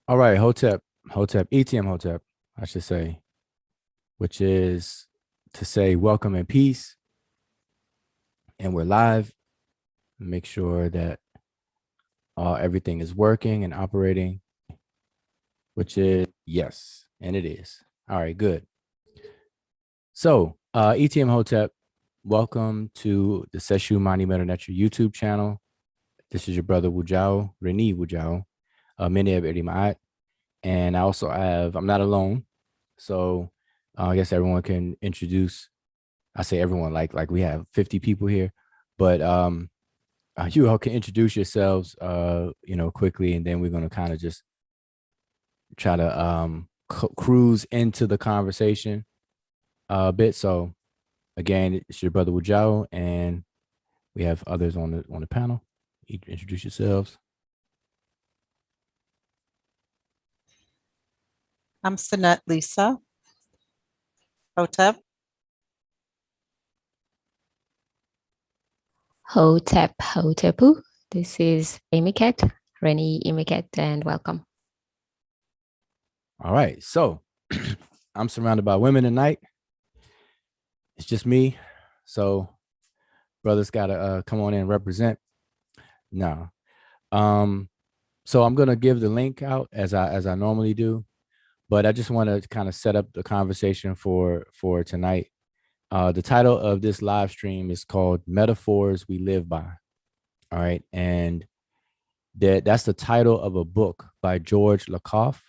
All right, ETM Hotep, I should say, which is to say welcome and peace. And we're live. Make sure that everything is working and operating, which is yes, and it is. All right, good. So, ETM Hotep, welcome to the Seshu Netcher YouTube channel. This is your brother Wujao, Reni Wujao, Medew Maat. And I also have, I'm not alone. So I guess everyone can introduce. I say everyone, like we have 50 people here, but you all can introduce yourselves, quickly, and then we're gonna kind of just try to cruise into the conversation a bit. So again, it's your brother Wujao, and we have others on the panel. Introduce yourselves. I'm Sanat Lisa Hotep. Hotepu. This is Imiket, Reni Imiket, and welcome. All right, so I'm surrounded by women tonight. It's just me, so brothers gotta come on in and represent. No, so I'm gonna give the link out as I normally do, but I just want to kind of set up the conversation for tonight. The title of this live stream is called "Metaphors We Live By." All right, and that's the title of a book by George Lakoff,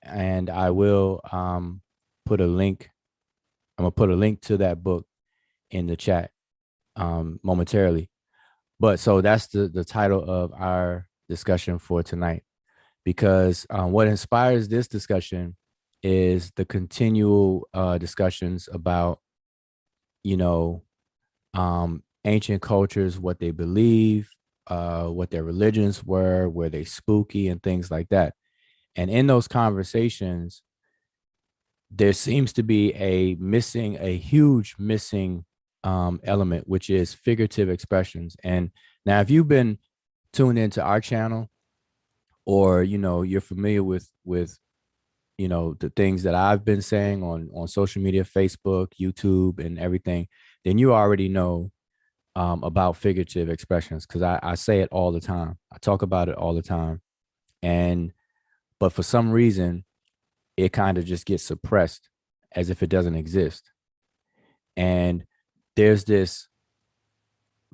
and I will put a link. I'm gonna put a link to that book in the chat momentarily. But so that's the title of our discussion for tonight, because what inspires this discussion is the continual discussions about, ancient cultures, what they believe, what their religions were they spooky and things like that. And in those conversations, there seems to be a huge missing element, which is figurative expressions. And now, if you've been tuned into our channel, or you're familiar with the things that I've been saying on social media, Facebook, YouTube, and everything, then you already know about figurative expressions, because I say it all the time. I talk about it all the time, and but for some reason, it kind of just gets suppressed as if it doesn't exist. And there's this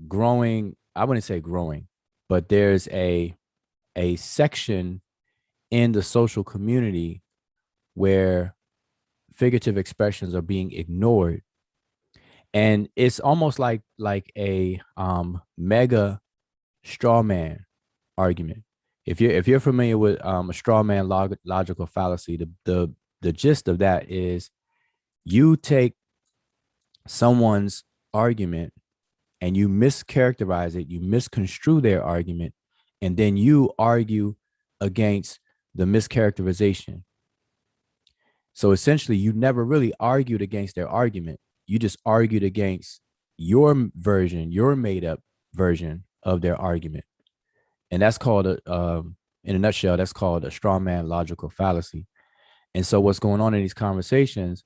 growing, I wouldn't say growing, but there's a section in the social community where figurative expressions are being ignored, and it's almost like a mega straw man argument. If you're familiar with a straw man logical fallacy, the gist of that is you take someone's argument and you mischaracterize it, you misconstrue their argument, and then you argue against the mischaracterization. So essentially, you never really argued against their argument. You just argued against your version, your made up version of their argument. And that's called in a nutshell, that's called a straw man logical fallacy. And so what's going on in these conversations,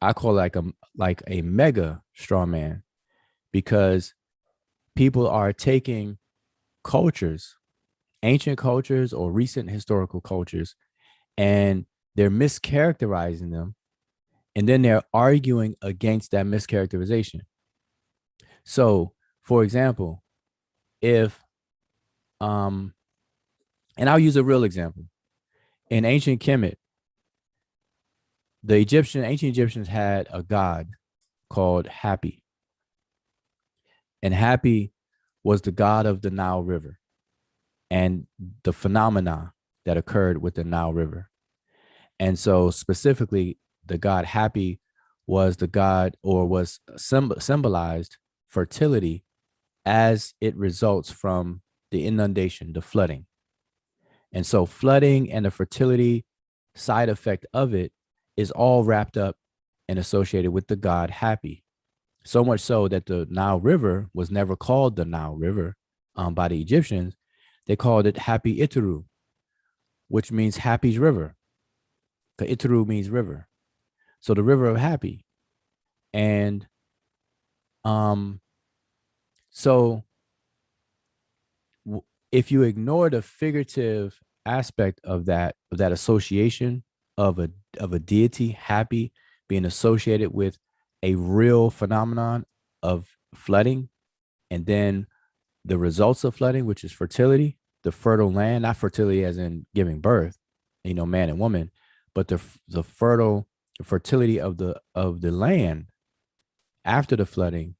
I call like a mega straw man, because people are taking cultures, ancient cultures or recent historical cultures, and they're mischaracterizing them, and then they're arguing against that mischaracterization. So, for example, if and I'll use a real example. In ancient Kemet, the ancient Egyptians had a god called Happy. And Happy was the god of the Nile River and the phenomena that occurred with the Nile River. And so specifically, the god Happy was the god, or was symbolized fertility, as it results from the inundation, the flooding. And so flooding and the fertility side effect of it is all wrapped up and associated with the god Happy. So much so that the Nile River was never called the Nile River by the Egyptians. They called it Happy Iteru, which means happy's river. Ituru means river. So the river of happy. And so if you ignore the figurative aspect of that association of a deity happy being associated with a real phenomenon of flooding, and then the results of flooding, which is fertility, the fertile land, not fertility as in giving birth, man and woman, but the fertility of the land after the flooding.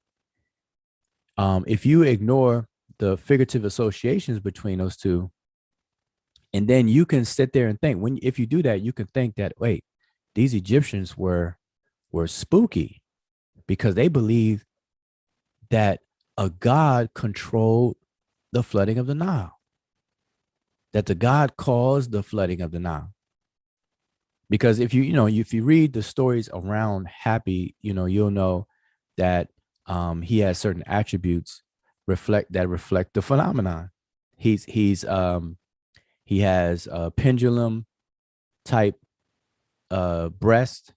If you ignore the figurative associations between those two, and then you can sit there and think, if you do that, you can think that, wait, these Egyptians were spooky because they believed that a god controlled the flooding of the Nile, that the god caused the flooding of the Nile. Because if if you read the stories around Happy, you'll know that he has certain attributes reflect the phenomenon. He has a pendulum type breast,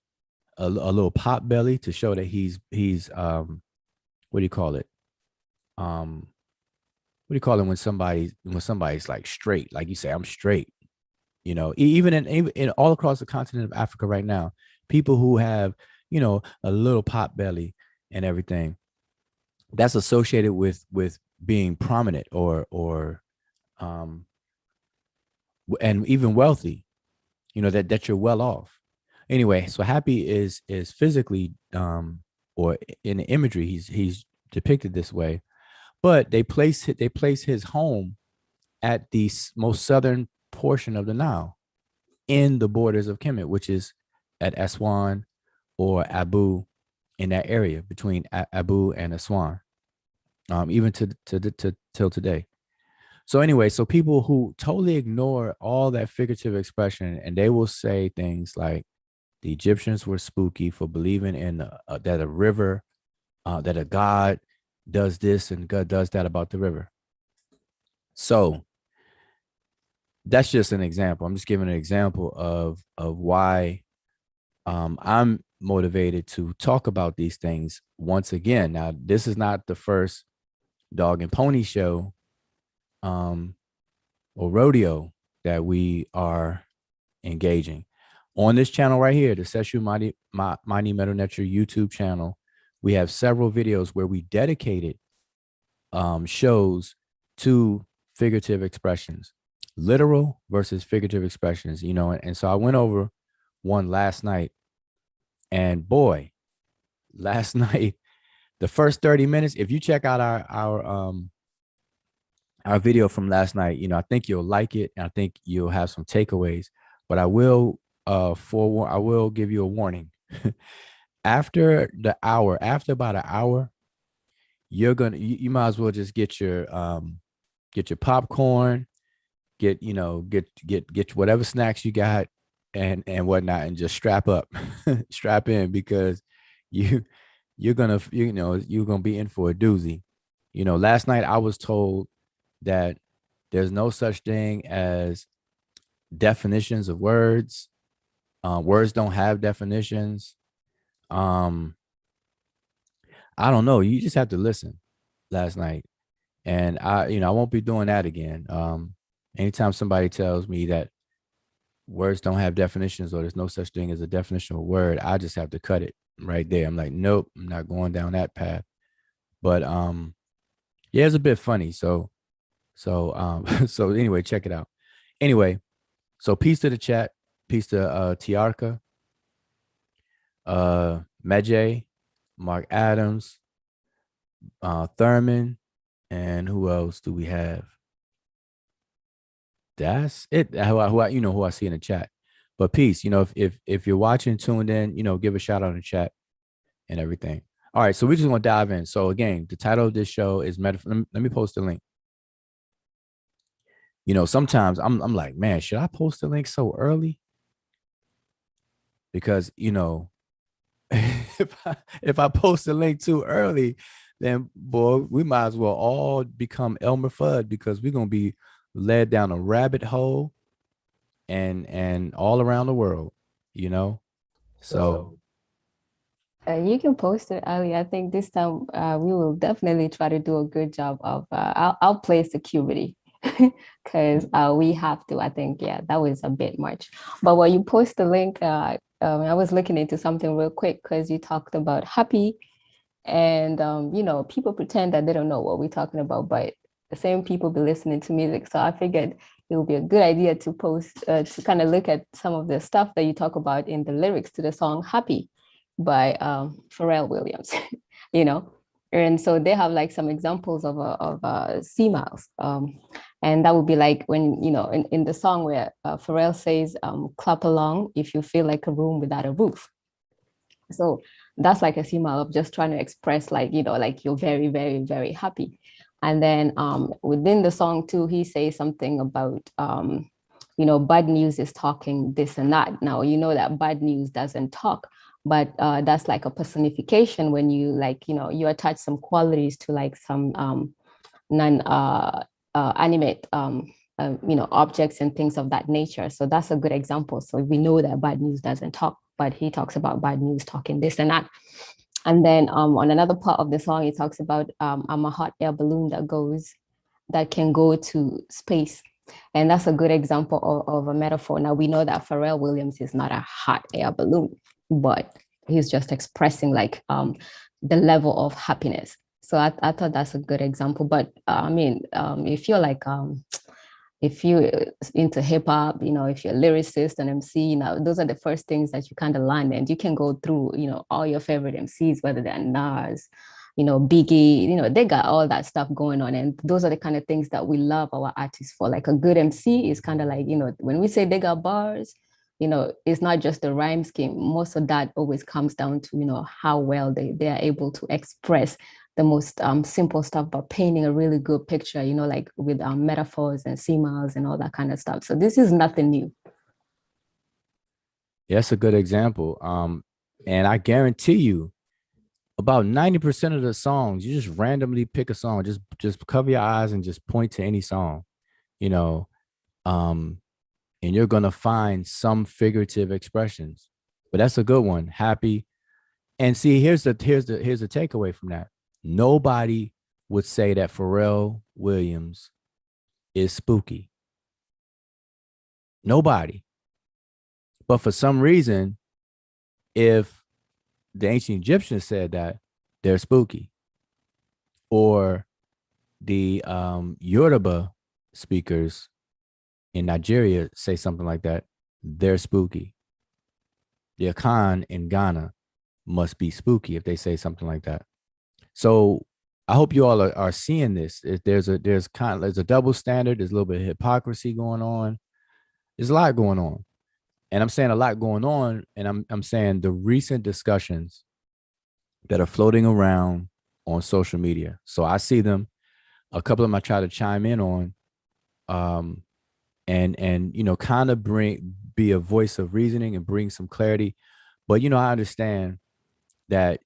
a little pot belly to show that he's what do you call it? What do you call it when somebody's like straight, like you say, I'm straight. Even in all across the continent of Africa right now, people who have, a little pot belly and everything, that's associated with being prominent or and even wealthy, that you're well off. Anyway, so Happy is physically or in the imagery he's depicted this way, but they place his home at the most southern portion of the Nile, in the borders of Kemet, which is at Aswan or Abu, in that area between Abu and Aswan, even till today. So anyway, so people who totally ignore all that figurative expression, and they will say things like the Egyptians were spooky for believing in that a river, that a god does this and God does that about the river. So that's just an example. I'm just giving an example of why I'm motivated to talk about these things once again. Now, this is not the first dog and pony show or rodeo that we are engaging on this channel right here, the Sesh Mighty Metal Netcher YouTube channel. We have several videos where we dedicated shows to figurative expressions, literal versus figurative expressions, and so I went over one last night, and boy, last night, the first 30 minutes, if you check out our video from last night, I think you'll like it, and I think you'll have some takeaways. But I will I will give you a warning. After about an hour, you might as well just get your popcorn, get whatever snacks you got and whatnot, and just strap up, strap in, because you're gonna be in for a doozy. Last night I was told that there's no such thing as definitions of words. Words don't have definitions. I don't know. You just have to listen last night. And I won't be doing that again. Anytime somebody tells me that words don't have definitions or there's no such thing as a definitional word, I just have to cut it right there. I'm like, nope, I'm not going down that path. But yeah, it's a bit funny. So so anyway, check it out. Anyway, so peace to the chat, peace to Tiarka, Medjay, Mark Adams, Thurman, and who else do we have? That's it. Who I see in the chat. But peace. If you're watching, tuned in, give a shout out in the chat and everything. All right, so we're just gonna dive in. So again, the title of this show is Let me post the link. Sometimes I'm like, man, should I post the link so early? Because if I post the link too early, then boy, we might as well all become Elmer Fudd, because we're gonna be led down a rabbit hole and all around the world, you know. So You can post it, Ali. I think this time we will definitely try to do a good job of. I'll play security because we have to. I think yeah, that was a bit much. But when you post the link, I was looking into something real quick because you talked about happy, and you know, people pretend that they don't know what we're talking about, but the same people be listening to music. So I figured it would be a good idea to post to kind of look at some of the stuff that you talk about in the lyrics to the song "Happy" by Pharrell Williams, you know. And so they have like some examples of C miles. And that would be like when, you know, in the song where Pharrell says, clap along if you feel like a room without a roof. So that's like a C mile of just trying to express like, you know, like you're very, very, very happy. And then within the song too, he says something about, you know, bad news is talking this and that. Now, you know that bad news doesn't talk, but that's like a personification when you like, you know, you attach some qualities to like some non-animate, you know, objects and things of that nature. So that's a good example. So we know that bad news doesn't talk, but he talks about bad news talking this and that. And then on another part of the song, he talks about I'm a hot air balloon that can go to space. And that's a good example of a metaphor. Now we know that Pharrell Williams is not a hot air balloon, but he's just expressing like the level of happiness. So I thought that's a good example. But I mean, if you're like if you're into hip hop, you know, if you're a lyricist and MC, you know, those are the first things that you kind of learn, and you can go through, you know, all your favorite MCs, whether they're Nas, you know, Biggie, you know, they got all that stuff going on. And those are the kind of things that we love our artists for. Like a good MC is kind of like, you know, when we say they got bars, you know, it's not just the rhyme scheme. Most of that always comes down to, you know, how well they are able to express the most simple stuff, but painting a really good picture, you know, like with metaphors and symbols and all that kind of stuff. So this is nothing new. yeah, that's a good example. And I guarantee you, about 90% of the songs, you just randomly pick a song, just cover your eyes and just point to any song, you know, and you're gonna find some figurative expressions. But that's a good one. Happy. And see, here's the takeaway from that. Nobody would say that Pharrell Williams is spooky. Nobody. But for some reason, if the ancient Egyptians said that, they're spooky. Or the Yoruba speakers in Nigeria say something like that, they're spooky. The Akan in Ghana must be spooky if they say something like that. So I hope you all are seeing this. There's a double standard. There's a little bit of hypocrisy going on. There's a lot going on, and I'm saying a lot going on, and I'm saying the recent discussions that are floating around on social media. So I see them. A couple of them I try to chime in on, and you know, kind of be a voice of reasoning and bring some clarity. But you know, I understand that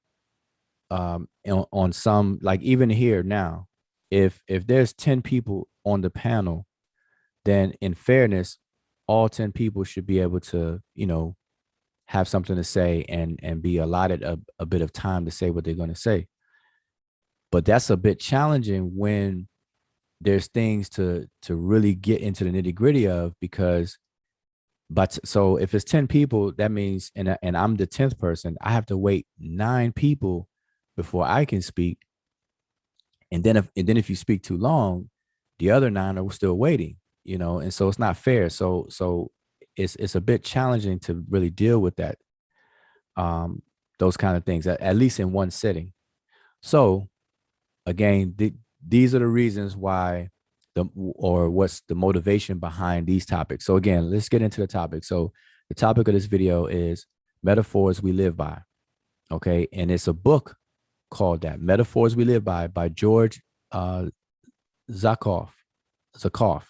on some, like even here now, if there's 10 people on the panel, then in fairness, all 10 people should be able to, you know, have something to say and be allotted a bit of time to say what they're going to say. But that's a bit challenging when there's things to really get into the nitty gritty of, because but so if it's 10 people, that means, and I'm the 10th person, I have to wait 9 people before I can speak. And then if you speak too long, the other 9 are still waiting, you know, and so it's not fair. So it's a bit challenging to really deal with that, those kind of things, at least in one sitting. So again, these are the reasons why or what's the motivation behind these topics. So again, let's get into the topic. So the topic of this video is metaphors we live by. Okay. And it's a book called that, Metaphors We Live By George Zakov. All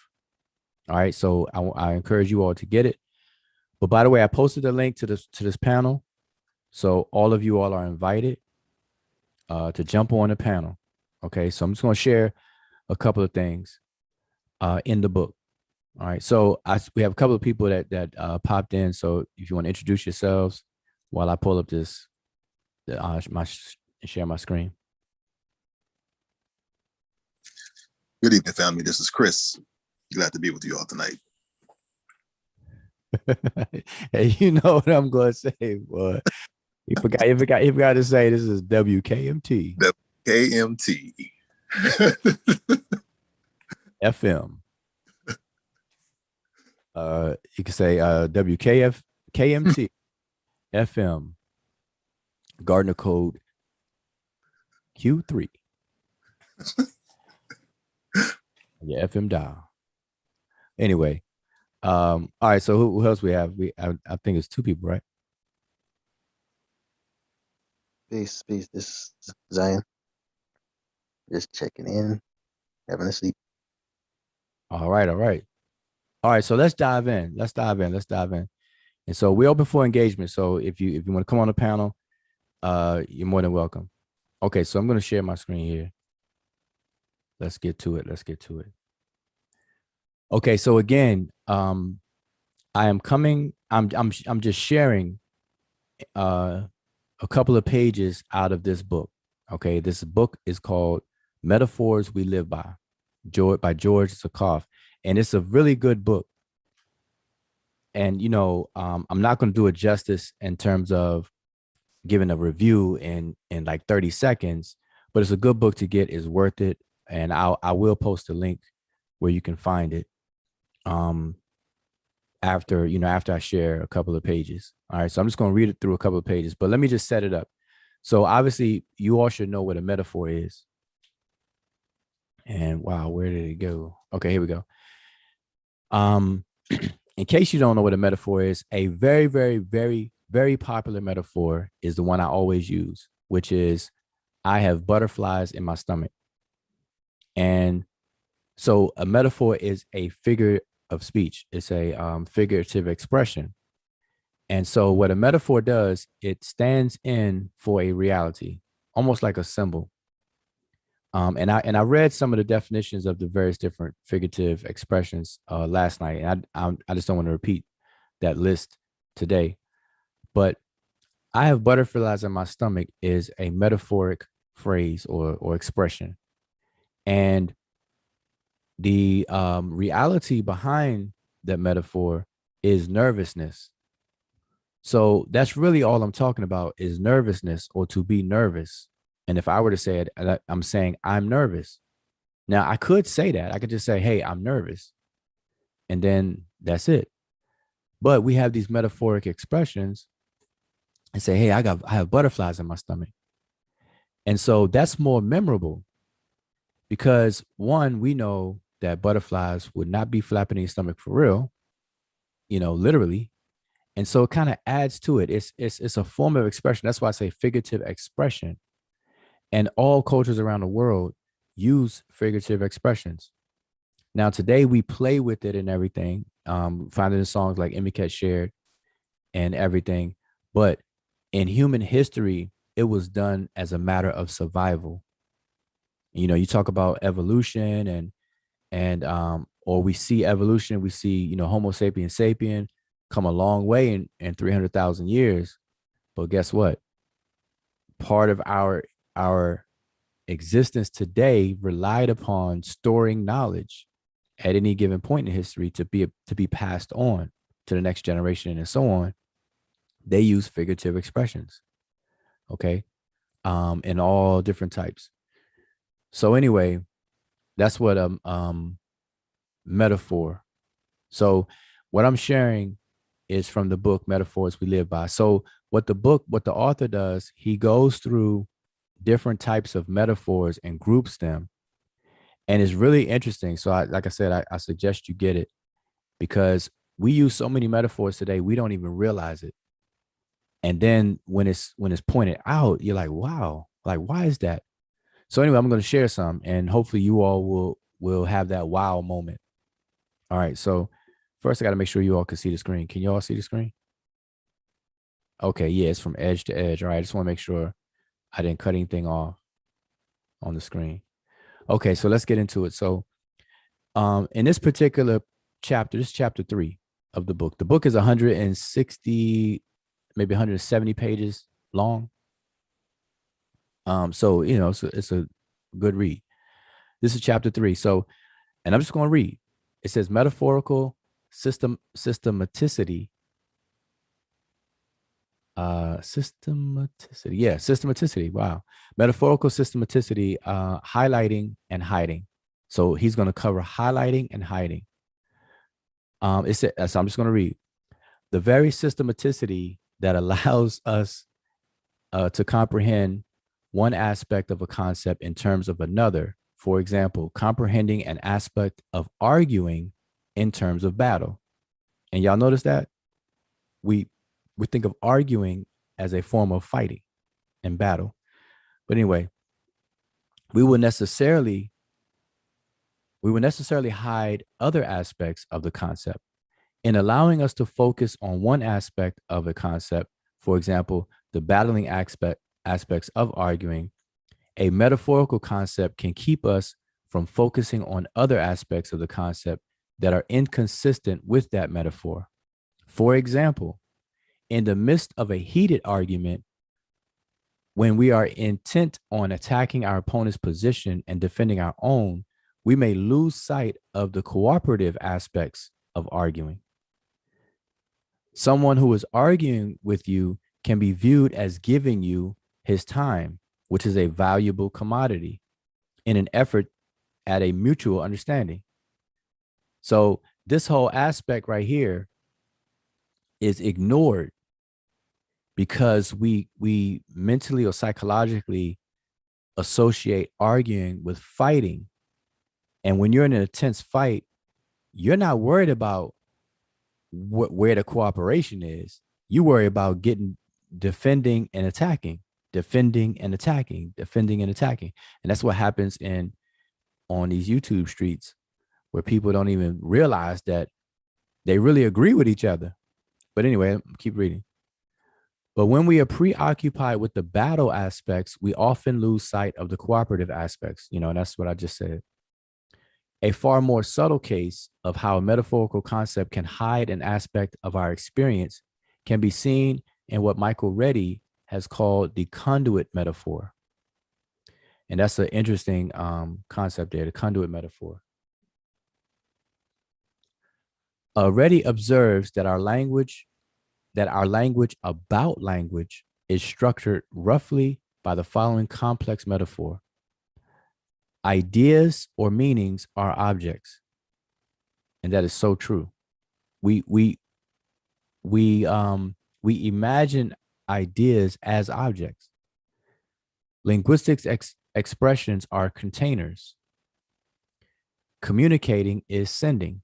right. So I encourage you all to get it. But by the way, I posted a link to this panel. So all of you all are invited to jump on the panel. Okay. So I'm just going to share a couple of things in the book. All right. So we have a couple of people that popped in. So if you want to introduce yourselves while I pull up this, share my screen. Good evening, family. This is Chris. Glad to be with you all tonight. Hey, you know what I'm going to say, boy. You forgot to say this is WKMT. KMT. FM. You can say WKF KMT FM. Gardner code Q3. Yeah, FM dial. Anyway, all right. So who else we have? I think it's two people, right? Peace, peace. This is Zion. Just checking in, having a sleep. All right. So let's dive in. And so we're open for engagement. So if you want to come on the panel, you're more than welcome. Okay, so I'm going to share my screen here. Let's get to it. Okay, so again, I'm just sharing a couple of pages out of this book. Okay, this book is called Metaphors We Live By, by George Zukoff, and it's a really good book. And I'm not going to do it justice in terms of giving a review in like 30 seconds, but it's a good book to get. It's worth it, and I will post a link where you can find it after I share a couple of pages. All right, so I'm just going to read it through a couple of pages, but let me just set it up. So obviously you all should know what a metaphor is. And wow, where did it go? Okay, here we go. In case you don't know what a metaphor is, a very, very, very, very popular metaphor is the one I always use, which is I have butterflies in my stomach. And so a metaphor is a figure of speech. It's a figurative expression. And so what a metaphor does, it stands in for a reality, almost like a symbol. And I read some of the definitions of the various different figurative expressions last night, and I just don't want to repeat that list today. But I have butterflies in my stomach is a metaphoric phrase or expression, and the reality behind that metaphor is nervousness. So that's really all I'm talking about is nervousness, or to be nervous. And if I were to say it, I'm saying I'm nervous. Now, I could say that. I could just say, hey, I'm nervous. And then that's it. But we have these metaphoric expressions and say, hey, I have butterflies in my stomach. And so that's more memorable because one, we know that butterflies would not be flapping in your stomach for real, literally. And so it kind of adds to it. It's a form of expression. That's why I say figurative expression. And all cultures around the world use figurative expressions. Now, today we play with it and everything, finding the songs like Emiket shared and everything. But in human history, it was done as a matter of survival. You talk about evolution or we see evolution, we see, Homo sapiens sapien come a long way in 300,000 years. But guess what? Part of our existence today relied upon storing knowledge at any given point in history to be passed on to the next generation and so on. They use figurative expressions, okay, in all different types. So anyway, that's what metaphor. So what I'm sharing is from the book Metaphors We Live By. So what the author does, he goes through different types of metaphors and groups them. And it's really interesting. So like I said, I suggest you get it because we use so many metaphors today, we don't even realize it. And then when it's pointed out, you're like, wow, like, why is that? So anyway, I'm going to share some and hopefully you all will have that wow moment. All right. So first I got to make sure you all can see the screen. Can you all see the screen? Okay. Yeah. It's from edge to edge. All right. I just want to make sure I didn't cut anything off on the screen. Okay, so let's get into it. So in this particular chapter. This is chapter 3 of the book. The book is 160, maybe 170 pages long. So it's a good read. This is chapter 3. So, and I'm just going to read. It says metaphorical systematicity. Systematicity. Yeah, systematicity. Wow. Metaphorical systematicity, highlighting and hiding. So he's going to cover highlighting and hiding. So I'm just going to read. The very systematicity that allows us to comprehend one aspect of a concept in terms of another. For example, comprehending an aspect of arguing in terms of battle. And y'all notice that? We think of arguing as a form of fighting and battle. But anyway, we will necessarily hide other aspects of the concept. In allowing us to focus on one aspect of a concept, for example, the battling aspects of arguing, a metaphorical concept can keep us from focusing on other aspects of the concept that are inconsistent with that metaphor. For example, in the midst of a heated argument, when we are intent on attacking our opponent's position and defending our own, we may lose sight of the cooperative aspects of arguing. Someone who is arguing with you can be viewed as giving you his time, which is a valuable commodity, in an effort at a mutual understanding. So this whole aspect right here is ignored because we mentally or psychologically associate arguing with fighting. And when you're in an intense fight, you're not worried about where the cooperation is. You worry about defending and attacking. And that's what happens on these YouTube streets, where people don't even realize that they really agree with each other. But anyway, keep reading. But when we are preoccupied with the battle aspects, we often lose sight of the cooperative aspects. And that's what I just said. A far more subtle case of how a metaphorical concept can hide an aspect of our experience can be seen in what Michael Reddy has called the conduit metaphor. And that's an interesting concept there, the conduit metaphor. Reddy observes that our language about language is structured roughly by the following complex metaphor. Ideas or meanings are objects. And that is so true. We imagine ideas as objects. Linguistics expressions are containers. Communicating is sending.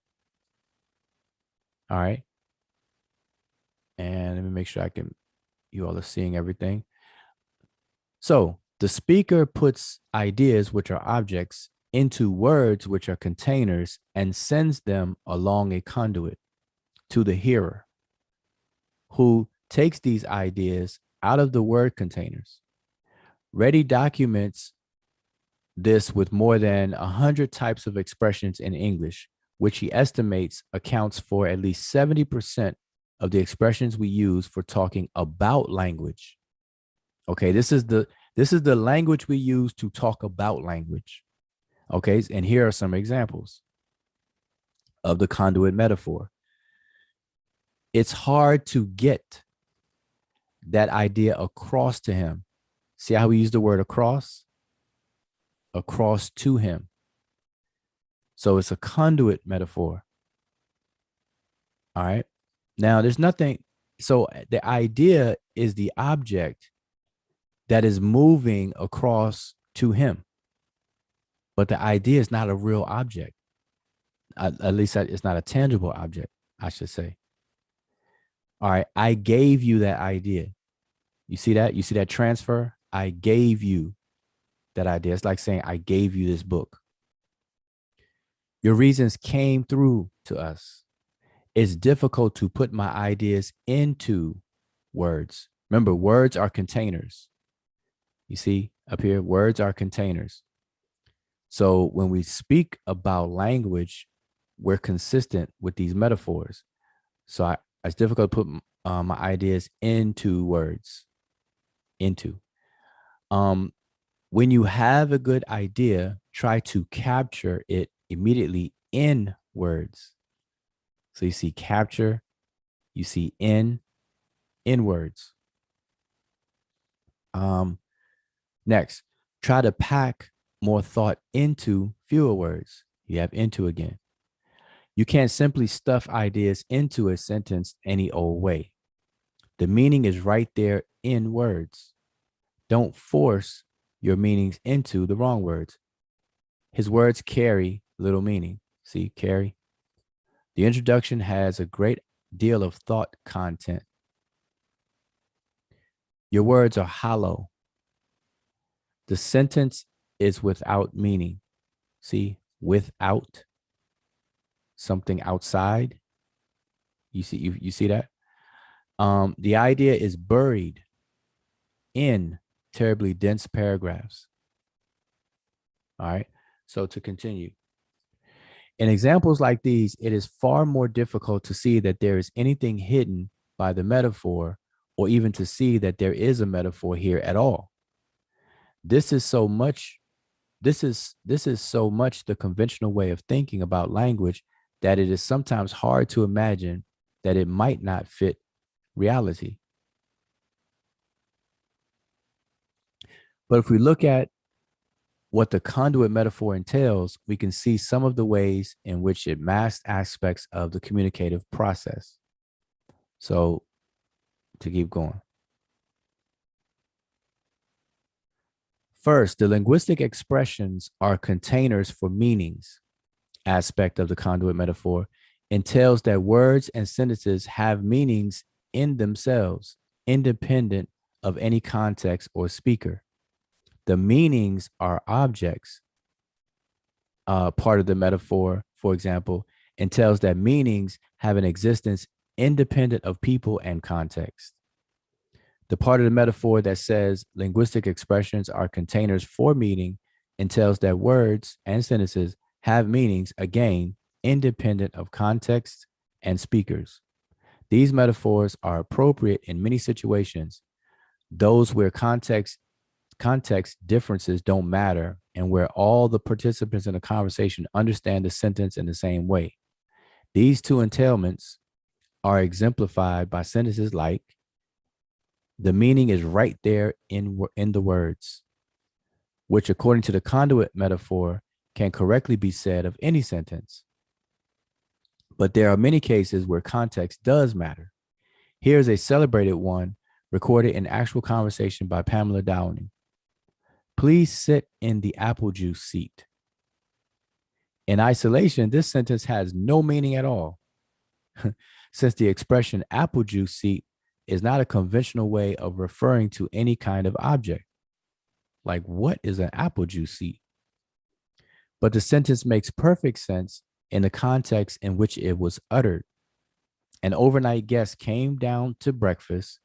All right. And let me make sure you all are seeing everything. So the speaker puts ideas, which are objects, into words, which are containers, and sends them along a conduit to the hearer, who takes these ideas out of the word containers. Reddy documents this with more than 100 types of expressions in English, which he estimates accounts for at least 70% of the expressions we use for talking about language. Okay, this is the language we use to talk about language. Okay, and here are some examples of the conduit metaphor. It's hard to get that idea across to him. See how we use the word across? Across to him. So it's a conduit metaphor. All right. Now there's nothing. So the idea is the object that is moving across to him. But the idea is not a real object. At least it's not a tangible object, I should say. All right. I gave you that idea. You see that? You see that transfer? I gave you that idea. It's like saying, I gave you this book. Your reasons came through to us. It's difficult to put my ideas into words. Remember, words are containers. You see up here, words are containers. So when we speak about language, we're consistent with these metaphors. So it's difficult to put my ideas into words. Into. When you have a good idea, try to capture it immediately in words. So you see capture, you see in words. Next, try to pack more thought into fewer words. You have into again. You can't simply stuff ideas into a sentence any old way. The meaning is right there in words. Don't force your meanings into the wrong words. His words carry little meaning. See, carry. The introduction has a great deal of thought content. Your words are hollow. The sentence is without meaning. See, without something outside. You see that? The idea is buried in terribly dense paragraphs. All right. So to continue. In examples like these, it is far more difficult to see that there is anything hidden by the metaphor, or even to see that there is a metaphor here at all. This is so much the conventional way of thinking about language that it is sometimes hard to imagine that it might not fit reality. But if we look at what the conduit metaphor entails, we can see some of the ways in which it masks aspects of the communicative process. So to keep going. First, the linguistic expressions are containers for meanings. Aspect of the conduit metaphor entails that words and sentences have meanings in themselves, independent of any context or speaker. The meanings are objects. Part of the metaphor, for example, entails that meanings have an existence independent of people and context. The part of the metaphor that says linguistic expressions are containers for meaning entails that words and sentences have meanings, again, independent of context and speakers. These metaphors are appropriate in many situations, those where context differences don't matter and where all the participants in a conversation understand the sentence in the same way. These two entailments are exemplified by sentences like, the meaning is right there in the words, which according to the conduit metaphor can correctly be said of any sentence. But there are many cases where context does matter. Here's a celebrated one recorded in actual conversation by Pamela Downing. Please sit in the apple juice seat. In isolation, this sentence has no meaning at all, since the expression apple juice seat is not a conventional way of referring to any kind of object. Like, what is an apple juice seat? But the sentence makes perfect sense in the context in which it was uttered. An overnight guest came down to breakfast.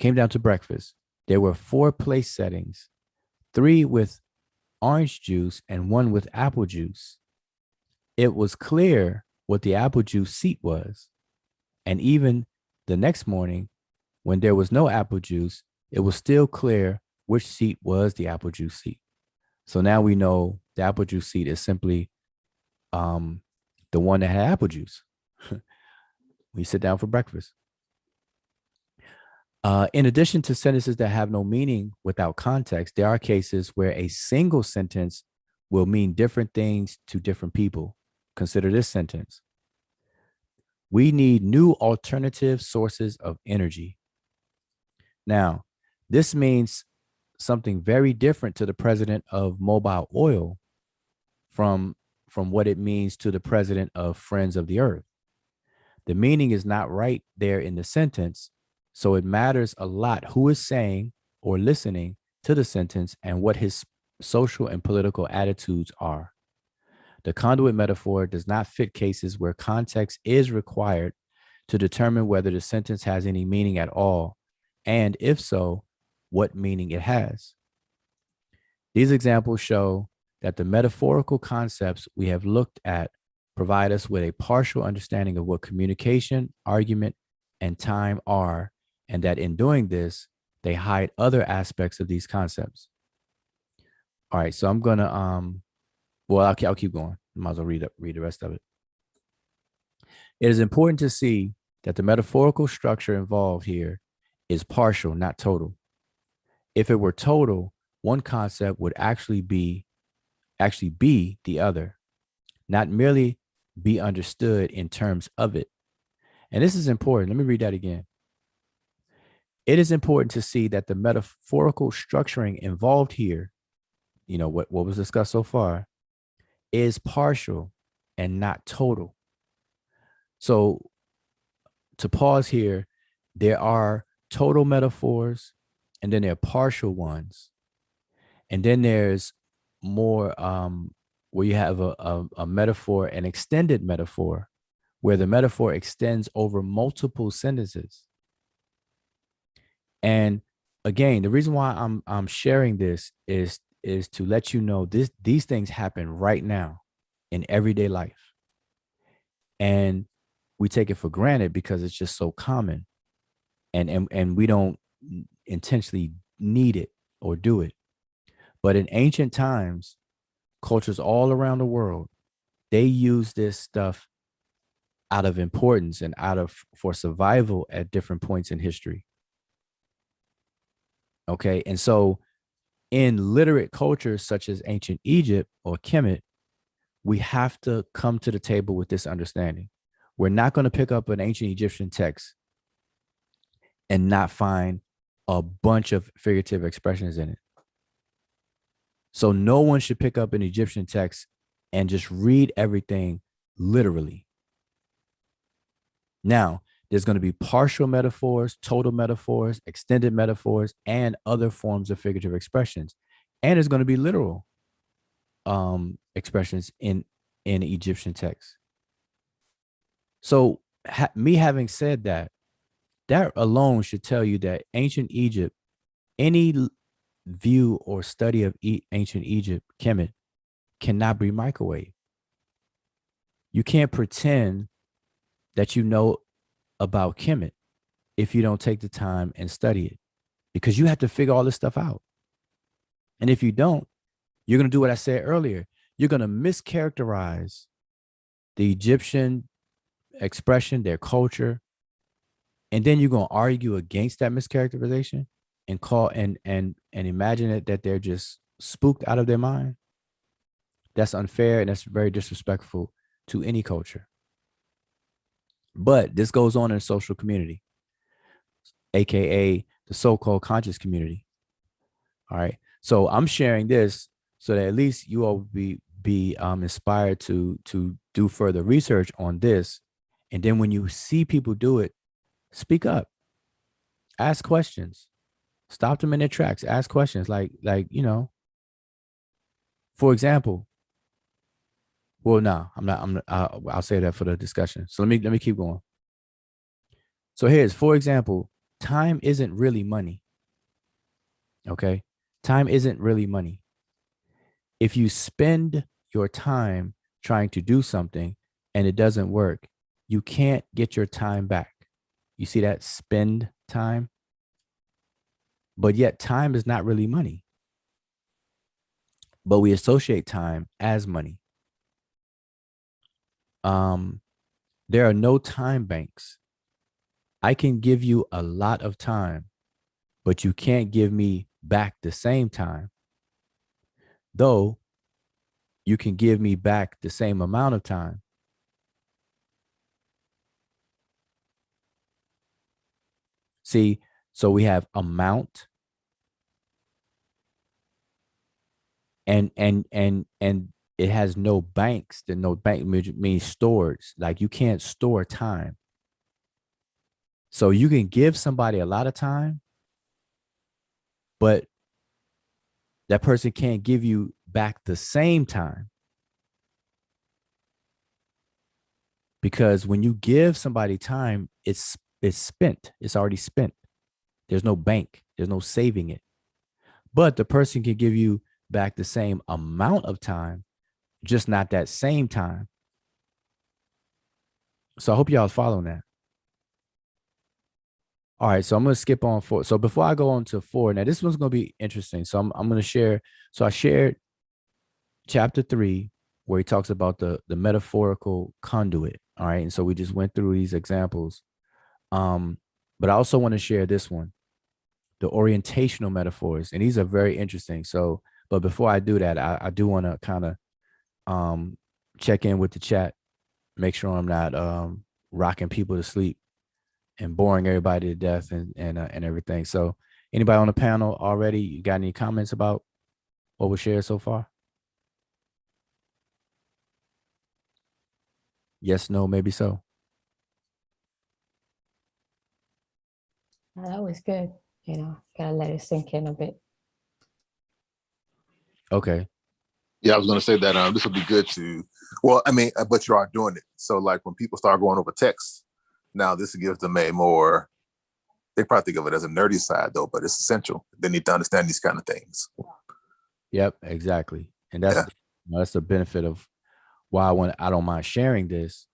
There were 4 place settings, 3 with orange juice and 1 with apple juice. It was clear what the apple juice seat was. And even the next morning, when there was no apple juice, it was still clear which seat was the apple juice seat. So now we know the apple juice seat is simply the one that had apple juice. We sit down for breakfast. In addition to sentences that have no meaning without context, there are cases where a single sentence will mean different things to different people. Consider this sentence. We need new alternative sources of energy. Now, this means something very different to the president of Mobile Oil from what it means to the president of Friends of the Earth. The meaning is not right there in the sentence, so it matters a lot who is saying or listening to the sentence and what his social and political attitudes are. The conduit metaphor does not fit cases where context is required to determine whether the sentence has any meaning at all, and if so, what meaning it has. These examples show that the metaphorical concepts we have looked at provide us with a partial understanding of what communication, argument, and time are, and that in doing this, they hide other aspects of these concepts. All right, so I'm gonna well, I'll keep going. Might as well read the rest of it. It is important to see that the metaphorical structure involved here is partial, not total. If it were total, one concept would actually be the other, not merely be understood in terms of it. And this is important. Let me read that again. It is important to see that the metaphorical structuring involved here, what was discussed so far, is partial and not total. So to pause here, there are total metaphors, and then there are partial ones. And then there's more where you have a metaphor, an extended metaphor, where the metaphor extends over multiple sentences. And again, the reason why I'm sharing this is to let you know these things happen right now in everyday life. And we take it for granted because it's just so common. And we don't intentionally need it or do it. But in ancient times, cultures all around the world, they use this stuff out of importance and for survival at different points in history. Okay. And so in literate cultures such as ancient Egypt or Kemet, we have to come to the table with this understanding. We're not going to pick up an ancient Egyptian text and not find a bunch of figurative expressions in it. So no one should pick up an Egyptian text and just read everything literally. Now, there's going to be partial metaphors, total metaphors, extended metaphors, and other forms of figurative expressions. And there's going to be literal expressions in Egyptian texts. So me having said that, that alone should tell you that ancient Egypt, any view or study of ancient Egypt, Kemet, cannot be microwave. You can't pretend that you know about Kemet if you don't take the time and study it, because you have to figure all this stuff out. And if you don't, you're going to do what I said earlier. You're going to mischaracterize the Egyptian expression, their culture, and then you're going to argue against that mischaracterization and call and imagine it that they're just spooked out of their mind. That's unfair and that's very disrespectful to any culture. But this goes on in a social community, aka the so-called conscious community. All right. So I'm sharing this so that at least you all be inspired to do further research on this. And then when you see people do it, speak up, ask questions, stop them in their tracks, ask questions like, for example, well, no, I'll say that for the discussion. So let me keep going. So here's, for example, time isn't really money. Okay. Time isn't really money. If you spend your time trying to do something and it doesn't work, you can't get your time back. You see that? Spend time. But yet time is not really money. But we associate time as money. There are no time banks. I can give you a lot of time, but you can't give me back the same time. Though you can give me back the same amount of time. See, so we have amount and it has no banks. The no bank means stored. Like you can't store time. So you can give somebody a lot of time, but that person can't give you back the same time. Because when you give somebody time, it's spent. It's already spent. There's no bank. There's no saving it. But the person can give you back the same amount of time, just not that same time. So I hope y'all following that. All right, so I'm gonna skip on 4. So before I go on to 4, now this one's gonna be interesting. So I'm gonna share. So I shared chapter 3 where he talks about the metaphorical conduit. All right, and so we just went through these examples. But I also want to share this one, the orientational metaphors, and these are very interesting. So, but before I do that, I do want to kind of check in with the chat, make sure I'm not rocking people to sleep and boring everybody to death and everything. So, anybody on the panel already? You got any comments about what was shared so far? Yes, no, maybe so. That was good. Gotta let it sink in a bit. Okay. Yeah, I was going to say that this would be good to. Well, I mean, but you are doing it. So, like when people start going over text, now this gives them a more. They probably think of it as a nerdy side though, but it's essential. They need to understand these kind of things. Yep, exactly. And that's the benefit of why I don't mind sharing this.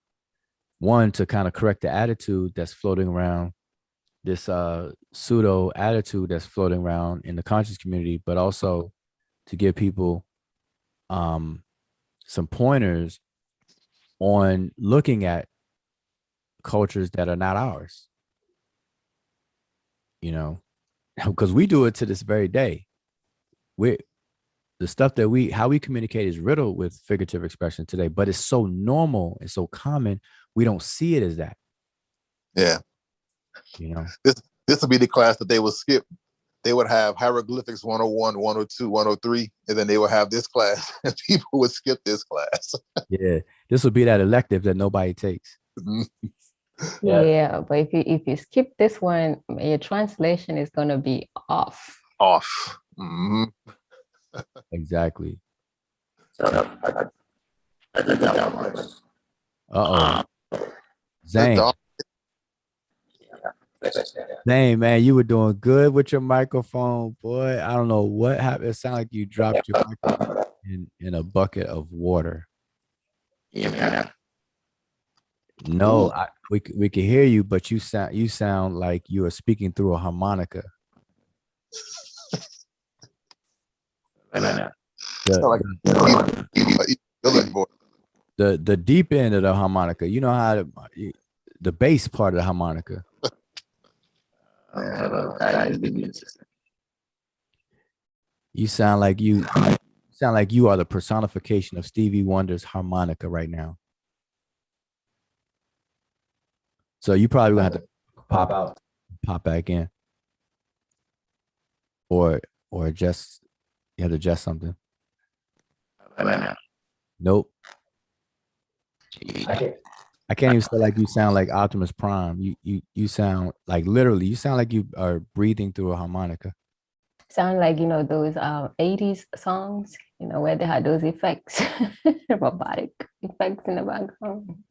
One, to kind of correct the attitude that's floating around, this pseudo attitude that's floating around in the conscious community, but also to give people some pointers on looking at cultures that are not ours, because we do it to this very day. The stuff that how we communicate is riddled with figurative expression today, but it's so normal and so common, we don't see it as that. Yeah. This would be the class that they would skip. They would have hieroglyphics 101, 102, 103, and then they would have this class, and people would skip this class. Yeah, this would be that elective that nobody takes. Yeah, but if you skip this one, your translation is gonna be off. Off. Mm-hmm. Exactly. Uh-oh. Zane. Zane, man, you were doing good with your microphone, boy. I don't know what happened. It sounded like you dropped your microphone in a bucket of water. Yeah. No, we can hear you, but you sound like you are speaking through a harmonica. The deep end of the harmonica. You know how the bass part of the harmonica. You sound like you are the personification of Stevie Wonder's harmonica right now. So you probably gonna have to pop out, pop back in, or adjust. You have to adjust something. Nope. I can't even say like you sound like Optimus Prime. You sound like literally. You sound like you are breathing through a harmonica. Sound like those 80s songs, where they had those effects, robotic effects in the background.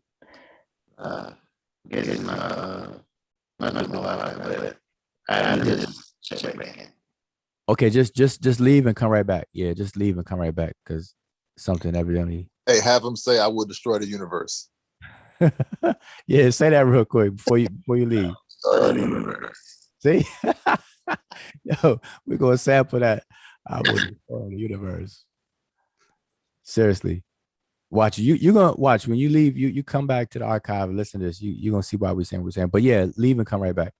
Okay, just leave and come right back. Yeah, just leave and come right back because something evidently. Hey, have him say, "I will destroy the universe." Yeah, say that real quick before you leave. See, yo, we're gonna sample that. I will destroy the universe. Seriously, watch you're gonna watch when you leave. You come back to the archive and listen to this. You're gonna see why we're saying. But yeah, leave and come right back.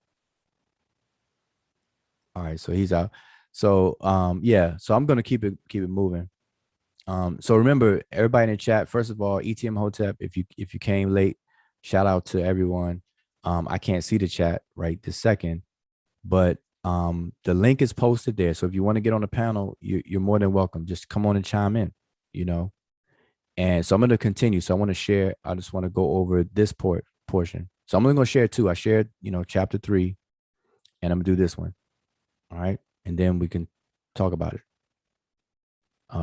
All right, so he's out. So yeah, so I'm gonna keep it moving. So remember, everybody in the chat, first of all, ETM Hotep, if you came late, shout out to everyone. I can't see the chat right this second, but the link is posted there. So if you want to get on the panel, you're more than welcome. Just come on and chime in, And so I'm going to continue. So I want to share. I just want to go over this portion. So I'm only going to share 2. I shared, chapter 3, and I'm going to do this one. All right. And then we can talk about it.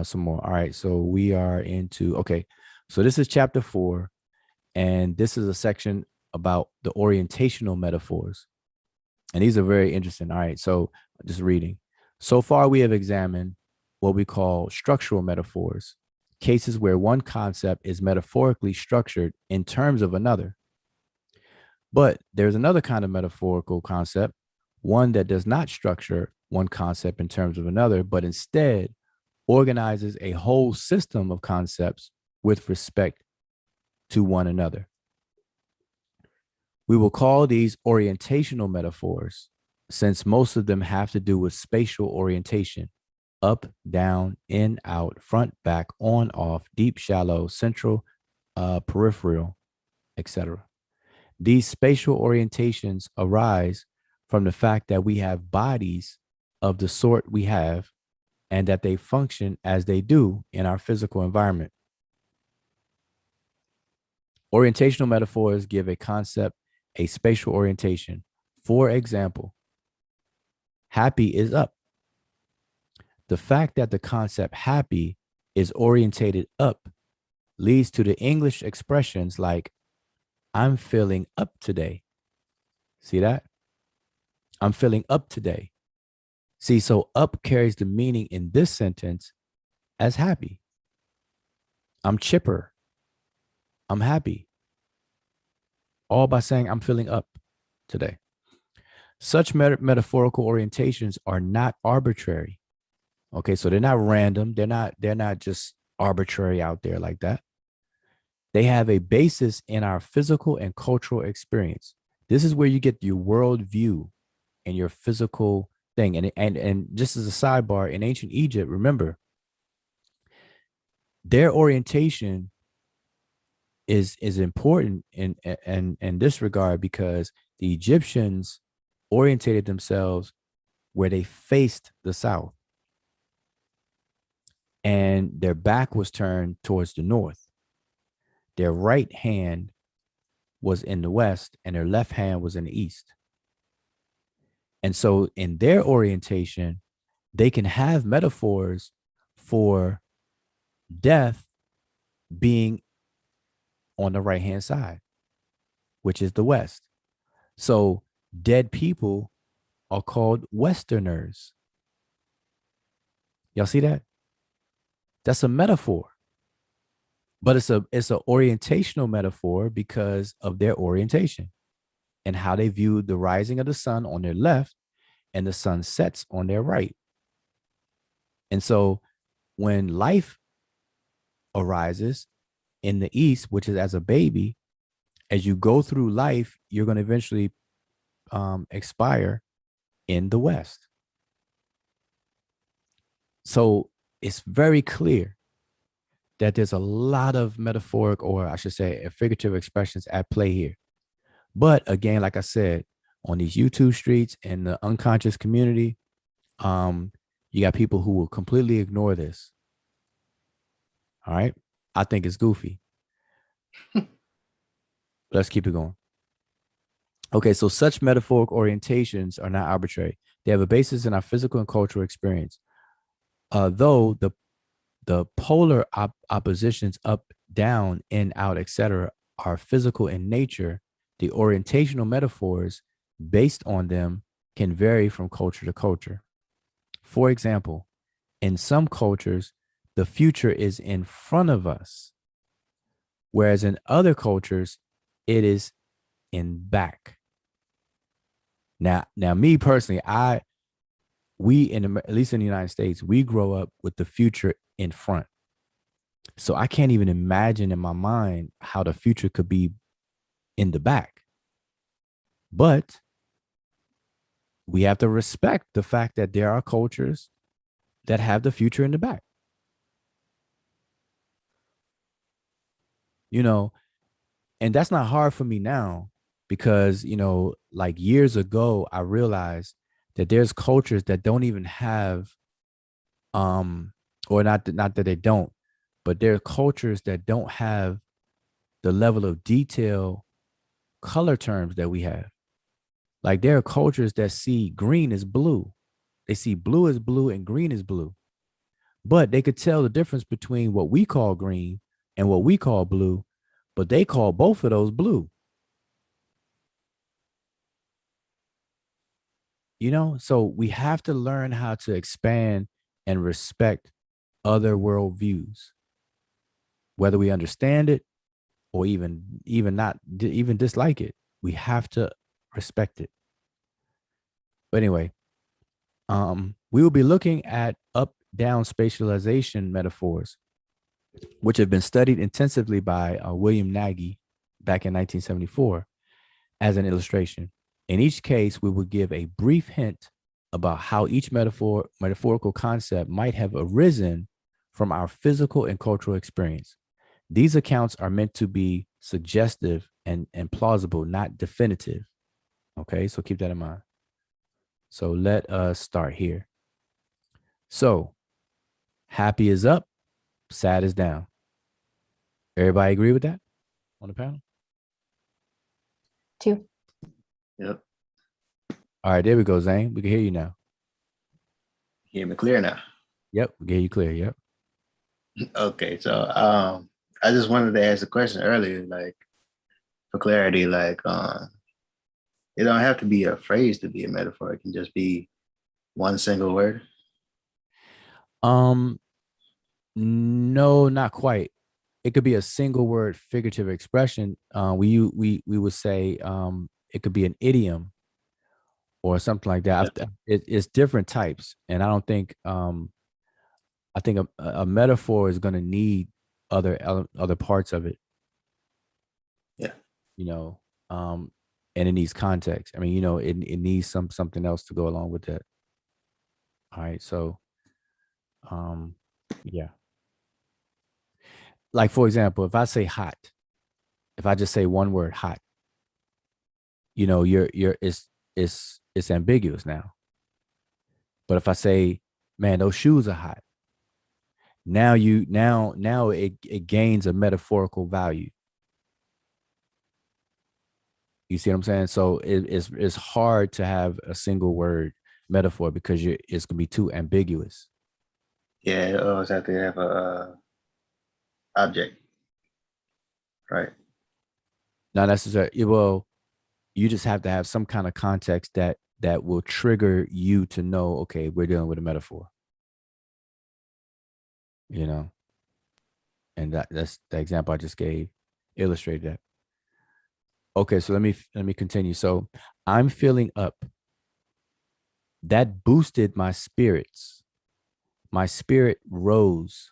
Some more. All right. So we are into, okay. So this is chapter 4. And this is a section about the orientational metaphors. And these are very interesting. All right. So just reading. So far, we have examined what we call structural metaphors, cases where one concept is metaphorically structured in terms of another. But there's another kind of metaphorical concept, one that does not structure one concept in terms of another, but instead organizes a whole system of concepts with respect to one another. We will call these orientational metaphors, since most of them have to do with spatial orientation: up, down, in, out, front, back, on, off, deep, shallow, central, peripheral, etc. These spatial orientations arise from the fact that we have bodies of the sort we have and that they function as they do in our physical environment. Orientational metaphors give a concept a spatial orientation. For example, happy is up. The fact that the concept happy is orientated up leads to the English expressions like, I'm feeling up today. See that? I'm feeling up today. See, so up carries the meaning in this sentence as happy. I'm chipper. I'm happy. All by saying I'm feeling up today. Such metaphorical orientations are not arbitrary. Okay, so they're not random. They're not just arbitrary out there like that. They have a basis in our physical and cultural experience. This is where you get your worldview and your physical thing. And just as a sidebar, in ancient Egypt, remember, their orientation is important in this regard, because the Egyptians orientated themselves where they faced the south, and their back was turned towards the north. Their right hand was in the west and their left hand was in the east. And so in their orientation, they can have metaphors for death being on the right hand side, which is the west. So dead people are called Westerners. Y'all see that? That's a metaphor. But it's an orientational metaphor because of their orientation and how they view the rising of the sun on their left and the sun sets on their right. And so when life arises in the east, which is as a baby, as you go through life, you're going to eventually expire in the west. So it's very clear that there's a lot of metaphoric, or I should say figurative expressions at play here. But again, like I said, on these YouTube streets and the unconscious community, you got people who will completely ignore this. All right. I think it's goofy. Let's keep it going. Okay, so such metaphoric orientations are not arbitrary. They have a basis in our physical and cultural experience. Though the polar oppositions, up, down, in, out, etc., are physical in nature, the orientational metaphors based on them can vary from culture to culture. For example, in some cultures, the future is in front of us, whereas in other cultures, it is in back. Now, me personally, at least in the United States, we grow up with the future in front. So I can't even imagine in my mind how the future could be in the back. But we have to respect the fact that there are cultures that have the future in the back. You know, and that's not hard for me now because, like years ago, I realized that there's cultures that don't even have, or not that they don't, but there are cultures that don't have the level of detail color terms that we have. Like there are cultures that see green as blue. They see blue as blue and green as blue. But they could tell the difference between what we call green and what we call blue, but they call both of those blue. So we have to learn how to expand and respect other worldviews, whether we understand it or even not even dislike it. We have to respect it. But anyway, we will be looking at up-down spatialization metaphors, which have been studied intensively by William Nagy back in 1974 as an illustration. In each case, we will give a brief hint about how each metaphorical concept might have arisen from our physical and cultural experience. These accounts are meant to be suggestive and plausible, not definitive. Okay, so keep that in mind. So let us start here. So happy is up, sad is down. Everybody agree with that on the panel? 2. Yep. All right, there we go, Zane. We can hear you now. Hear me clear now. Yep, we can hear you clear. Yep. Okay, so I just wanted to ask a question earlier, like for clarity, like it don't have to be a phrase to be a metaphor. It can just be one single word. No, not quite. It could be a single word figurative expression. We would say it could be an idiom or something like that. It's different types, and I don't think I think a metaphor is going to need other parts of it. Yeah. You know, and it needs context. I mean, you know, it needs something else to go along with that. All right, so yeah. Like for example, if I say hot, if I just say one word hot, you know, it's ambiguous now. But if I say, man, those shoes are hot, now it gains a metaphorical value. You see what I'm saying? So it's hard to have a single word metaphor because it's gonna be too ambiguous. Yeah, it always have to have a object, right? Not necessarily. Well, you just have to have some kind of context that will trigger you to know, okay, we're dealing with a metaphor. You know, and that's the example I just gave illustrated that. Okay, so let me continue. So I'm feeling up. That boosted my spirits. My spirit rose.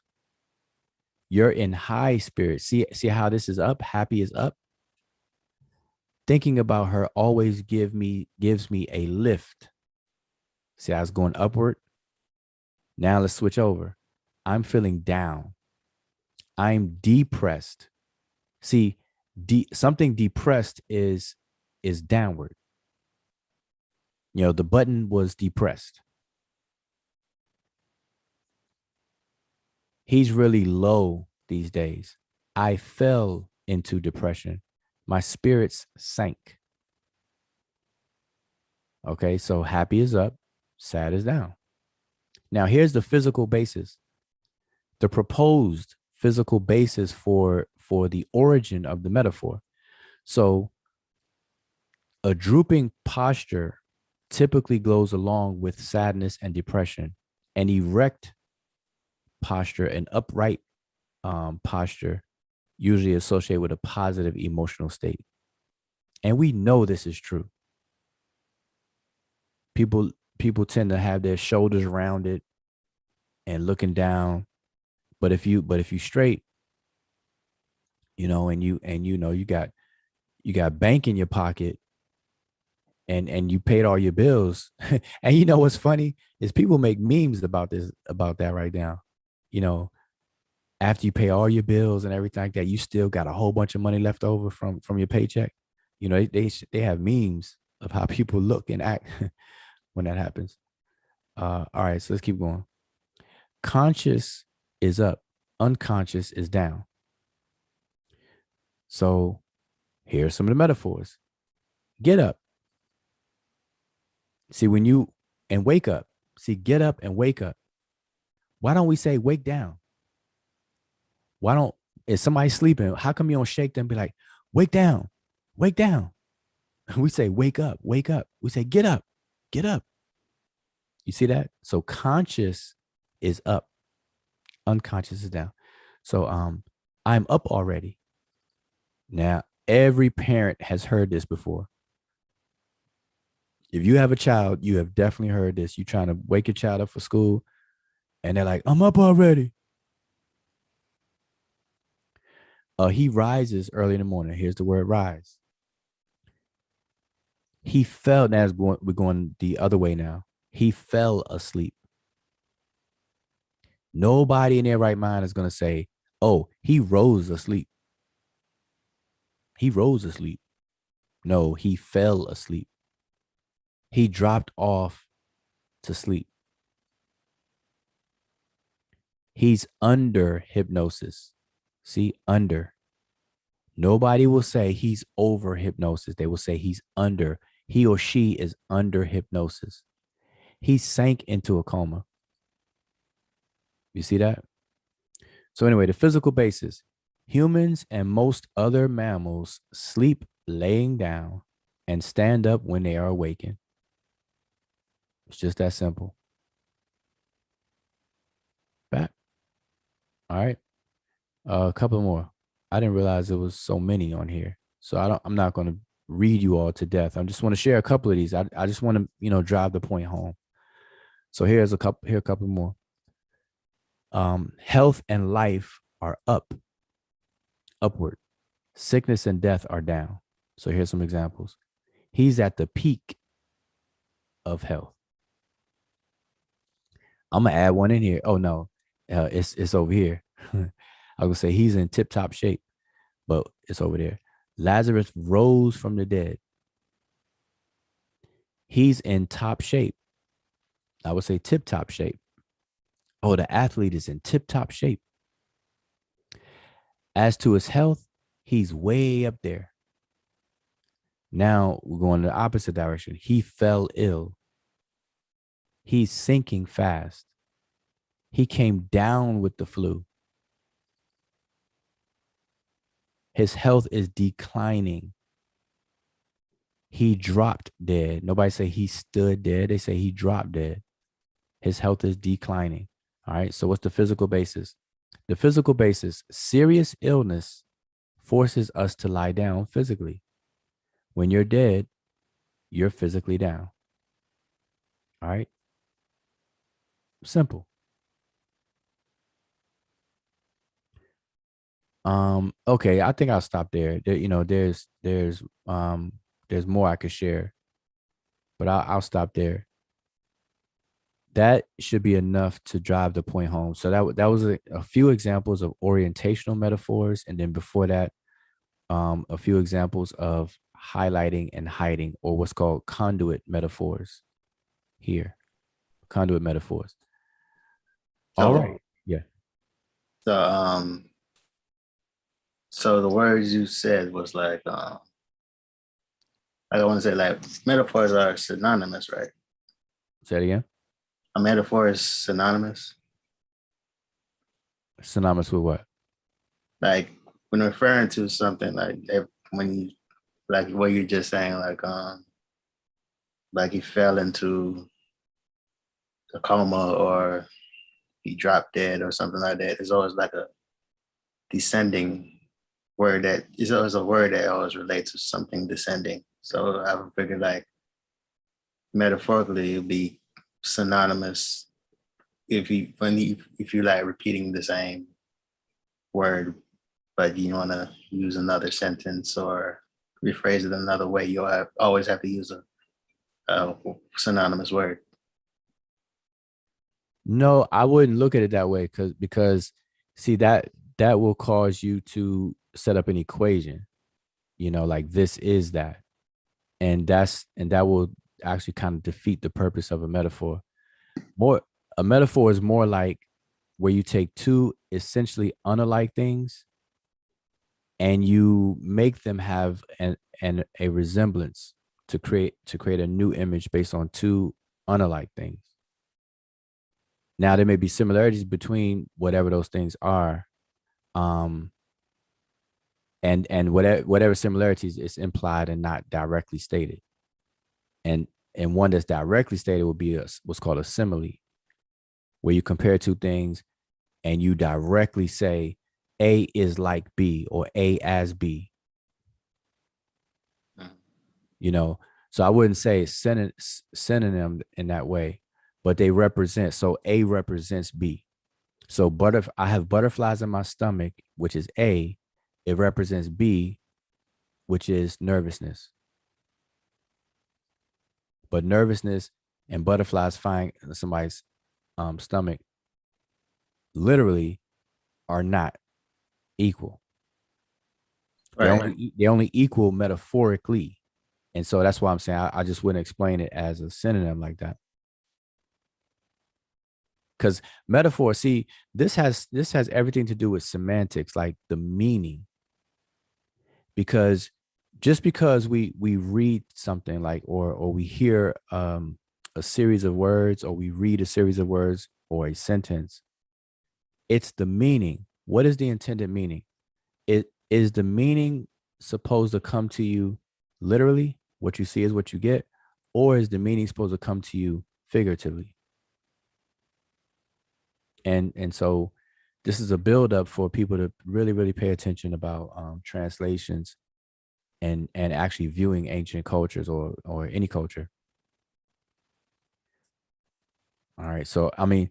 You're in high spirits. See how this is up? Happy is up. Thinking about her always gives me a lift. See, I was going upward. Now let's switch over. I'm feeling down. I'm depressed. See, something depressed is downward. You know, the button was depressed. He's really low these days. I fell into depression. My spirits sank. Okay, so happy is up, sad is down. Now, here's the physical basis. The proposed physical basis for the origin of the metaphor. So a drooping posture typically goes along with sadness and depression. An erect posture, an upright posture, usually associated with a positive emotional state. And we know this is true. People tend to have their shoulders rounded and looking down. But if you straight, you know, and you know you got bank in your pocket and you paid all your bills. And you know what's funny is people make memes about that right now. You know, after you pay all your bills and everything like that, you still got a whole bunch of money left over from your paycheck. You know, they have memes of how people look and act when that happens. All right, so let's keep going. Conscious is up, unconscious is down. So here's some of the metaphors. Get up. See, and wake up. See, get up and wake up. Why don't we say wake down? Why don't, if somebody's sleeping, how come you don't shake them and be like, wake down, wake down? We say wake up, wake up. We say get up, get up. You see that? So conscious is up, unconscious is down. So I'm up already. Now Every parent has heard this before. If you have a child, you have definitely heard this. You trying to wake your child up for school, and they're like, I'm up already. He rises early in the morning. Here's the word rise. He fell. Now we're going the other way now. He fell asleep. Nobody in their right mind is going to say, oh, he rose asleep. He rose asleep. No, he fell asleep. He dropped off to sleep. He's under hypnosis. See, under. Nobody will say he's over hypnosis. They will say he's under. He or she is under hypnosis. He sank into a coma. You see that? So anyway, the physical basis. Humans and most other mammals sleep laying down and stand up when they are awakened. It's just that simple. Back. All right. A couple more. I didn't realize there was so many on here. So I'm not going to read you all to death. I just want to share a couple of these. I just want to, drive the point home. So here are a couple more. Health and life are upward. Sickness and death are down. So here's some examples. He's at the peak of health. I'm gonna add one in here. Oh no, it's over here. I was gonna say he's in tip-top shape, but it's over there. Lazarus rose from the dead. He's in top shape. I would say tip-top shape. Oh, the athlete is in tip-top shape. As to his health, he's way up there. Now we're going in the opposite direction. He fell ill. He's sinking fast. He came down with the flu. His health is declining. He dropped dead. Nobody say he stood dead. They say he dropped dead. His health is declining. All right. So what's the physical basis? The physical basis, serious illness forces us to lie down physically. When you're dead, you're physically down. All right. Simple. Okay, I think I'll stop there. There's more I could share, but I'll stop there. That should be enough to drive the point home. So that was a few examples of orientational metaphors, and then before that, a few examples of highlighting and hiding, or what's called conduit metaphors. Here, conduit metaphors. All right. Yeah. So the words you said was like I want to say like metaphors are synonymous, right? Say it again. A metaphor is synonymous. Synonymous with what? Like when referring to something, like when you, like what you're just saying, like he fell into a coma or he dropped dead or something like that. It's always like a descending word that is always a word that always relates to something descending. So I would figure like metaphorically it'd be synonymous if you like repeating the same word, but you want to use another sentence or rephrase it another way, you'll always have to use a synonymous word. No, I wouldn't look at it that way because see that will cause you to set up an equation, like this is that. And that will actually kind of defeat the purpose of a metaphor. A metaphor is more like where you take two essentially unalike things and you make them have a resemblance to create a new image based on two unalike things. Now there may be similarities between whatever those things are, and whatever similarities is implied and not directly stated. And one that's directly stated would be what's called a simile, where you compare two things and you directly say A is like B or A as B. you know. So I wouldn't say synonym in that way, but they represent. So A represents B. So I have butterflies in my stomach, which is A. It represents B, which is nervousness. But nervousness and butterflies flying in somebody's stomach literally are not equal. Right. They only equal metaphorically. And so that's why I'm saying I just wouldn't explain it as a synonym like that. Because metaphor, see, this has everything to do with semantics, like the meaning. Because just because we read something like or we hear a series of words, or we read a series of words or a sentence, it's the meaning. What is the intended meaning? It is the meaning supposed to come to you literally, what you see is what you get, or is the meaning supposed to come to you figuratively? And so this is a buildup for people to really, really pay attention about translations and actually viewing ancient cultures or any culture. All right. So I mean,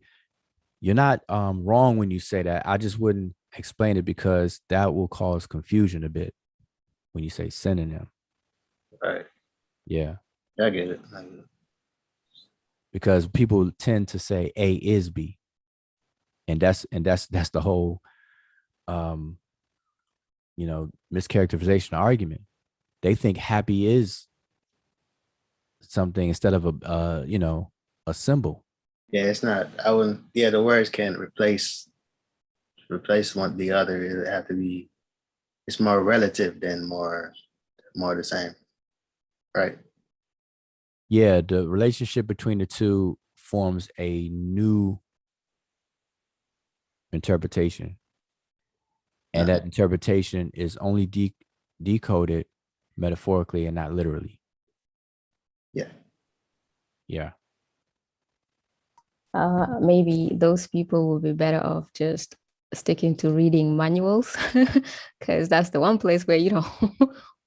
you're not wrong when you say that. I just wouldn't explain it because that will cause confusion a bit when you say synonym. Right. Yeah. I get it. Because people tend to say A is B. And that's the whole mischaracterization argument. They think happy is something instead of a symbol. Yeah, it's not. I wouldn't. Yeah, the words can't replace one the other. It have to be. It's more relative than more the same. Right. Yeah, the relationship between the two forms a new interpretation. And that interpretation is only decoded metaphorically and not literally. Yeah. Yeah. Maybe those people will be better off just sticking to reading manuals, because that's the one place where you don't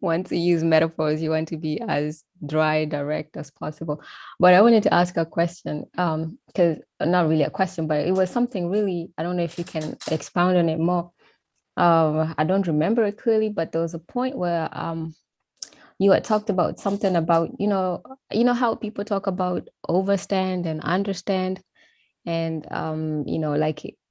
want to use metaphors. You want to be as dry, direct as possible. But I wanted to ask a question, because not really a question, but it was something really, I don't know if you can expound on it more. I don't remember it clearly, but there was a point where you had talked about something about, how people talk about overstand and understand. And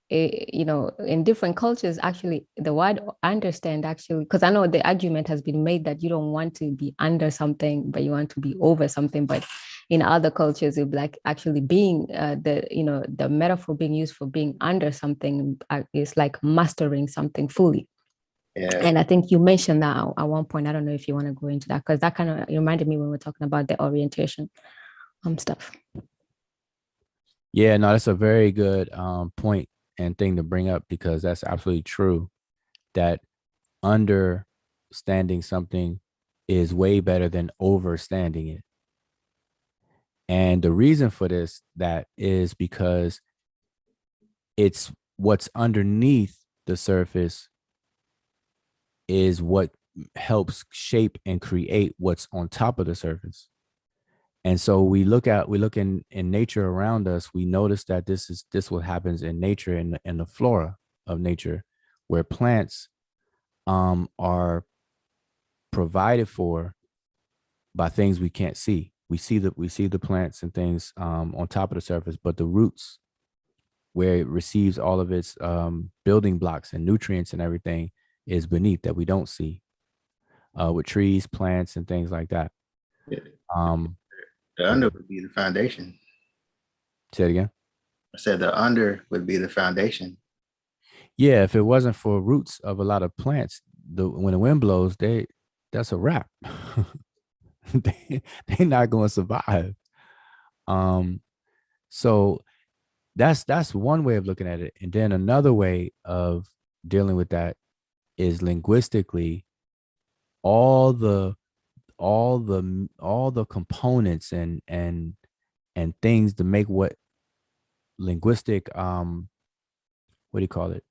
in different cultures, actually the word understand, actually, because I know the argument has been made that you don't want to be under something but you want to be over something, but in other cultures it like actually being the metaphor being used for being under something is like mastering something fully. Yeah. And I think you mentioned that at one point. I don't know if you want to go into that, because that kind of reminded me when we're talking about the orientation stuff. Yeah, no, that's a very good point and thing to bring up, because that's absolutely true, that understanding something is way better than overstanding it. And the reason for that is because it's what's underneath the surface is what helps shape and create what's on top of the surface. And so we look in nature around us, we notice that this what happens in nature, in the flora of nature, where plants are provided for by things we can't see. We see the plants and things on top of the surface, but the roots, where it receives all of its building blocks and nutrients and everything, is beneath, that we don't see, with trees, plants, and things like that. Yeah. The under would be the foundation. Say it again. I said the under would be the foundation. Yeah, if it wasn't for roots of a lot of plants, when the wind blows, that's a wrap. They're not going to survive. So that's one way of looking at it. And then another way of dealing with that is linguistically, all the components and things to make what linguistic what do you call it,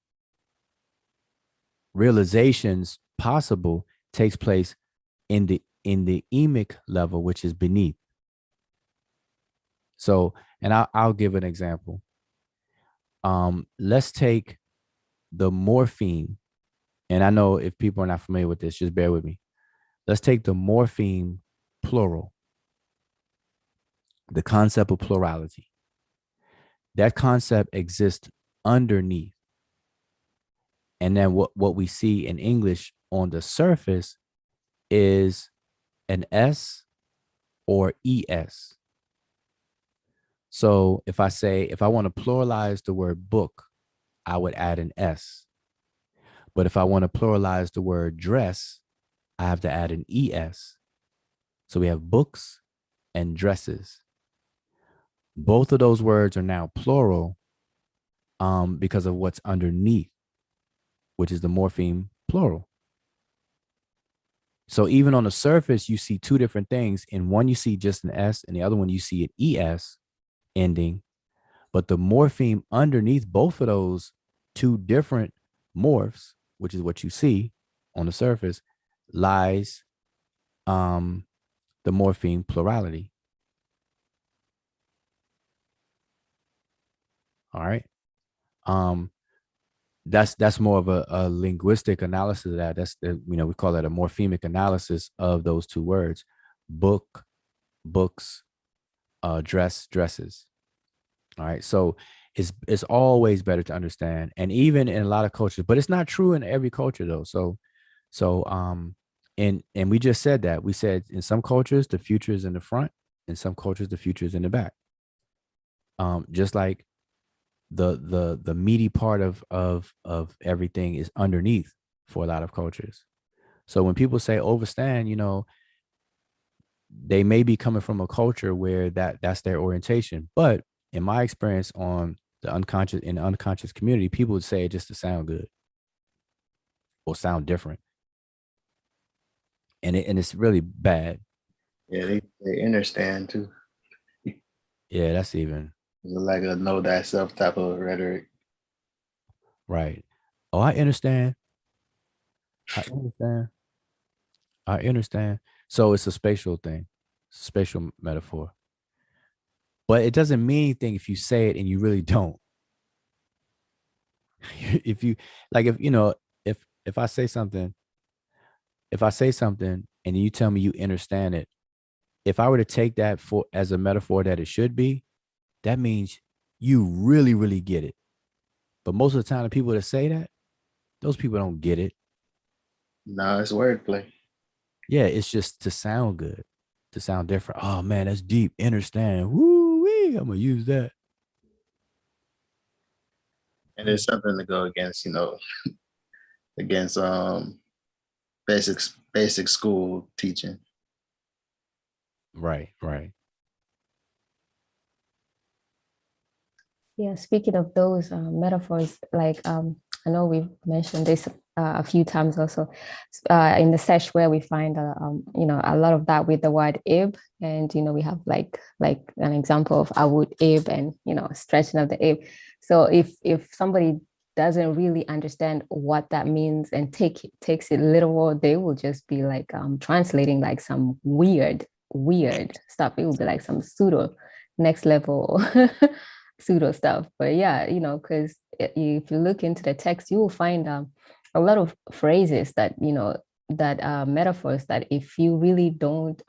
realizations possible, takes place in in the emic level, which is beneath. So, and I'll give an example. Let's take the morpheme, and I know if people are not familiar with this, just bear with me. Let's take the morpheme plural, the concept of plurality. That concept exists underneath. And then what we see in English on the surface is an S or ES. So if I want to pluralize the word book, I would add an S. But if I want to pluralize the word dress, I have to add an ES. So we have books and dresses. Both of those words are now plural because of what's underneath, which is the morpheme plural. So even on the surface, you see two different things. In one, you see just an S, and the other one, you see an ES ending. But the morpheme underneath both of those two different morphs, which is what you see on the surface, lies the morpheme plurality. All right. That's more of a linguistic analysis of that. That's we call that a morphemic analysis of those two words: book, books, dress, dresses. All right. So it's always better to understand, and even in a lot of cultures, but it's not true in every culture though. And we just said that. We said in some cultures the future is in the front, in some cultures the future is in the back. Just like the meaty part of everything is underneath for a lot of cultures. So when people say overstand, they may be coming from a culture where that's their orientation. But in my experience in the unconscious community, people would say it just to sound good or sound different. And it's really bad. Yeah, they understand too. Yeah, that's even It's like a know thyself type of rhetoric. right. Oh, I understand. I understand. I understand. So it's a spatial thing, spatial metaphor. But it doesn't mean anything if you say it and you really don't. If you like, if I say something, and you tell me you understand it, if I were to take that for as a metaphor that it should be, that means you really, really get it. But most of the time, the people that say that, those people don't get it. No, it's wordplay. Yeah, it's just to sound good, to sound different. Oh man, that's deep. Understand? Woo wee. I'm gonna use that. And it's something to go against, against basic school teaching. Right. Yeah, speaking of those metaphors, like I know we've mentioned this a few times also in the sesh where we find a lot of that with the word ib, and we have like an example of I would ib and stretching of the ib. So if somebody doesn't really understand what that means and takes it literal, they will just be like translating like some weird stuff. It will be like some pseudo next level pseudo stuff. But yeah, because if you look into the text, you will find a lot of phrases that that metaphors that if you really don't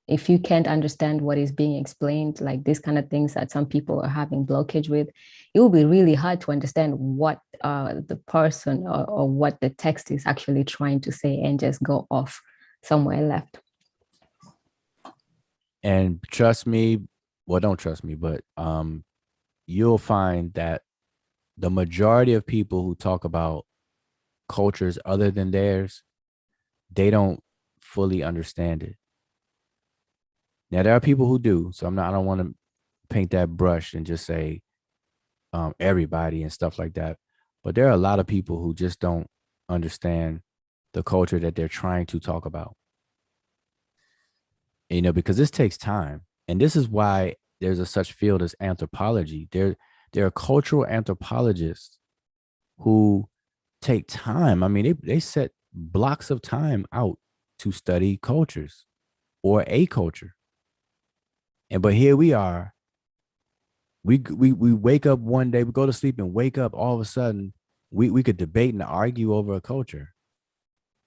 if you can't understand what is being explained, like these kind of things that some people are having blockage with, it will be really hard to understand what the person or what the text is actually trying to say, and just go off somewhere left. And trust me, well, don't trust me, but you'll find that the majority of people who talk about cultures other than theirs, they don't fully understand it. Now there are people who do, so I don't want to paint that brush and just say everybody and stuff like that. But there are a lot of people who just don't understand the culture that they're trying to talk about. Because this takes time. And this is why there's a such field as anthropology. There are cultural anthropologists who take time. I mean, they set blocks of time out to study cultures or a culture. But here we are. We wake up one day, we go to sleep and wake up, all of a sudden, we could debate and argue over a culture.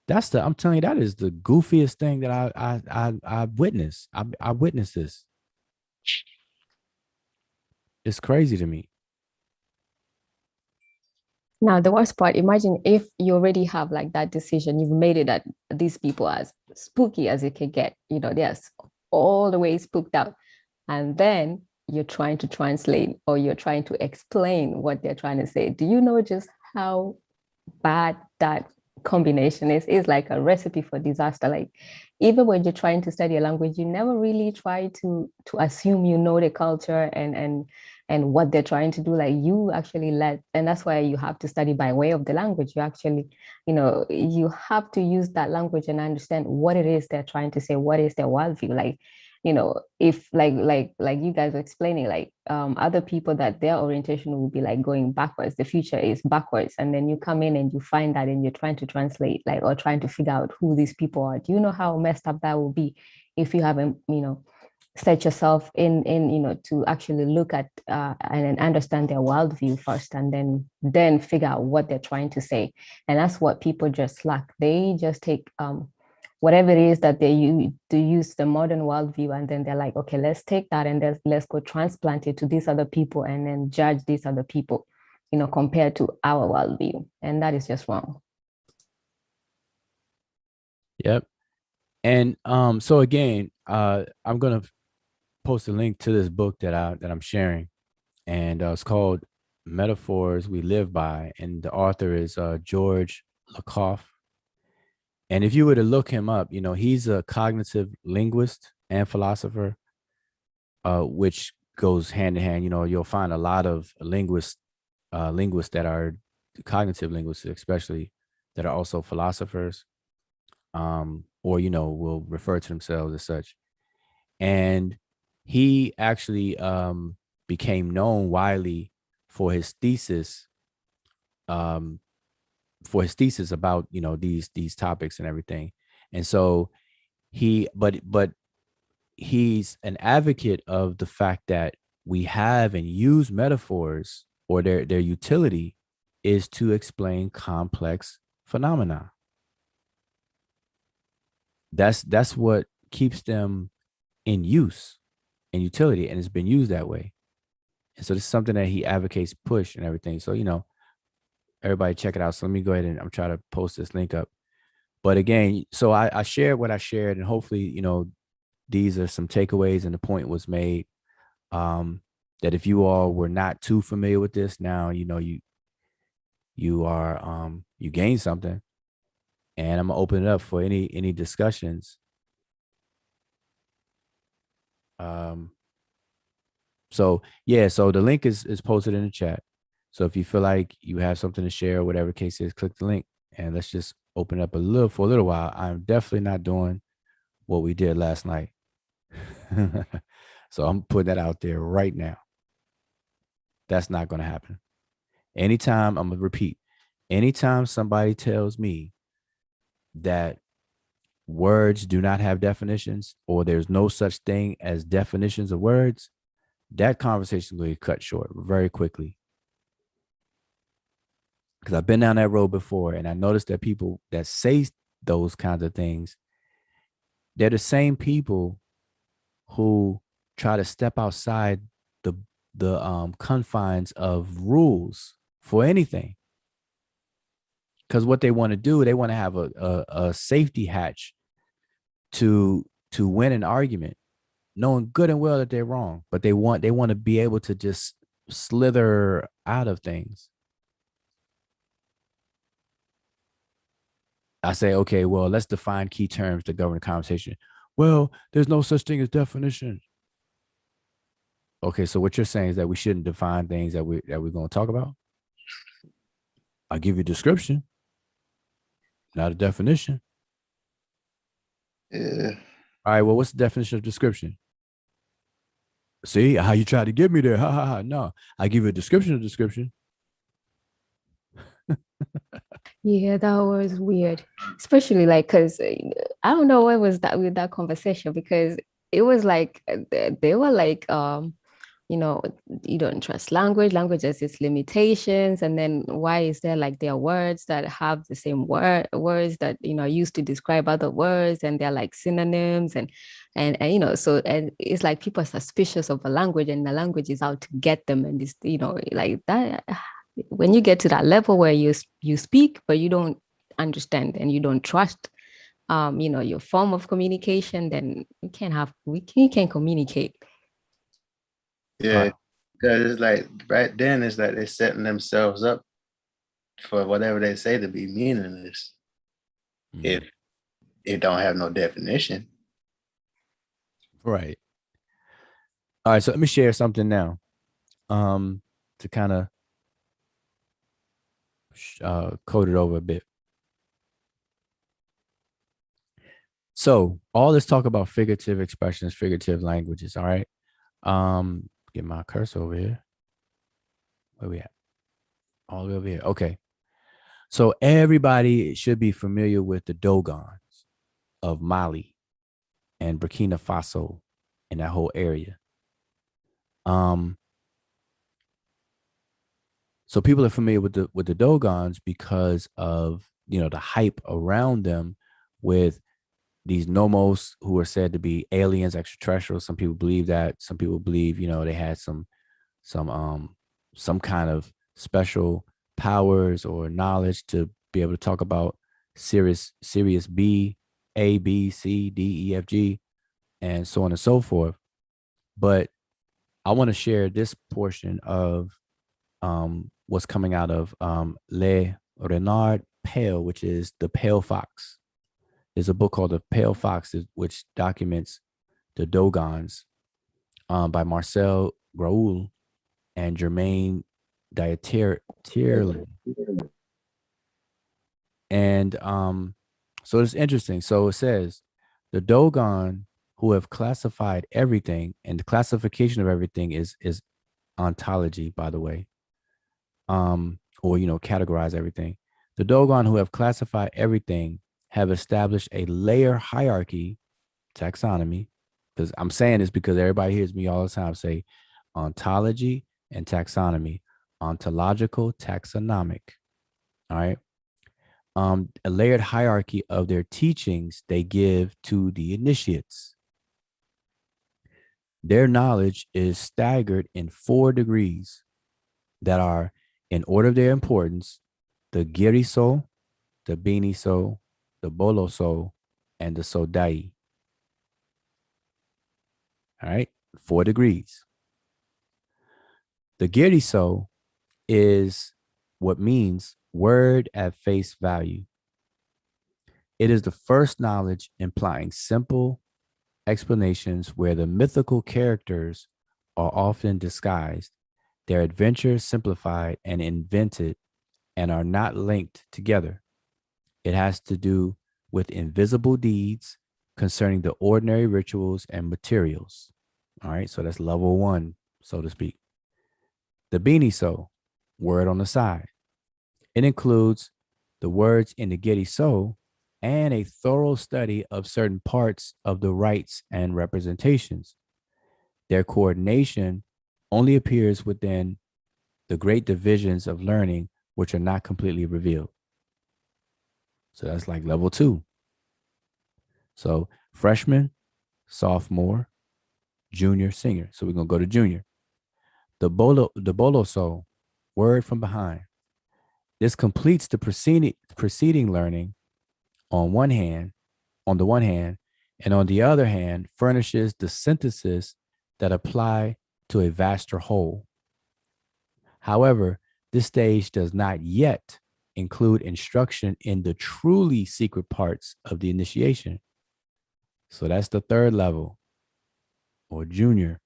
I'm telling you, that is the goofiest thing that I witnessed. I witnessed this. It's crazy to me. Now, the worst part, imagine if you already have like that decision, you've made it that these people as spooky as it can get, they're all the way spooked out. And then you're trying to translate or you're trying to explain what they're trying to say. Do you know just how bad that combination is? It's like a recipe for disaster. Like, even when you're trying to study a language, you never really try to assume you know the culture and what they're trying to do. Like, you actually and that's why you have to study by way of the language. You actually, you have to use that language and understand what it is they're trying to say, what is their worldview. Like, if like you guys were explaining, like other people, that their orientation will be like going backwards, the future is backwards, and then you come in and you find that and you're trying to translate, like, or trying to figure out who these people are. Do you know how messed up that will be if you haven't set yourself in to actually look at and understand their worldview first, and then figure out what they're trying to say? And that's what people just lack. They just take whatever it is that they use the modern worldview, and then they're like, okay, let's take that and let's go transplant it to these other people and then judge these other people, compared to our worldview. And that is just wrong. Yep. And so again, I'm gonna post a link to this book that I'm sharing, and it's called Metaphors We Live By, and the author is George Lakoff. And if you were to look him up, he's a cognitive linguist and philosopher, which goes hand in hand. You'll find a lot of linguists that are cognitive linguists, especially, that are also philosophers, or will refer to themselves as such. And he actually became known widely for his thesis about these topics and everything. And so but he's an advocate of the fact that we have and use metaphors, or their utility is to explain complex phenomena. That's what keeps them in use and utility, and it's been used that way. And so this is something that he advocates, push, and everything. So everybody check it out. So let me go ahead and I'm trying to post this link up. But again, so I shared what I shared, and hopefully, these are some takeaways, and the point was made, that if you all were not too familiar with this, now you are you gain something. And I'm gonna open it up for any discussions. So the link is posted in the chat. So if you feel like you have something to share, or whatever case is, click the link and let's just open up for a little while. I'm definitely not doing what we did last night. So I'm putting that out there right now. That's not going to happen. Anytime, I'm going to repeat, anytime somebody tells me that words do not have definitions, or there's no such thing as definitions of words, that conversation is going to cut short very quickly. Because I've been down that road before, and I noticed that people that say those kinds of things, they're the same people who try to step outside the confines of rules for anything. Because what they want to do, they want to have a safety hatch to win an argument, knowing good and well that they're wrong, but they want to be able to just slither out of things. I say, okay, well, let's define key terms to govern the conversation. Well, there's no such thing as definition. Okay, so what you're saying is that we shouldn't define things that we're going to talk about? I'll give you a description, not a definition. Yeah. All right, well, what's the definition of description? See how you tried to get me there. Ha ha ha. No, I give you a description of description. Yeah, that was weird, especially like because I don't know what was that with that conversation because it was like they were like you know, you don't trust language. Language has its limitations. And then why is there like there are words that have the same words that are used to describe other words and they're like synonyms and so and it's like people are suspicious of a language and the language is out to get them and it's like that when you get to that level where you speak but you don't understand and you don't trust your form of communication, then you can't communicate. Yeah, because it's like right then it's like they're setting themselves up for whatever they say to be meaningless if it don't have no definition. Right. All right. So let me share something now. To kind of code it over a bit. So all this talk about figurative expressions, figurative languages. All right. Get my cursor over here. Where we at? All the way over here. Okay. So everybody should be familiar with the Dogons of Mali and Burkina Faso and that whole area. So people are familiar with the Dogons because of the hype around them with these nomos who are said to be aliens, extraterrestrials. Some people believe that. Some people believe they had some kind of special powers or knowledge to be able to talk about Sirius B, A, B, C, D, E, F, G, and so on and so forth. But I want to share this portion of what's coming out of Le Renard Pale, which is the Pale Fox. There's a book called The Pale Fox, which documents the Dogons by Marcel Graul and Germaine Tierlin. And so it's interesting. So it says the Dogon who have classified everything, and the classification of everything is ontology, by the way, or categorize everything. The Dogon who have classified everything have established a layer hierarchy, taxonomy, because I'm saying this because everybody hears me all the time say ontology and taxonomy, ontological, taxonomic. All right. A layered hierarchy of their teachings they give to the initiates. Their knowledge is staggered in 4 degrees that are, in order of their importance, the Giriso, the Biniso, the Boloso, and the Sodai. All right, 4 degrees. The Giriso is what means word at face value. It is the first knowledge implying simple explanations where the mythical characters are often disguised, their adventures simplified and invented, and are not linked together. It has to do with invisible deeds concerning the ordinary rituals and materials. All right, so that's level 1, so to speak. The Biniso, word on the side. It includes the words in the Getty So and a thorough study of certain parts of the rites and representations. Their coordination only appears within the great divisions of learning, which are not completely revealed. So that's like level 2. So freshman, sophomore, junior, senior. So we're going to go to junior. The Boloso, word from behind. This completes the preceding learning on the one hand, and on the other hand, furnishes the synthesis that apply to a vaster whole. However, this stage does not yet include instruction in the truly secret parts of the initiation. So that's the 3rd level or junior.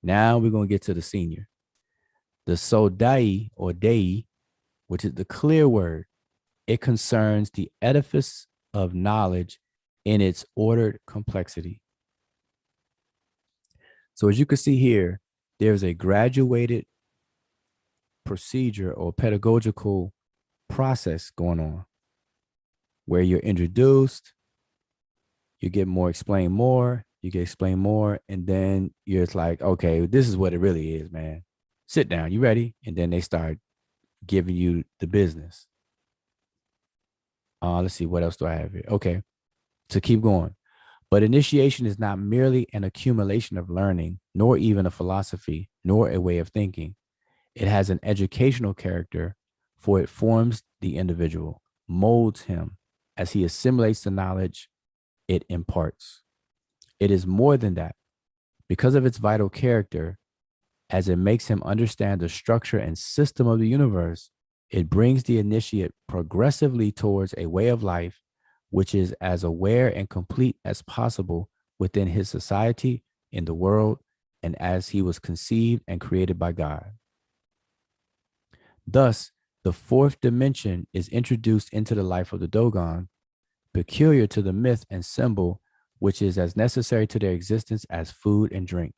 Now we're going to get to the senior. The Sodai or Dei, which is the clear word, it concerns the edifice of knowledge in its ordered complexity. So as you can see here, there's a graduated procedure or pedagogical process going on where you're introduced, you get more, explain more, you get explain more, and then you're just like, okay, this is what it really is, man. Sit down, you ready? And then they start giving you the business. Let's see, what else do I have here? Okay, to keep going. But initiation is not merely an accumulation of learning, nor even a philosophy, nor a way of thinking. It has an educational character, for it forms the individual, molds him as he assimilates the knowledge it imparts. It is more than that. Because of its vital character, as it makes him understand the structure and system of the universe, it brings the initiate progressively towards a way of life which is as aware and complete as possible within his society, in the world, and as he was conceived and created by God. Thus, the fourth dimension is introduced into the life of the Dogon, peculiar to the myth and symbol, which is as necessary to their existence as food and drink,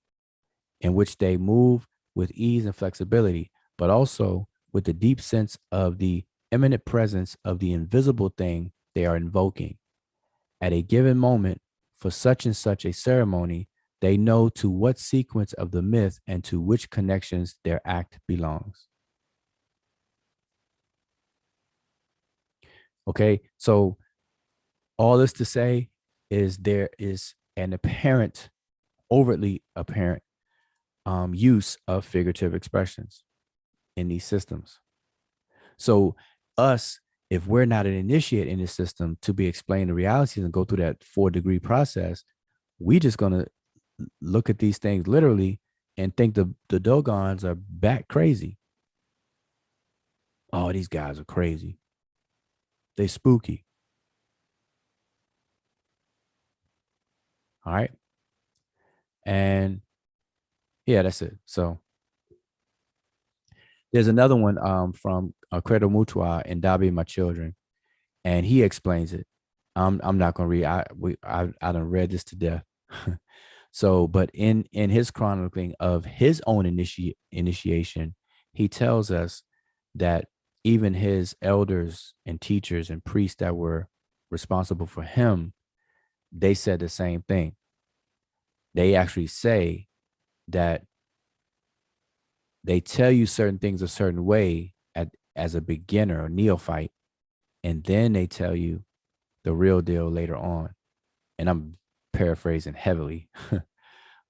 in which they move with ease and flexibility, but also with the deep sense of the imminent presence of the invisible thing they are invoking. At a given moment, for such and such a ceremony, they know to what sequence of the myth and to which connections their act belongs. Okay, so all this to say is there is an apparent, overtly apparent use of figurative expressions in these systems. So us, if we're not an initiate in this system to be explained the realities and go through that 4-degree process, we just gonna look at these things literally and think the Dogons are bat crazy. Oh, these guys are crazy. They spooky. All right. And yeah, that's it. So there's another one from Credo Mutua and Dabi My Children, and he explains it. I'm not gonna read. I done read this to death. So, but in his chronicling of his own initiation, he tells us that even his elders and teachers and priests that were responsible for him, they said the same thing. They actually say that they tell you certain things a certain way as a beginner or neophyte, and then they tell you the real deal later on. And I'm paraphrasing heavily,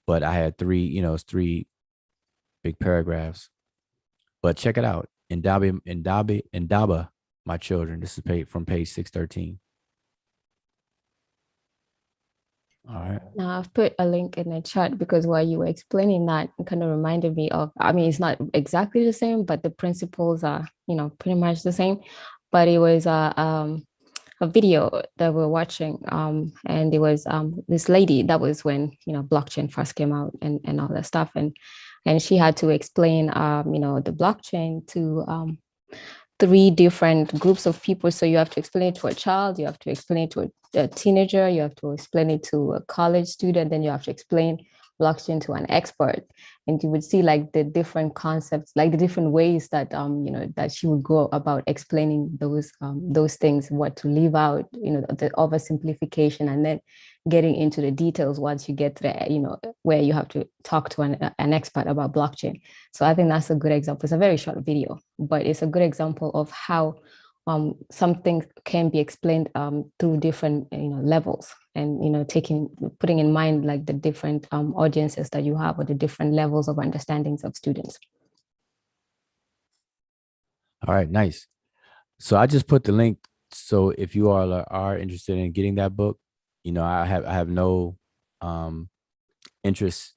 but I had it's 3 big paragraphs. But check it out. Indaba, My Children. This is from page 613. All right. Now I've put a link in the chat because while you were explaining that, it kind of reminded me of, I mean, it's not exactly the same, but the principles are, pretty much the same. But it was a video that we're watching, and it was this lady. That was when blockchain first came out and all that stuff, and she had to explain the blockchain to 3 different groups of people. So you have to explain it to a child, you have to explain it to a teenager, you have to explain it to a college student, then you have to explain blockchain to an expert. And you would see like the different concepts, like the different ways that that she would go about explaining those things, what to leave out, the oversimplification, and then getting into the details once you get to the, where you have to talk to an expert about blockchain. So I think that's a good example. It's a very short video, but it's a good example of how something can be explained through different levels, and putting in mind like the different audiences that you have, or the different levels of understandings of students. All right, nice. So I just put the link. So if you all are interested in getting that book, I have no interest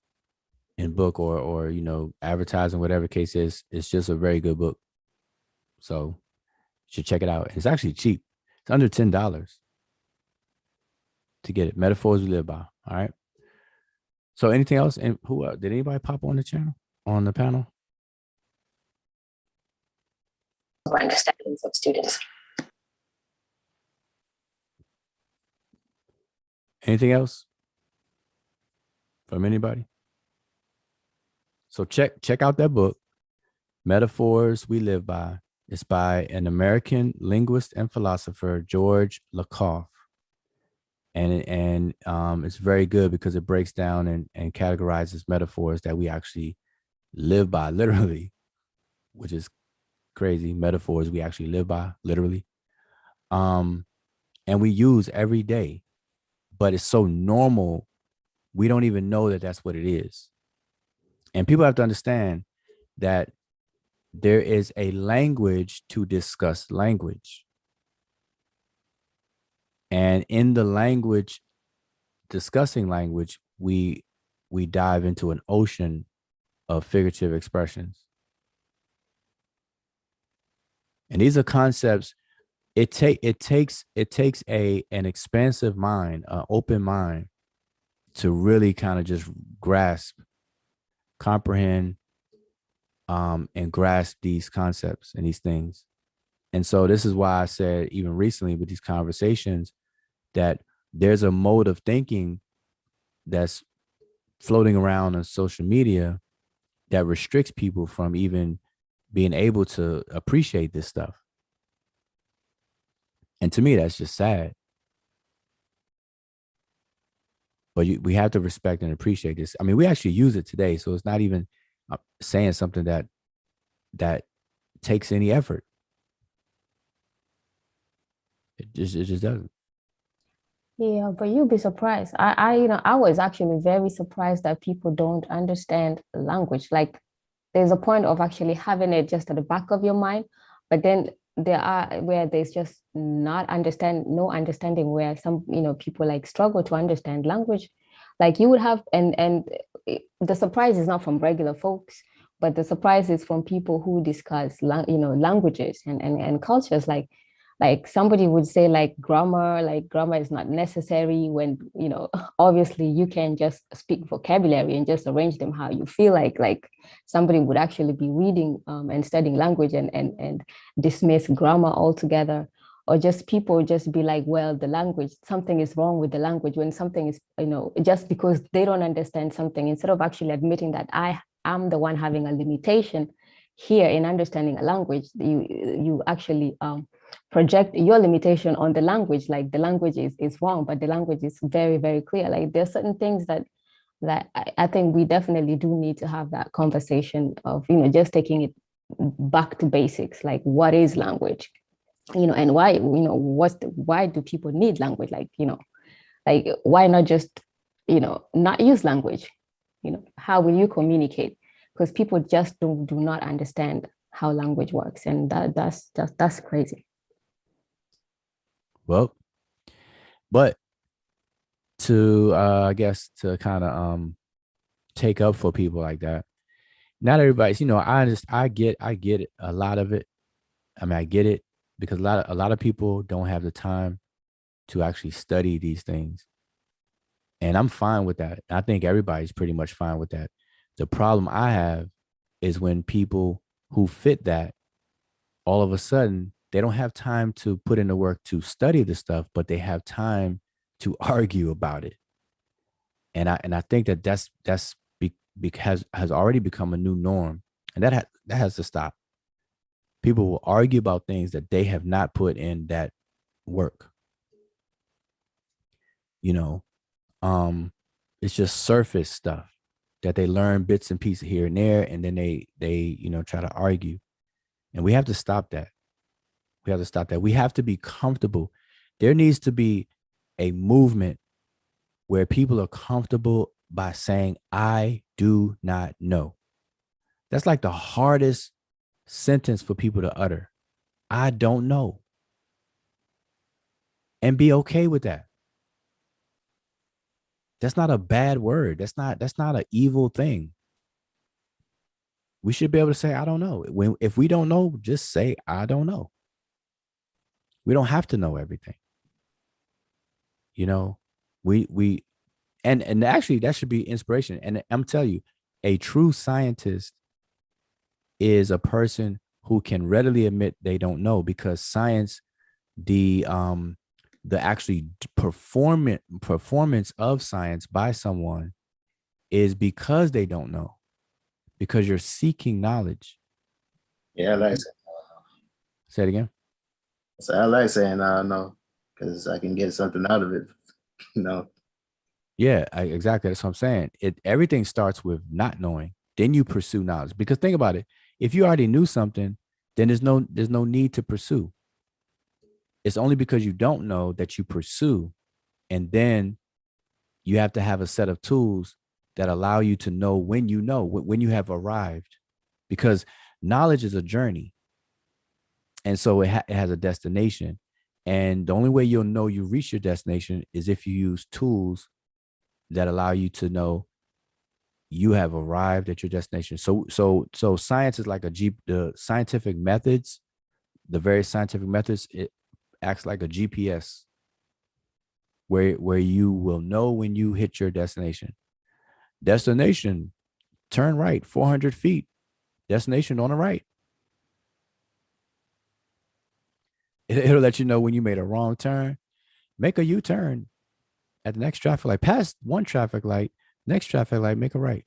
in book or advertising, whatever the case is. It's just a very good book. So you should check it out. It's actually cheap. It's under $10 to get it. Metaphors We Live By. All right. So anything else? And who did anybody pop on the channel, on the panel? Understandings of students. Anything else from anybody? So check out that book, Metaphors We Live By. It's by an American linguist and philosopher, George Lakoff. And it's very good because it breaks down and categorizes metaphors that we actually live by literally, which is crazy. Metaphors we actually live by literally. And we use every day, but it's so normal, we don't even know that that's what it is. And people have to understand that there is a language to discuss language. And in the language, discussing language, we dive into an ocean of figurative expressions. And these are concepts. It takes an expansive mind, an open mind, to really kind of just grasp, comprehend, and grasp these concepts and these things. And so this is why I said, even recently with these conversations, that there's a mode of thinking that's floating around on social media that restricts people from even being able to appreciate this stuff. And to me, that's just sad. But we have to respect and appreciate this. I mean, we actually use it today, so it's not even saying something that takes any effort. It just doesn't. Yeah, but you'll be surprised. I was actually very surprised that people don't understand language. Like, there's a point of actually having it just at the back of your mind, but then there are where there's just no understanding, where some people like struggle to understand language. Like you would have, and the surprise is not from regular folks, but the surprise is from people who discuss languages and cultures. Like somebody would say like grammar is not necessary, when obviously you can just speak vocabulary and just arrange them how you feel like somebody would actually be reading and studying language and dismiss grammar altogether. Or just people just be like, well, the language, something is wrong with the language, when something is, just because they don't understand something, instead of actually admitting that I am the one having a limitation here in understanding a language, you actually project your limitation on the language. Like the language is wrong, but the language is very, very clear. Like there's certain things that I think we definitely do need to have that conversation of, just taking it back to basics. Like, what is language? And why, why do people need language? Like, like why not just, not use language? How will you communicate? Because people just do not understand how language works. And that's crazy. Well, but to I guess to kind of take up for people like that. Not everybody's, I get it, a lot of it. I mean, I get it, because a lot of people don't have the time to actually study these things. And I'm fine with that. I think everybody's pretty much fine with that. The problem I have is when people who fit that, all of a sudden, they don't have time to put in the work to study the stuff, but they have time to argue about it. And I think that's because has already become a new norm, and that has to stop. People will argue about things that they have not put in that work. It's just surface stuff that they learn bits and pieces here and there, and then they try to argue. And we have to stop that. We have to stop that. We have to be comfortable. There needs to be a movement where people are comfortable by saying, I do not know. That's like the hardest sentence for people to utter. I don't know. And be okay with that. That's not a bad word. That's not an evil thing. We should be able to say, I don't know. If we don't know, just say, I don't know. We don't have to know everything. And actually that should be inspiration. And I'm telling you, a true scientist is a person who can readily admit they don't know, because science, the actually performance of science by someone is because they don't know, because you're seeking knowledge. Yeah, like Say it again. So I like saying I don't know because I can get something out of it. You know. Yeah, exactly. That's what I'm saying. Everything starts with not knowing. Then you pursue knowledge. Because think about it. If you already knew something, then there's no need to pursue. It's only because you don't know that you pursue. And then you have to have a set of tools that allow you to know when when you have arrived. Because knowledge is a journey. And so it has a destination. And the only way you'll know you reach your destination is if you use tools that allow you to know you have arrived at your destination. So science is like the scientific methods, the various scientific methods, it acts like a GPS where you will know when you hit your destination. Destination, turn right, 400 feet. Destination on the right. It'll let you know when you made a wrong turn. Make a U-turn at the next traffic light. Pass one traffic light, next traffic light, make a right.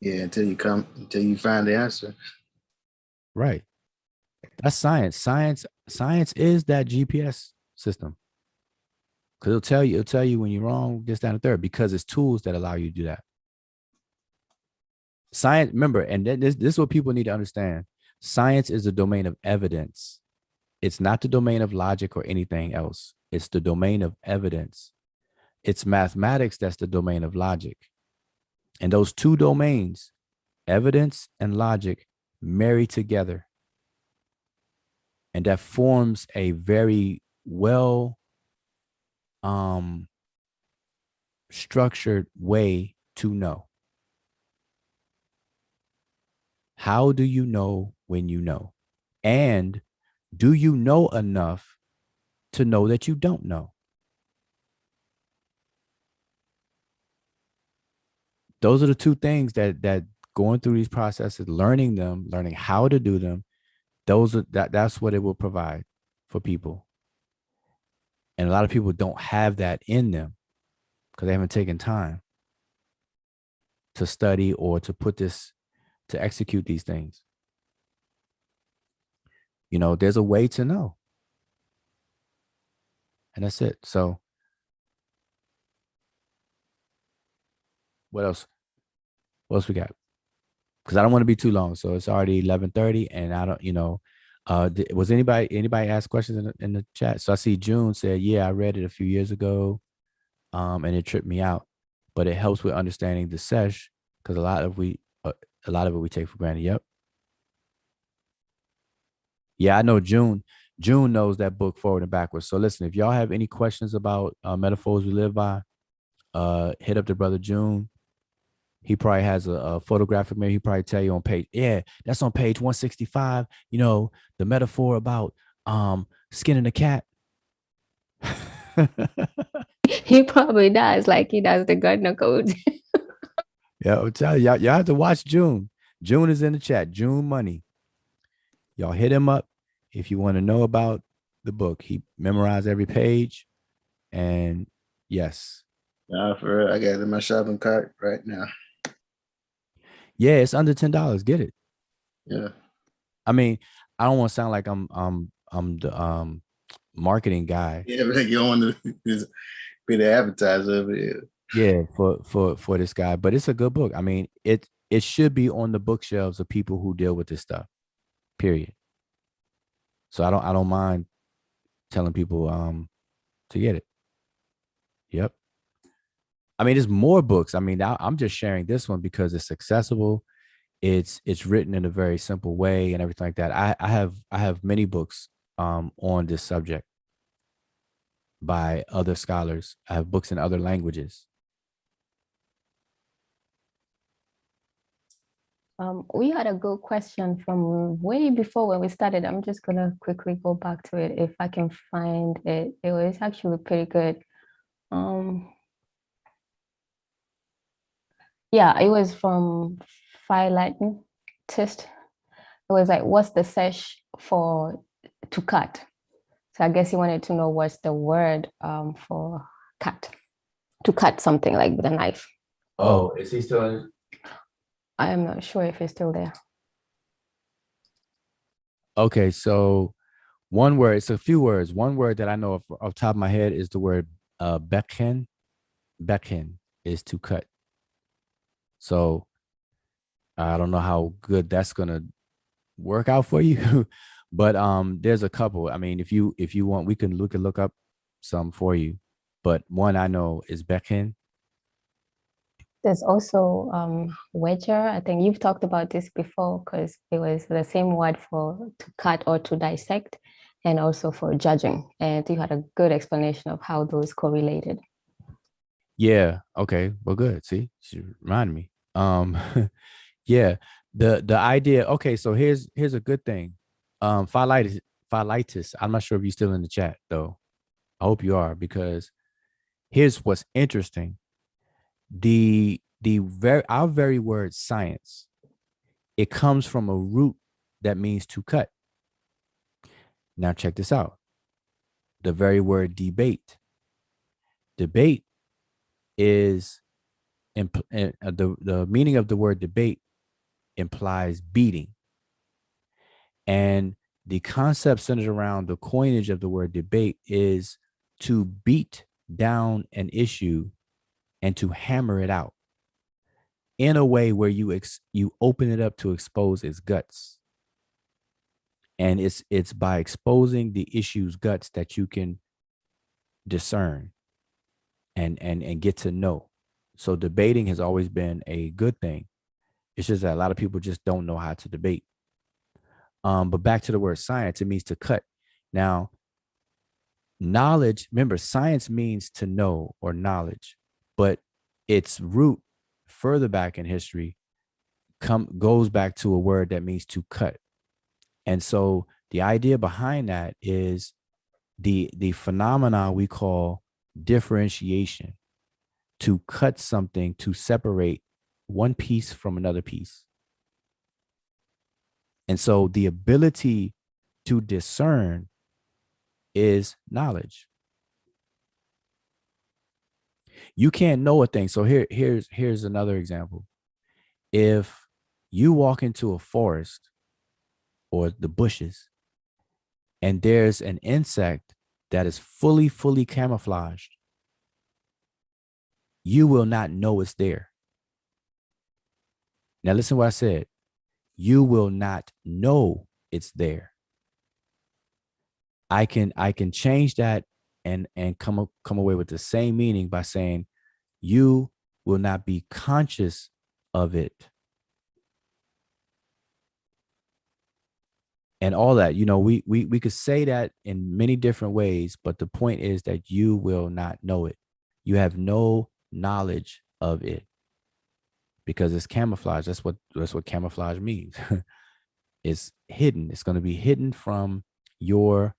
Yeah, until you find the answer. Right. That's science. Science is that GPS system. Because it'll tell you when you're wrong, this, down, and third, because it's tools that allow you to do that. Science, remember, and this is what people need to understand. Science is the domain of evidence. It's not the domain of logic or anything else. It's the domain of evidence. It's mathematics that's the domain of logic. And those two domains, evidence and logic, marry together. And that forms a very well structured way to know. How do you know when you know? And do you know enough to know that you don't know? Those are the two things that going through these processes, learning them, learning how to do them, that's what it will provide for people. And a lot of people don't have that in them because they haven't taken time to study or to execute these things. You know, there's a way to know. And that's it. So what else? What else we got? Because I don't want to be too long. So it's already 11:30, and I don't, was anybody ask questions in the chat? So I see June said, yeah, I read it a few years ago, and it tripped me out, but it helps with understanding the sesh because a lot of it we take for granted. Yep. Yeah, I know June. June knows that book forward and backwards. So listen, if y'all have any questions about metaphors we live by, hit up the brother June. He probably has a photographic maybe. He probably tell you on page, yeah, that's on page 165. You know, the metaphor about skinning a cat. He probably does, like he does the Gardner code. Yeah, I'll tell you, y'all have to watch June. June is in the chat. June Money. Y'all hit him up if you want to know about the book. He memorized every page. And yes. Nah, for real, I got it in my shopping cart right now. Yeah, it's under $10. Get it. Yeah. I mean, I don't want to sound like I'm the marketing guy. Yeah, but you don't want to be the advertiser of it. Yeah, for this guy, but it's a good book. I mean, it should be on the bookshelves of people who deal with this stuff. Period. So I don't mind telling people to get it. Yep. I mean, there's more books. I mean, I'm just sharing this one because it's accessible. It's written in a very simple way and everything like that. I have many books on this subject by other scholars. I have books in other languages. We had a good question from way before when we started. I'm just gonna quickly go back to it if I can find it. It was actually pretty good. Yeah, it was from Latin test. It was like, what's the sesh for to cut? So I guess he wanted to know what's the word for cut, to cut something like with a knife. Oh, is he still in? I am not sure if he's still there. Okay, so one word, it's a few words. One word that I know off the top of my head is the word bekken. Bekken is to cut. So I don't know how good that's gonna work out for you, but there's a couple. I mean, if you want, we can look up some for you. But one I know is bekken. There's also wedger. I think you've talked about this before because it was the same word for to cut or to dissect and also for judging. And you had a good explanation of how those correlated. Yeah. Okay. Well, good. See, she reminded me. Yeah. The idea. Okay. So here's a good thing. Philitis. I'm not sure if you're still in the chat though. I hope you are, because here's what's interesting. Our very word science, it comes from a root that means to cut. Now check this out. The very word debate. Debate is the meaning of the word debate implies beating. And the concept centered around the coinage of the word debate is to beat down an issue and to hammer it out in a way where you open it up to expose its guts. And it's by exposing the issue's guts that you can discern and get to know. So debating has always been a good thing. It's just that a lot of people just don't know how to debate. But back to the word science, it means to cut. Now, knowledge, remember, science means to know or knowledge, but its root further back in history goes back to a word that means to cut. And so the idea behind that is the phenomena we call differentiation, to cut something, to separate one piece from another piece. And so the ability to discern is knowledge. You can't know a thing. So here's another example. If you walk into a forest or the bushes and there's an insect that is fully camouflaged, you will not know it's there. Now listen to what I said. You will not know it's there. I can change that and come away with the same meaning by saying you will not be conscious of it. And all that, we could say that in many different ways, but the point is that you will not know it. You have no knowledge of it because it's camouflage. That's what camouflage means. It's hidden. It's going to be hidden from your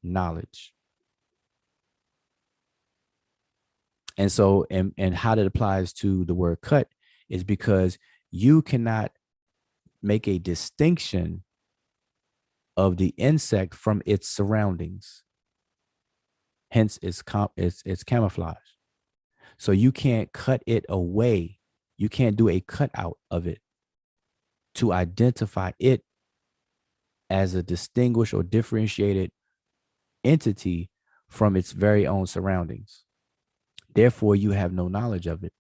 knowledge. And so, and how that applies to the word cut is because you cannot make a distinction of the insect from its surroundings. Hence, it's camouflage. So you can't cut it away. You can't do a cutout of it to identify it as a distinguished or differentiated entity from its very own surroundings. Therefore, you have no knowledge of it.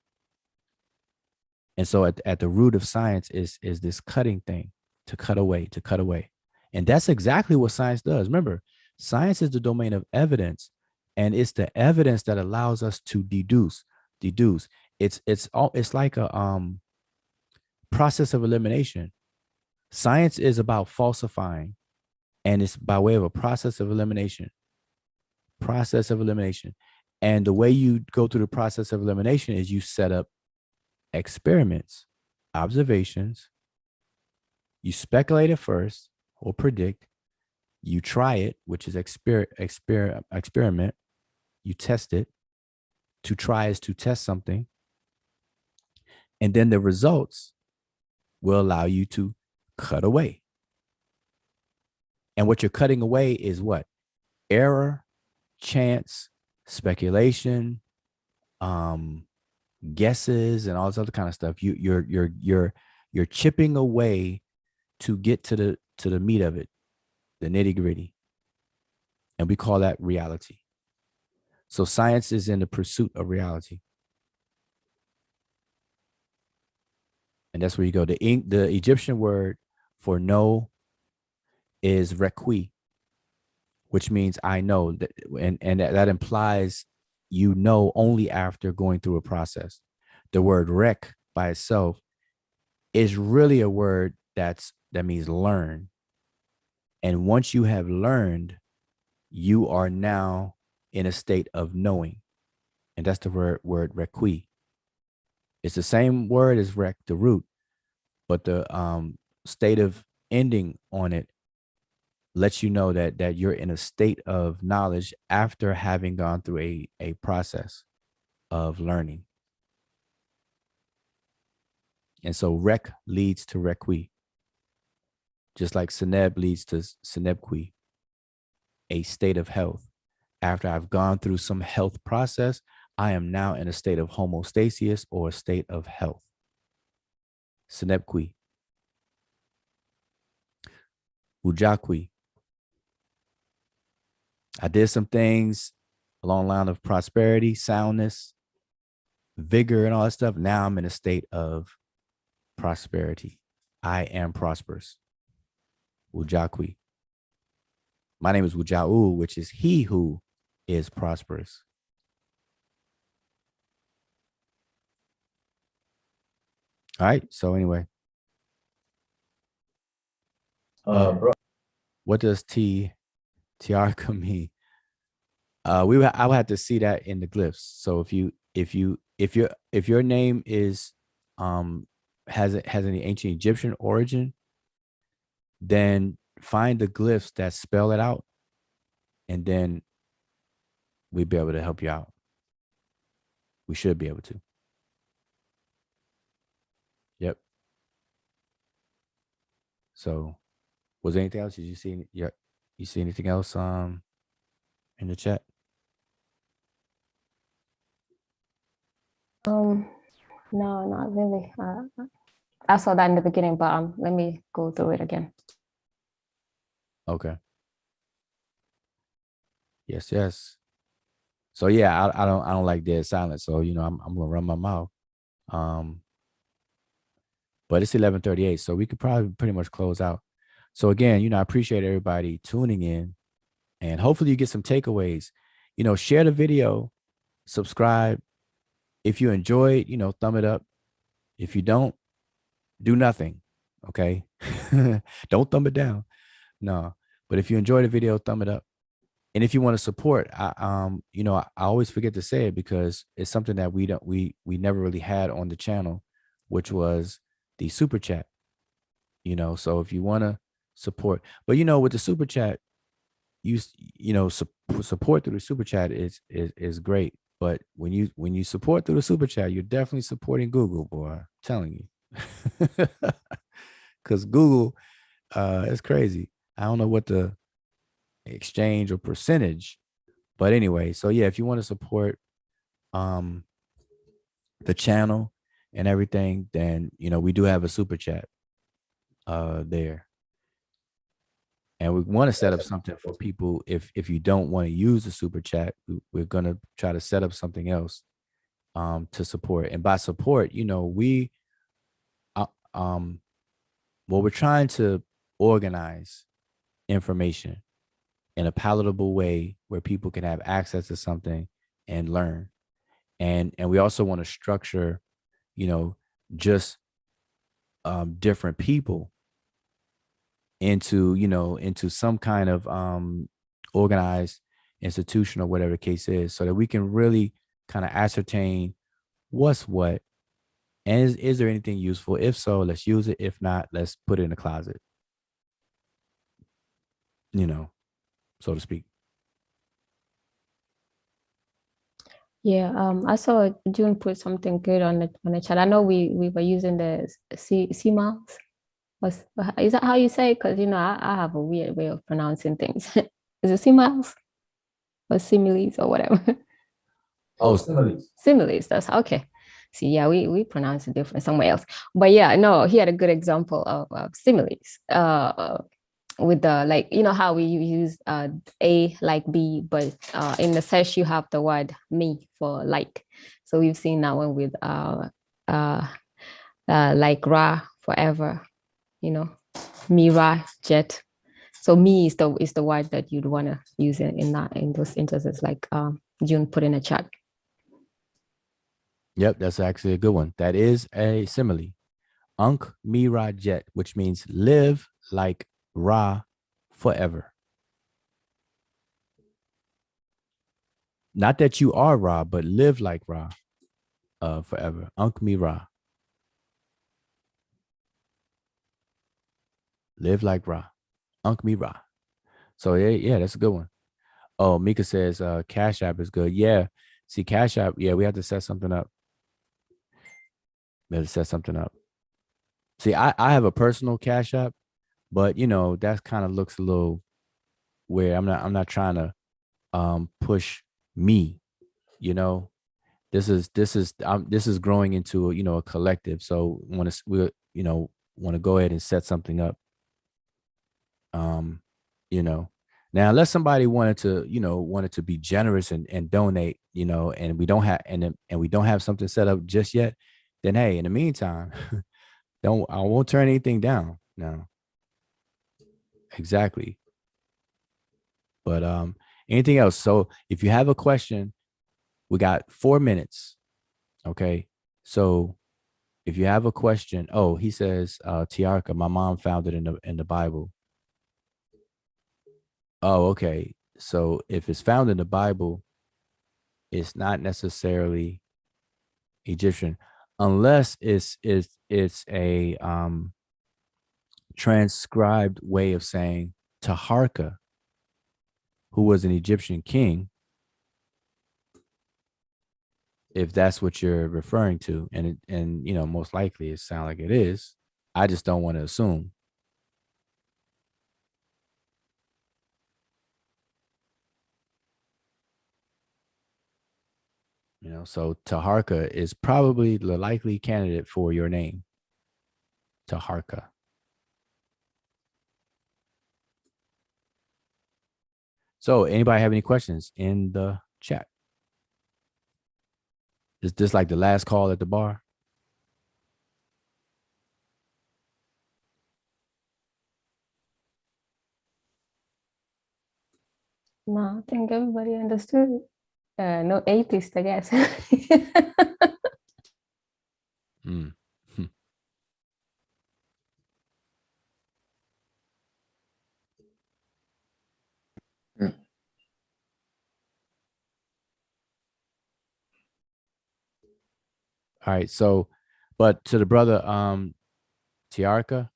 And so at the root of science is this cutting thing, to cut away. And that's exactly what science does. Remember, science is the domain of evidence, and it's the evidence that allows us to deduce. It's like a process of elimination. Science is about falsifying, and it's by way of a process of elimination. And the way you go through the process of elimination is you set up experiments, observations. You speculate at first or predict. You try it, which is experiment. You test it. To try is to test something. And then the results will allow you to cut away. And what you're cutting away is what? Error, chance, speculation, guesses, and all this other kind of stuff. You're chipping away to get to the meat of it. the nitty-gritty. And we call that reality. So science is in the pursuit of reality. And that's where you go. The Egyptian word for know is requi, which means I know. And that implies you know only after going through a process. The word rek by itself is really a word that means learn. And once you have learned, you are now in a state of knowing. And that's the word requi. It's the same word as rek, the root, but the state of ending on it lets you know that you're in a state of knowledge after having gone through a process of learning. And so rek leads to requi, just like seneb leads to senebqui, a state of health. After I've gone through some health process, I am now in a state of homeostasis or a state of health. Senebqui. Ujakwi. I did some things along the line of prosperity, soundness, vigor, and all that stuff. Now I'm in a state of prosperity. I am prosperous. Ujakwi. My name is Wujau, which is he who is prosperous. All right. So anyway, Bro. what does tiarka mean? I would have to see that in the glyphs. So if your name is has any ancient Egyptian origin, then find the glyphs that spell it out, and then we'd be able to help you out. We should be able to. Yep. So, was there anything else? Did you see? You see anything else in the chat? No, not really. I saw that in the beginning, but let me go through it again. Okay. Yes. So yeah, I don't like dead silence. So I'm gonna run my mouth. But it's 11:38, so we could probably pretty much close out. So again, I appreciate everybody tuning in, and hopefully you get some takeaways. Share the video, subscribe. If you enjoy it, thumb it up. If you don't, do nothing. Okay. Don't thumb it down. No. But if you enjoy the video, thumb it up. And if you want to support, I always forget to say it because it's something that we never really had on the channel, which was the super chat. So if you want to support, but with the super chat, support through the super chat is great. But when you support through the super chat, you're definitely supporting Google, boy. I'm telling you. Because Google is crazy. I don't know what the exchange or percentage, but anyway, so yeah, if you want to support the channel and everything, then we do have a super chat there. And we want to set up something for people. If you don't want to use the super chat, we're gonna try to set up something else to support. And by support, we we're trying to organize information in a palatable way where people can have access to something and learn. And we also want to structure, just different people into some kind of organized institution or whatever the case is, so that we can really kind of ascertain what's what, and is there anything useful. If so, let's use it. If not, let's put it in the closet, so to speak. Yeah, I saw June put something good on the chat. I know we were using the CMALs. Is that how you say it? Because I have a weird way of pronouncing things. Is it CMALs or similes or whatever? Oh, similes. Similes. That's okay. See, yeah, we pronounce it different somewhere else. But yeah, no, he had a good example of similes. with the, like, you know how we use A like B, but in the sesh you have the word me for like. So we've seen that one with like Ra forever, you know, Mira jet. So me is the word that you'd want to use in those instances, like June put in a chat. Yep, that's actually a good one. That is a simile. Unk Mira jet, which means live like Ra forever. Not that you are Ra, but live like Ra forever. Unk Mira. Live like Ra. Unk Mira. So yeah, that's a good one. Oh, Mika says Cash App is good. Yeah. See, Cash App, yeah, we have to set something up. We have to set something up. See, I have a personal Cash App, but you know, that kind of looks a little weird. I'm not trying to push me, you know. This is growing into, you know, a collective. So we want to go ahead and set something up. You know, now unless somebody wanted to be generous and donate, you know, and we don't have something set up just yet, then hey, in the meantime, I won't turn anything down. No. Exactly. But anything else? So if you have a question, we got 4 minutes. Okay. So if you have a question, oh, he says, Tiarka, my mom found it in the Bible. Oh, okay. So if it's found in the Bible, it's not necessarily Egyptian, unless it's a transcribed way of saying Taharka, who was an Egyptian king, if that's what you're referring to, and you know, most likely it sounds like it is. I just don't want to assume. You know, so Taharka is probably the likely candidate for your name. Taharka. So anybody have any questions in the chat? Is this like the last call at the bar? No, I think everybody understood. No atheist, I guess. Mm. Mm. All right. So, but to the brother, Tiarka,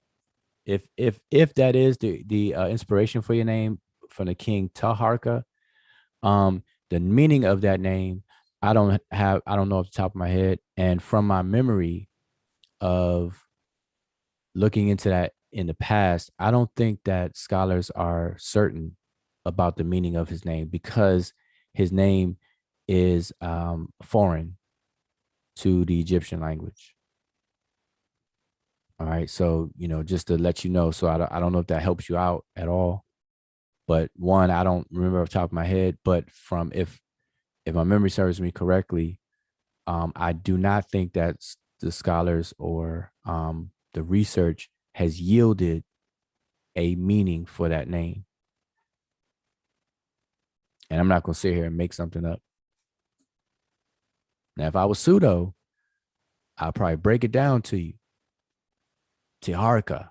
if that is the inspiration for your name from the king Taharka, the meaning of that name, I don't know off the top of my head, and from my memory of looking into that in the past, I don't think that scholars are certain about the meaning of his name because his name is foreign to the Egyptian language. All right. So, you know, just to let you know, so I don't know if that helps you out at all. But one, I don't remember off the top of my head, but from if my memory serves me correctly, I do not think that the scholars or the research has yielded a meaning for that name. And I'm not going to sit here and make something up. Now, if I was pseudo, I'll probably break it down to you. Tiharka.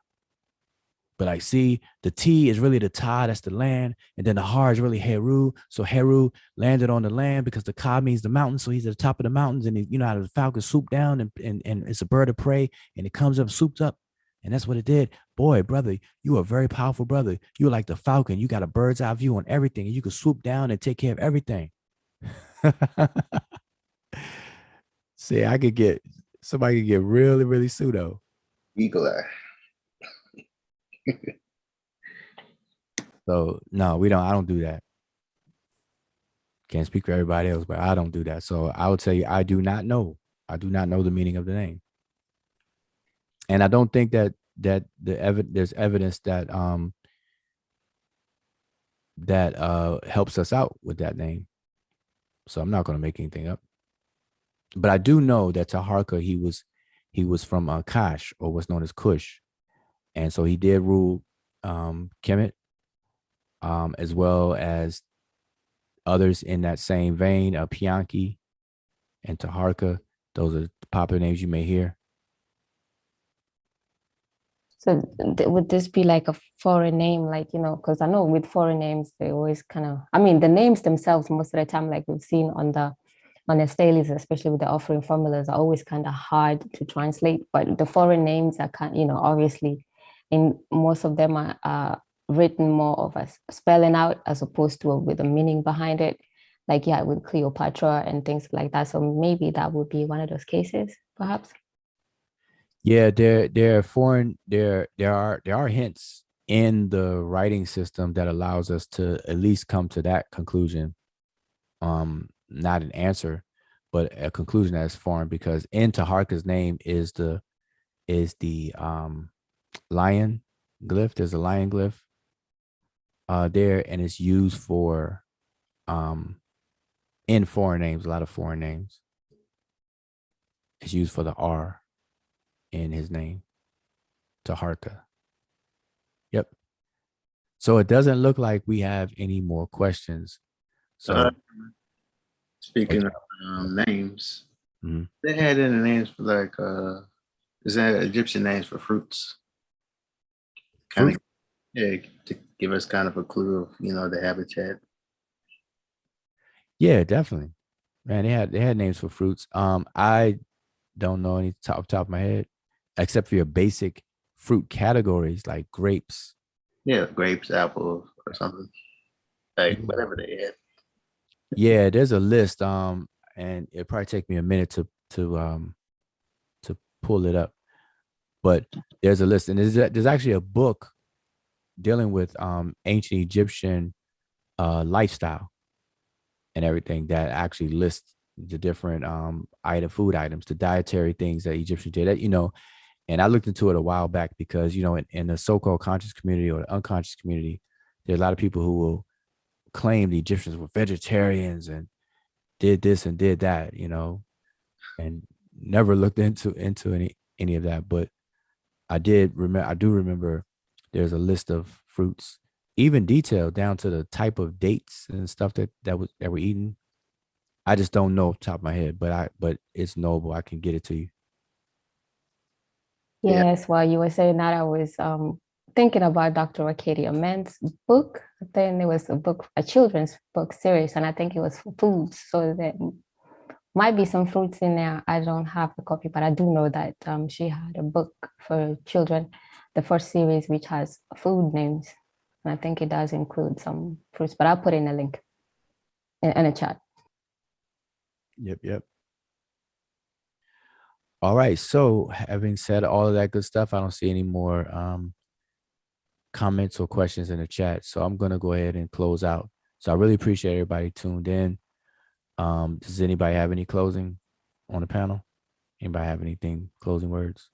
But I see the T is really the Ta, that's the land. And then the Har is really Heru. So Heru landed on the land because the Ka means the mountain. So he's at the top of the mountains. And you know how the falcon swoop down and it's a bird of prey and it comes up, swoops up. And that's what it did. Boy, brother, you are a very powerful brother. You are like the falcon. You got a bird's eye view on everything. And you can swoop down and take care of everything. See, somebody could get really, really pseudo. Eagle eye. So no, I don't do that. Can't speak for everybody else, but I don't do that. So I would say I do not know. I do not know the meaning of the name. And I don't think that there's evidence that that helps us out with that name. So I'm not going to make anything up. But I do know that Taharka, he was from Kash, or what's known as Kush. And so he did rule Kemet, as well as others in that same vein, Pianki and Taharka. Those are popular names you may hear. So would this be like a foreign name, like, you know, because I know with foreign names, they always kind of, I mean, the names themselves, most of the time, like we've seen on the stalis, especially with the offering formulas, are always kind of hard to translate. But the foreign names are kind, you know, obviously, in most of them are written more of a spelling out as opposed to with a meaning behind it. Like, yeah, with Cleopatra and things like that. So maybe that would be one of those cases, perhaps. Yeah, there are foreign there are hints in the writing system that allows us to at least come to that conclusion. Not an answer, but a conclusion that's foreign, because in Taharka's name is the lion glyph. There's a lion glyph there, and it's used for in foreign names, a lot of foreign names. It's used for the R in his name, Taharka. Yep. So it doesn't look like we have any more questions. So Speaking of names, they had any names for like is that Egyptian names for fruits? Kind of, yeah, to give us kind of a clue of, you know, the habitat. Yeah, definitely. Man, they had names for fruits. I don't know any top of my head, except for your basic fruit categories like grapes. Yeah, grapes, apples, or something. Like whatever they had. Yeah, there's a list. And it'll probably take me a minute to pull it up. But there's a list, and there's actually a book dealing with ancient Egyptian lifestyle and everything that actually lists the different food items, the dietary things that Egyptians did. That, you know, and I looked into it a while back because, you know, in the so-called conscious community or the unconscious community, there's a lot of people who will claim the Egyptians were vegetarians and did this and did that, you know, and never looked into any of that. But I do remember there's a list of fruits, even detailed down to the type of dates and stuff that were eaten. I just don't know off the top of my head, but it's knowable. I can get it to you. Yes, while you were saying that, I was thinking about Dr. Arcadia Mann's book. Then it was a children's book series, and I think it was for foods. So there might be some fruits in there. I don't have the copy, but I do know that she had a book for children, the first series, which has food names. And I think it does include some fruits, but I'll put in a link in a chat. Yep. All right. So having said all of that good stuff, I don't see any more comments or questions in the chat. So I'm going to go ahead and close out. So I really appreciate everybody tuned in. Does anybody have any closing on the panel? Anybody have anything, closing words?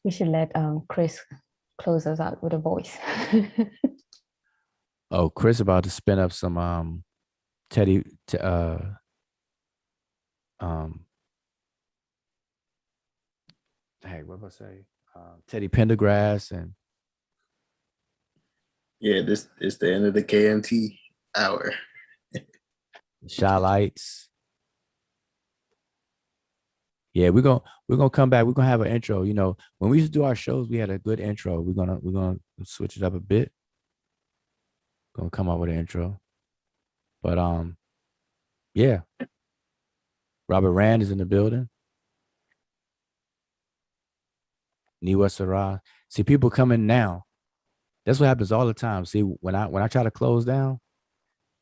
We should let Chris close us out with a voice. Oh, Chris about to spin up some hey, what about say? Teddy Pendergrass and Yeah, this is the end of the KMT hour. Shy Lights. Yeah, we're gonna come back. We're gonna have an intro. You know, when we used to do our shows, we had a good intro. We're gonna switch it up a bit. Gonna come up with an intro. But yeah. Robert Rand is in the building. Niwa Sarah. See, people coming now. That's what happens all the time. See, when I try to close down,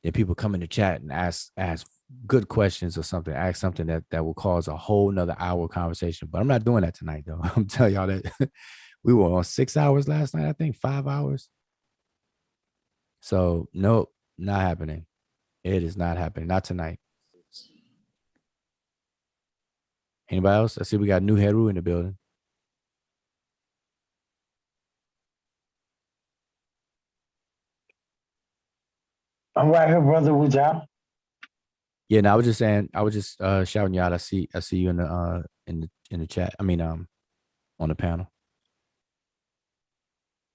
then people come in the chat and ask good questions or something, ask something that will cause a whole nother hour conversation. But I'm not doing that tonight, though. I'm telling y'all that we were on 6 hours last night, I think 5 hours. So nope, not happening. It is not happening. Not tonight. Anybody else? I see we got New Heru in the building. I'm right here, brother. With y'all. Yeah, no, I was just saying, I was just shouting you out. I see you in the chat. I mean, on the panel.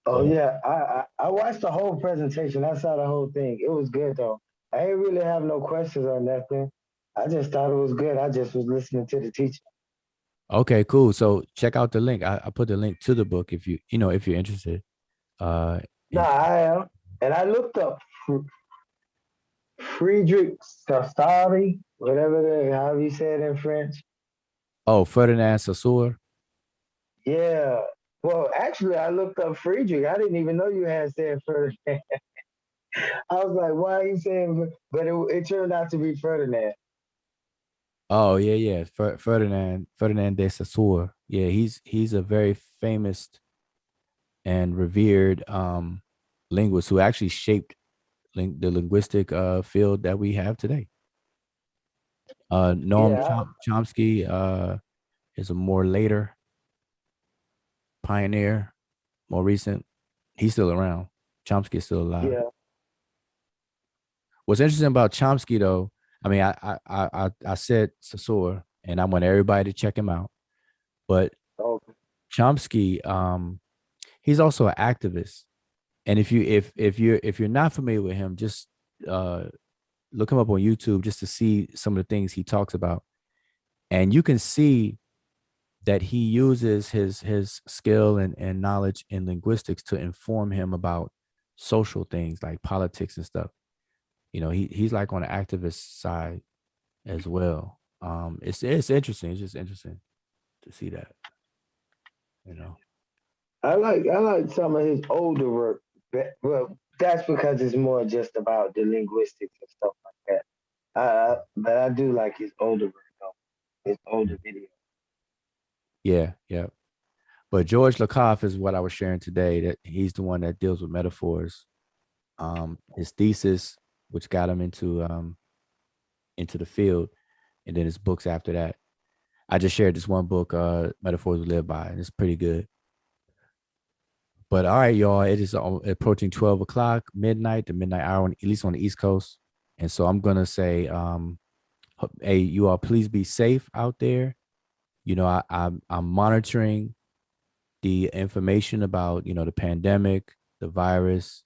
Oh Yeah. yeah, I watched the whole presentation. I saw the whole thing. It was good though. I ain't really have no questions or nothing. I just thought it was good. I just was listening to the teacher. Okay, cool. So check out the link. I put the link to the book if if you're interested. Uh, No, and I am, and I looked up Friedrich Safari, however you say it in French. oh, Ferdinand Saussure. Yeah. Well, actually, I looked up Friedrich. I didn't even know you had said Ferdinand. I was like, why are you saying? But it turned out to be Ferdinand. Oh yeah. Ferdinand de Saussure. Yeah, he's a very famous and revered linguist who actually shaped the linguistic field that we have today. Noam Yeah. Chomsky is a more later pioneer, more recent. He's still around. Chomsky is still alive. Yeah. What's interesting about Chomsky, though, I mean, I said Saussure, and I want everybody to check him out. But Okay. Chomsky, he's also an activist. And if you're not familiar with him, just look him up on YouTube just to see some of the things he talks about, and you can see that he uses his skill and knowledge in linguistics to inform him about social things like politics and stuff. He's like on the activist side as well. It's interesting. It's just interesting to see that. You know. I like some of his older work. Well, that's because it's more just about the linguistics and stuff like that. But I do like his older work though. His older videos. Yeah. But George Lakoff is what I was sharing today. That he's the one that deals with metaphors. His thesis, which got him into the field, and then his books after that. I just shared this one book, Metaphors We Live By, and it's pretty good. But all right, y'all, it is approaching 12 o'clock, midnight, the midnight hour, at least on the East Coast. And so I'm gonna say, hey, you all, please be safe out there. I'm monitoring the information about the pandemic, the virus,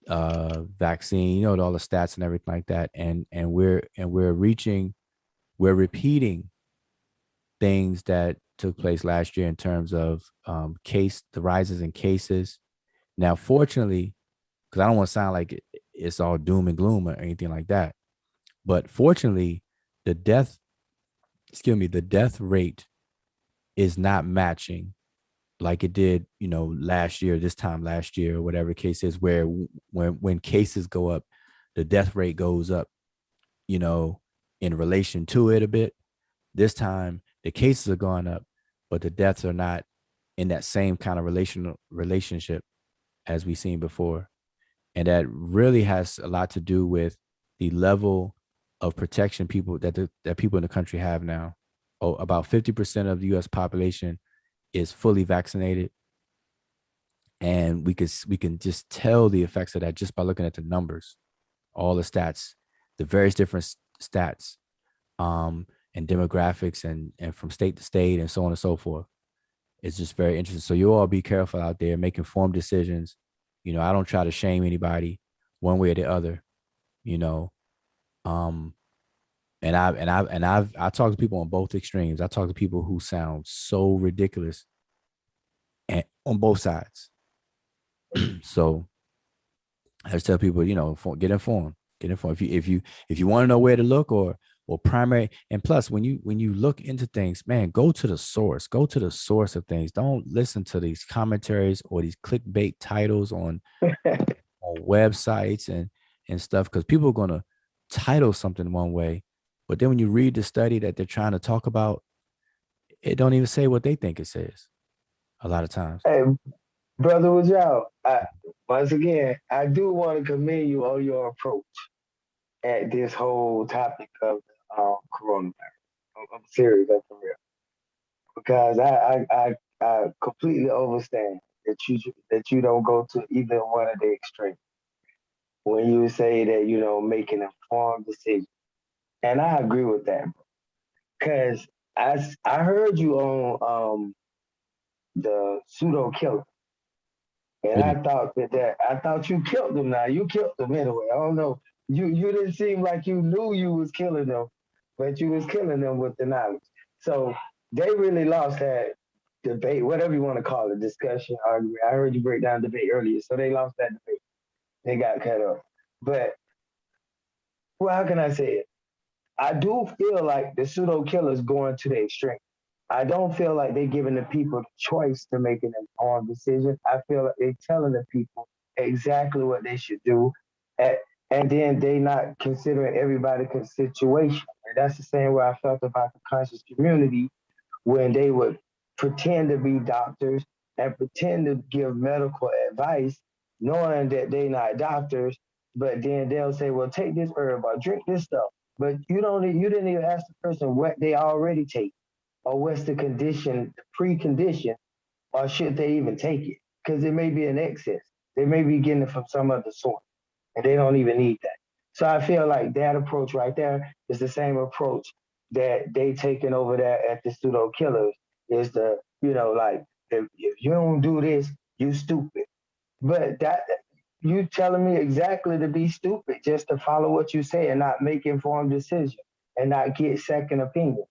vaccine, all the stats and everything like that. And we're repeating things that took place last year in terms of the rises in cases. Now, fortunately, because I don't want to sound like it's all doom and gloom or anything like that, but fortunately, the death rate is not matching like it did, last year, this time last year, or whatever the case is, where when cases go up, the death rate goes up, in relation to it a bit. This time, the cases are going up, but the deaths are not in that same kind of relationship as we've seen before. And that really has a lot to do with the level of protection that people in the country have now. Oh, about 50% of the US population is fully vaccinated. And we can just tell the effects of that just by looking at the numbers, all the stats, the various different stats, and demographics and from state to state and so on and so forth. It's just very interesting. So you all be careful out there, make informed decisions. I don't try to shame anybody one way or the other, you know. Um, I talk to people on both extremes. I talk to people who sound so ridiculous and on both sides. So I just tell people, get informed. Get informed. If you want to know where to look or primary, and plus when you look into things, man, go to the source. Go to the source of things. Don't listen to these commentaries or these clickbait titles on websites and stuff, because people are gonna title something one way, but then when you read the study that they're trying to talk about, it don't even say what they think it says a lot of times. Hey, brother, with y'all. Once again, I do want to commend you on your approach at this whole topic of coronavirus. I'm serious, I'm for real, because I completely understand that you don't go to either one of the extremes. when you say that, making informed decisions. And I agree with that, because I heard you on the pseudo killer. And Really? I thought you killed them. Now you killed them anyway. I don't know. You didn't seem like you knew you was killing them, but you was killing them with the knowledge. So they really lost that debate, whatever you want to call it, discussion, argument. I heard you break down debate earlier, so they lost that debate. They got cut off. But well, how can I say it? I do feel like the pseudo killers going to the extreme. I don't feel like they're giving the people the choice to make an informed decision. I feel like they're telling the people exactly what they should do, and, and then they not considering everybody's situation. And that's the same way I felt about the conscious community when they would pretend to be doctors and pretend to give medical advice, knowing that they're not doctors, but then they'll say, well, take this herb or drink this stuff. But you didn't even ask the person what they already take or what's the condition, the precondition, or should they even take it? Because it may be an excess. They may be getting it from some other source and they don't even need that. So I feel like that approach right there is the same approach that they taking over there at the pseudo killers is like if you don't do this, you stupid. But that you telling me exactly to be stupid just to follow what you say and not make informed decisions and not get second opinion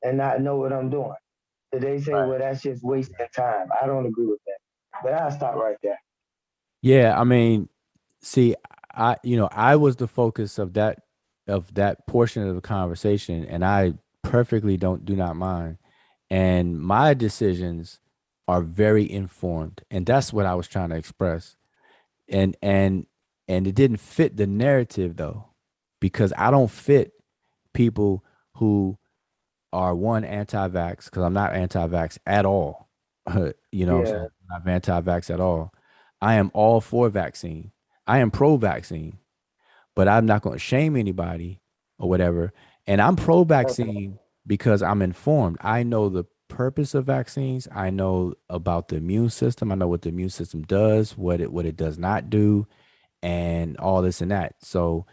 and not know what I'm doing. So they say, Right. well, that's just wasting time. I don't agree with that. But I'll stop right there. Yeah, I mean, see, I was the focus of that portion of the conversation, and I perfectly do not mind. And my decisions are very informed, and that's what I was trying to express. And and it didn't fit the narrative though, because I don't fit people who are one anti-vax, because I'm not anti-vax at all. You know what I'm Yeah. saying? I'm not anti-vax at all. I am all for vaccine. I am pro-vaccine, but I'm not going to shame anybody or whatever. And I'm pro-vaccine because I'm informed. I know the purpose of vaccines. I know about the immune system. I know what the immune system does, what it does not do, and all this and that. So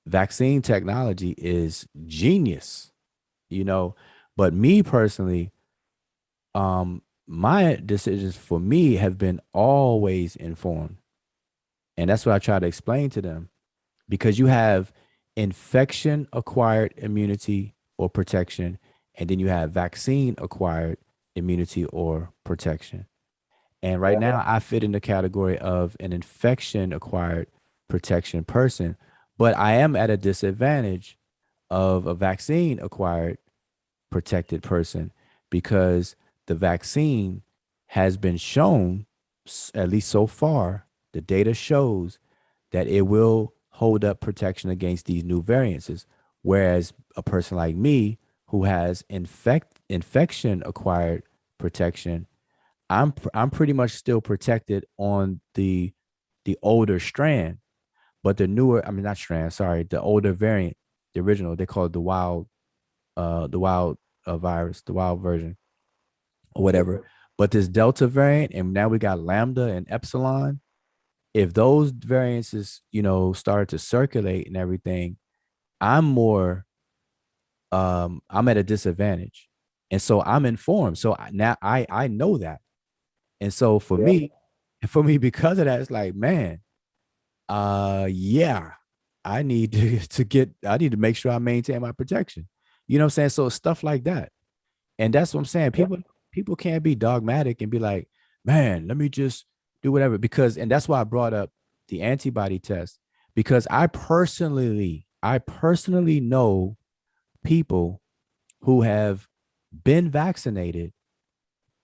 vaccine technology is genius, you know. But me personally, my decisions for me have been always informed. And that's what I try to explain to them, because you have infection acquired immunity or protection, and then you have vaccine acquired immunity or protection. And right now, I fit in the category of an infection acquired protection person, but I am at a disadvantage of a vaccine acquired protected person, because the vaccine has been shown, at least so far, the data shows that it will hold up protection against these new variants. Whereas a person like me who has infection acquired protection, I'm pretty much still protected on the older strand, but the newer, I mean not strand, sorry, the older variant, the original, they call it the wild virus, the wild version or whatever. But this Delta variant, and now we got Lambda and Epsilon. If those variances, start to circulate and everything, I'm more, I'm at a disadvantage, and so I'm informed. So now I know that, and so for me, because of that, it's like, man, yeah, I need I need to make sure I maintain my protection. You know what I'm saying? So stuff like that. And that's what I'm saying. People can't be dogmatic and be like, man, let me just do whatever. And that's why I brought up the antibody test, because I personally know people who have been vaccinated,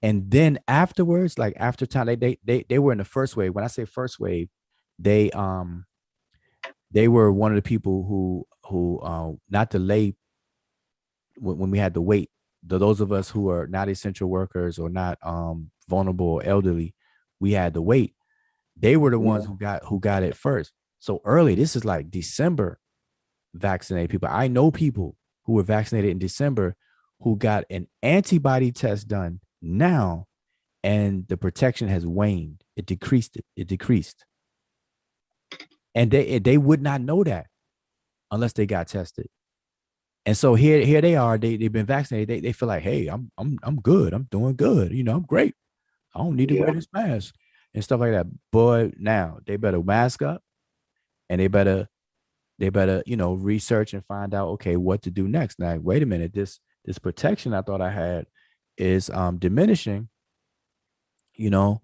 and then afterwards, like after time, they were in the first wave. When I say first wave, they they were one of the people who not the lay, when we had to wait, those of us who are not essential workers or not vulnerable or elderly, we had to wait. They were the ones who got it first. So early, this is like December vaccinated people. I know people who were vaccinated in December who got an antibody test done now, and the protection has waned. It decreased. and they would not know that unless they got tested. And so here they are. They've been vaccinated. They feel like, hey, I'm good. I'm doing good. You know, I'm great. I don't need to Yeah. wear this mask and stuff like that. But now they better mask up, and they better research and find out, okay, what to do next. Now, wait a minute, this protection I thought I had is diminishing. You know,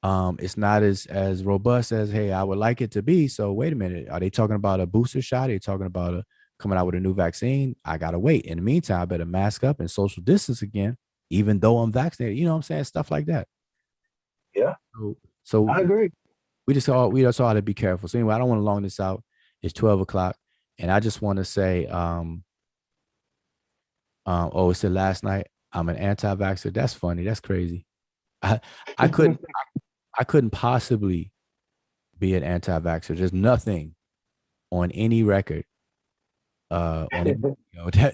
it's not as robust as, hey, I would like it to be. So wait a minute, are they talking about a booster shot? Are they talking about coming out with a new vaccine? I gotta wait. In the meantime, I better mask up and social distance again, even though I'm vaccinated. You know what I'm saying? Stuff like that. Yeah, So I agree. we just all to be careful. So anyway, I don't want to long this out. It's 12 o'clock, and I just want to say, oh, it said last night I'm an anti-vaxxer. That's funny. That's crazy. I I couldn't I couldn't possibly be an anti-vaxxer. There's nothing on any record, on it,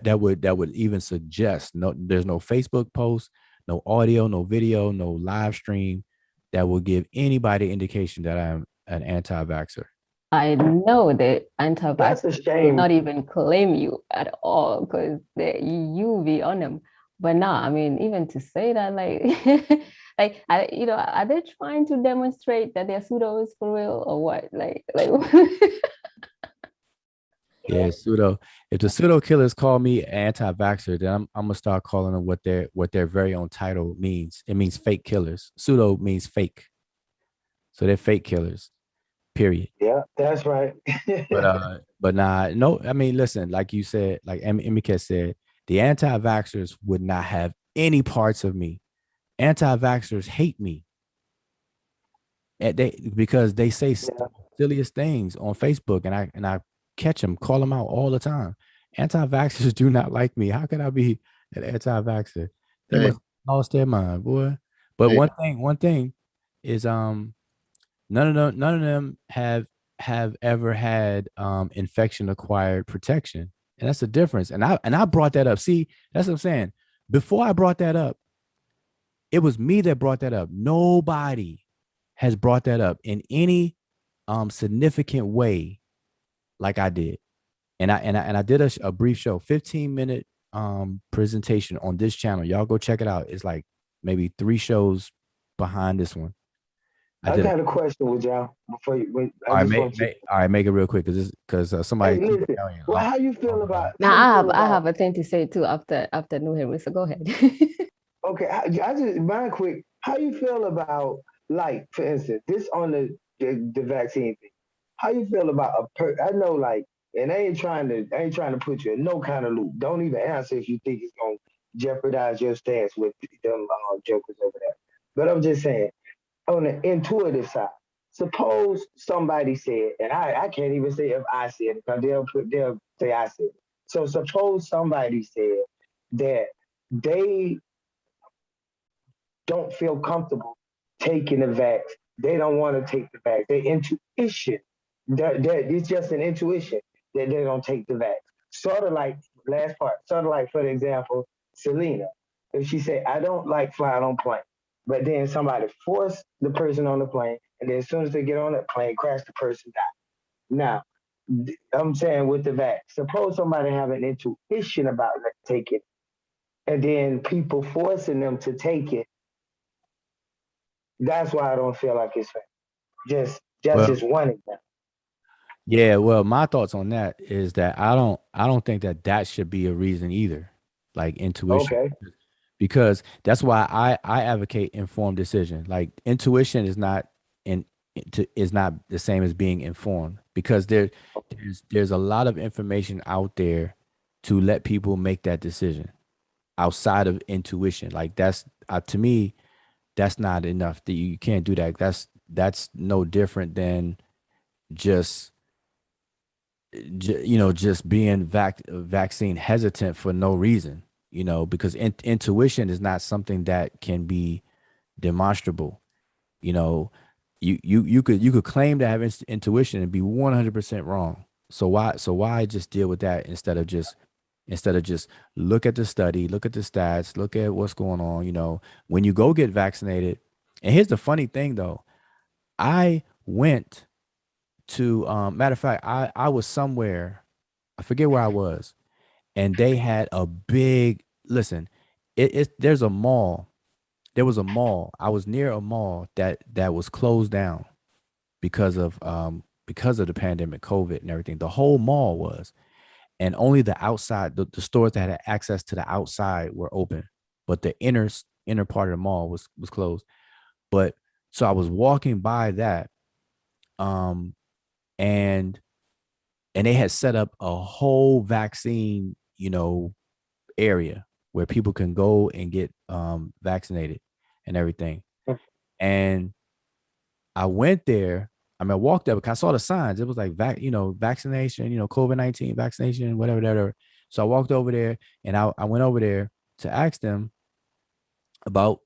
that would even suggest. No, there's no Facebook post, no audio, no video, no live stream that will give anybody indication that I'm an anti-vaxxer. I know that That's a anti-vaxxers will shame. not even claim you at all because you be on them. But nah, I mean, even to say that, like, like are they trying to demonstrate that they're pseudos for real or what? Like, Yeah, pseudo. If the pseudo killers call me anti-vaxxer, then I'm gonna start calling them what their very own title means. It means fake killers. Pseudo means fake, so they're fake killers. Period. Yeah, that's right. But nah, no. I mean, listen, like you said, like Emike said, the anti-vaxxers would not have any parts of me. Anti-vaxxers hate me, and because they say Yeah. silliest things on Facebook, and I catch them, call them out all the time. Anti-vaxxers do not like me. How can I be an anti-vaxxer? They Hey, must have lost their mind, boy. But hey, one thing is none of them have ever had infection acquired protection. And that's the difference. And I brought that up. See, that's what I'm saying. Before I brought that up, it was me that brought that up. Nobody has brought that up in any significant way like I did. And I did a brief show, 15-minute presentation on this channel. Y'all go check it out. It's like maybe 3 shows behind this one. I I did. got a question with y'all before you. All I right, just want you. all right, make it real quick because somebody. Hey, listen. Well, how you feel about? now How you I have feel I about? have a thing to say too after New Henry. So go ahead. Okay, I just mind quick. How you feel about, like, for instance, this on the vaccine thing? How you feel about I know, like, and I ain't trying to put you in no kind of loop. Don't even answer if you think it's gonna jeopardize your stance with them jokers over there. But I'm just saying, on the intuitive side, suppose somebody said, and I can't even say if I said it because they'll say I said it. So suppose somebody said that they don't feel comfortable taking the vax. They don't want to take the vax. Their intuition, that it's just an intuition that they don't take the vax. Sort of like, last part, sort of like, for example, Selena. If she said, I don't like flying on planes, but then somebody forced the person on the plane, and then as soon as they get on that plane, crash, the person die. Now, I'm saying with the vax, suppose somebody have an intuition about taking it, and then people forcing them to take it. That's why I don't feel like it's fair. Just Well, just one example. yeah. Well, my thoughts on that is that I don't think that should be a reason either, like intuition, Okay. because that's why I advocate informed decision. Like intuition in is not the same as being informed because there's a lot of information out there to let people make that decision outside of intuition. Like that's to me that's not enough. That you can't do that. That's no different than just just being vaccine hesitant for no reason. Because intuition is not something that can be demonstrable. You know, you could claim to have intuition and be 100% wrong. So why just deal with that instead of just look at the study, look at the stats, look at what's going on. When you go get vaccinated. And here's the funny thing though, I went to matter of fact, I was somewhere, I forget where I was, and they had a big listen. There's a mall. There was a mall. I was near a mall that was closed down because of the pandemic, COVID, and everything. The whole mall was, and only the outside, the stores that had access to the outside were open, but the inner part of the mall was closed. But so I was walking by that, um, and they had set up a whole vaccine, area where people can go and get vaccinated and everything. And I went there. I mean, I walked there because I saw the signs. It was like vaccination, COVID-19 vaccination, whatever. So I walked over there, and I went over there to ask them about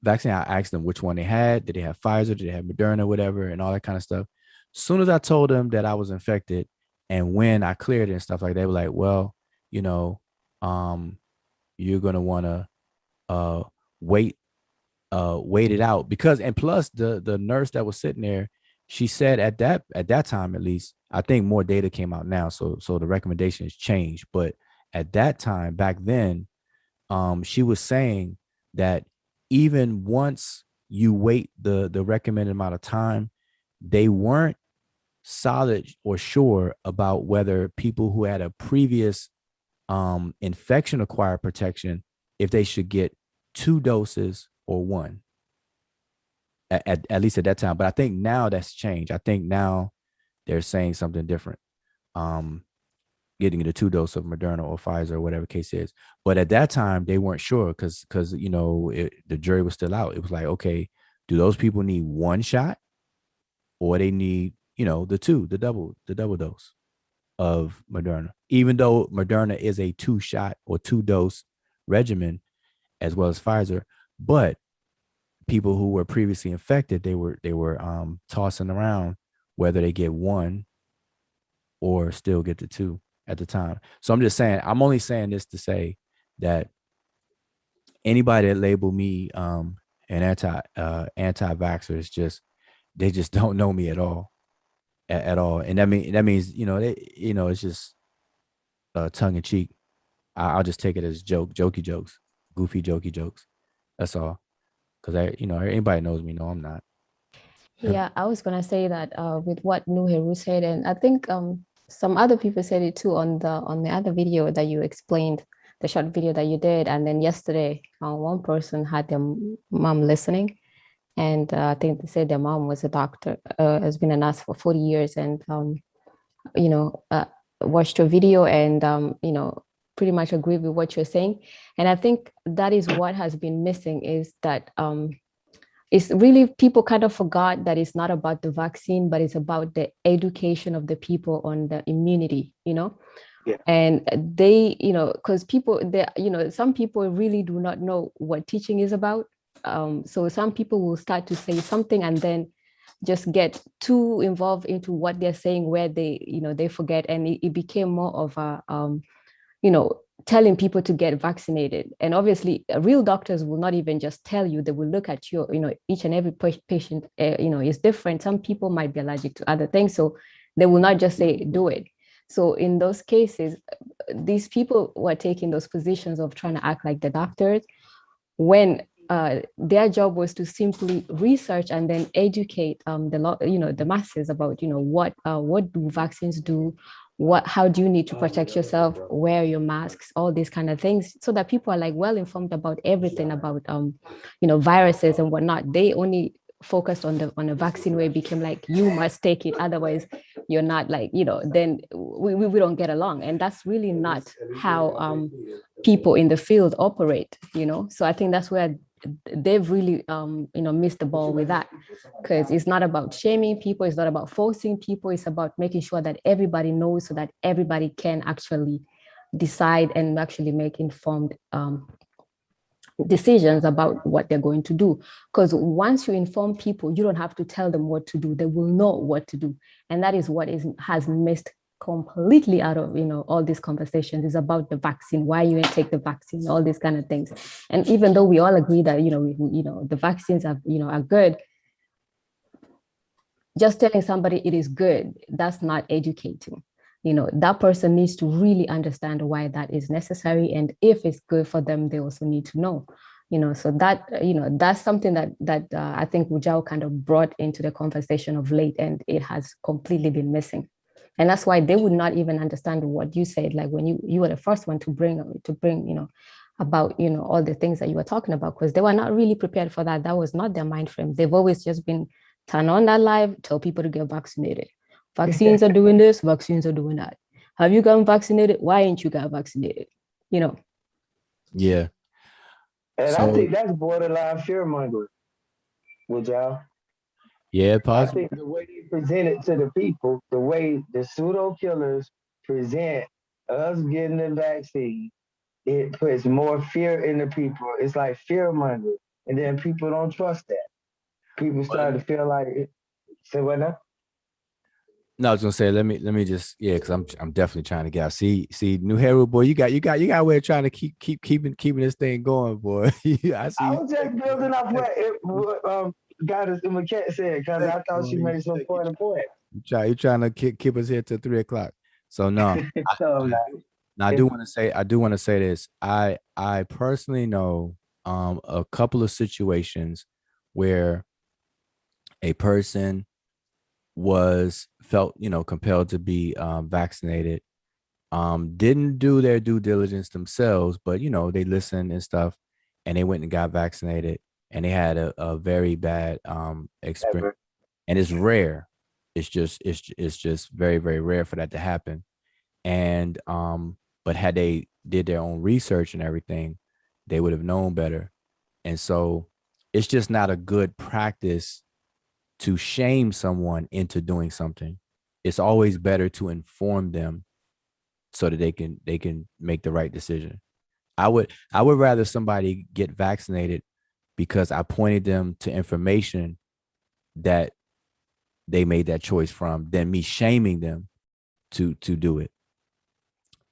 vaccine. I asked them which one they had. Did they have Pfizer? Did they have Moderna? Whatever, and all that kind of stuff. As soon as I told them that I was infected and when I cleared it and stuff like that, they were like, well, you're gonna want to wait it out, because, and plus the nurse that was sitting there, she said at that time, at least, I think more data came out now, so the recommendations changed, but at that time back then, she was saying that even once you wait the recommended amount of time, they weren't solid or sure about whether people who had a previous infection acquired protection, if they should get 2 doses or 1, at least at that time. But I think now that's changed. I think now they're saying something different, getting the 2 dose of Moderna or Pfizer or whatever case is. But at that time they weren't sure, because the jury was still out. It was like, okay, do those people need 1 shot, or they need the double dose of Moderna, even though Moderna is a 2-shot or 2-dose regimen as well as Pfizer. But people who were previously infected, they were tossing around whether they get 1 or still get the 2 at the time. So I'm just saying, I'm only saying this to say that anybody that labeled me an anti-vaxxer is just, they just don't know me at all. At all. And that means it's just tongue in cheek. I'll just take it as jokey jokes, goofy jokey jokes. That's all. Because anybody knows me. No, I'm not. Yeah, I was gonna say that with what Nuheru said, and I think some other people said it too on the other video that you explained, the short video that you did, and then yesterday, one person had their mom listening, and I think they said their mom was a doctor, has been a nurse for 40 years, and watched your video and pretty much agree with what you're saying. And I think that is what has been missing, is that it's really, people kind of forgot that it's not about the vaccine, but it's about the education of the people on the immunity, Yeah. And they, because some people really do not know what teaching is about. So some people will start to say something and then just get too involved into what they're saying, where they forget. And it became more of a, telling people to get vaccinated. And obviously real doctors will not even just tell you, they will look at you, each and every patient, is different. Some people might be allergic to other things. So they will not just say, do it. So in those cases, these people who are taking those positions of trying to act like the doctors, when their job was to simply research and then educate the masses about what do vaccines do, how do you need to protect yourself, wear your masks, all these kind of things, so that people are like well informed about everything about viruses and whatnot. They only focused on the vaccine, where it became like, you must take it, otherwise you're not, like, then we don't get along. And that's really not how people in the field operate, So I think that's where they've really missed the ball with that, because it's not about shaming people, it's not about forcing people, it's about making sure that everybody knows, so that everybody can actually decide and actually make informed decisions about what they're going to do. Because once you inform people, you don't have to tell them what to do, they will know what to do. And that is what has missed completely out of all these conversations, is about the vaccine, why you take the vaccine, all these kind of things. And even though we all agree that the vaccines are good, just telling somebody it is good, that's not educating. That person needs to really understand why that is necessary. And if it's good for them, they also need to know. So that, that's something that I think Wujao kind of brought into the conversation of late, and it has completely been missing. And that's why they would not even understand what you said. Like when you were the first one to bring, about, all the things that you were talking about, because they were not really prepared for that. That was not their mind frame. They've always just been turn on that live, tell people to get vaccinated. Vaccines are doing this, vaccines are doing that. Have you gotten vaccinated? Why ain't you got vaccinated? Yeah. And So I think that's borderline fear mongering, would y'all? yeah, I possible. think the way they present it to the people, the way the pseudo killers present us getting the vaccine, it puts more fear in the people. It's like fear mongering. And then people don't trust that. People start to feel like say what now? No, I was gonna say let me just because I'm definitely trying to get out. See, New Hero boy, you got way of trying to keeping this thing going, boy. I see. I was just building up what Goddess Maquette said because I thought she made some point. You trying to keep us here till 3:00. So no, So, I do want to say this. I personally know a couple of situations where a person felt compelled to be vaccinated, didn't do their due diligence themselves, but they listened and stuff, and they went and got vaccinated, and they had a very bad experience. And it's rare. It's just very, very rare for that to happen. And but had they did their own research and everything, they would have known better. And so it's just not a good practice to shame someone into doing something. It's always better to inform them so that they can make the right decision. I would rather somebody get vaccinated because I pointed them to information that they made that choice from than me shaming them to do it.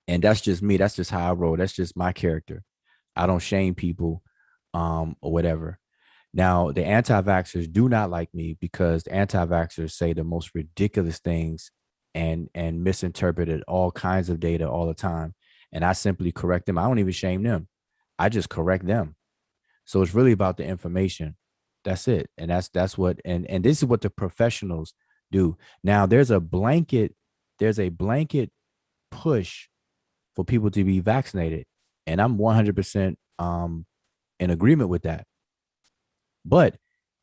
And that's just me. That's just how I roll. That's just my character. I don't shame people or whatever. Now, the anti-vaxxers do not like me because the anti-vaxxers say the most ridiculous things and misinterpreted all kinds of data all the time. And I simply correct them. I don't even shame them. I just correct them. So it's really about the information. That's it. And that's what and this is what the professionals do. Now there's a blanket push for people to be vaccinated. And I'm 100% in agreement with that. But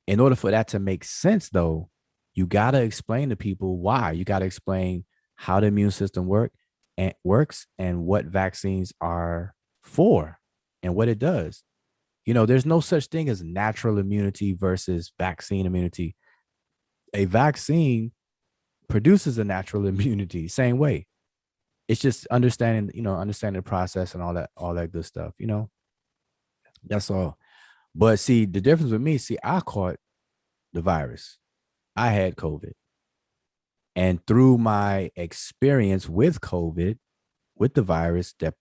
in order for that to make sense, though, you got to explain to people why. You got to explain how the immune system works and what vaccines are for and what it does. There's no such thing as natural immunity versus vaccine immunity. A vaccine produces a natural immunity, same way. It's just understanding the process and all that good stuff, That's all. But see, the difference with me, I caught the virus. I had COVID. And through my experience with COVID, with the virus that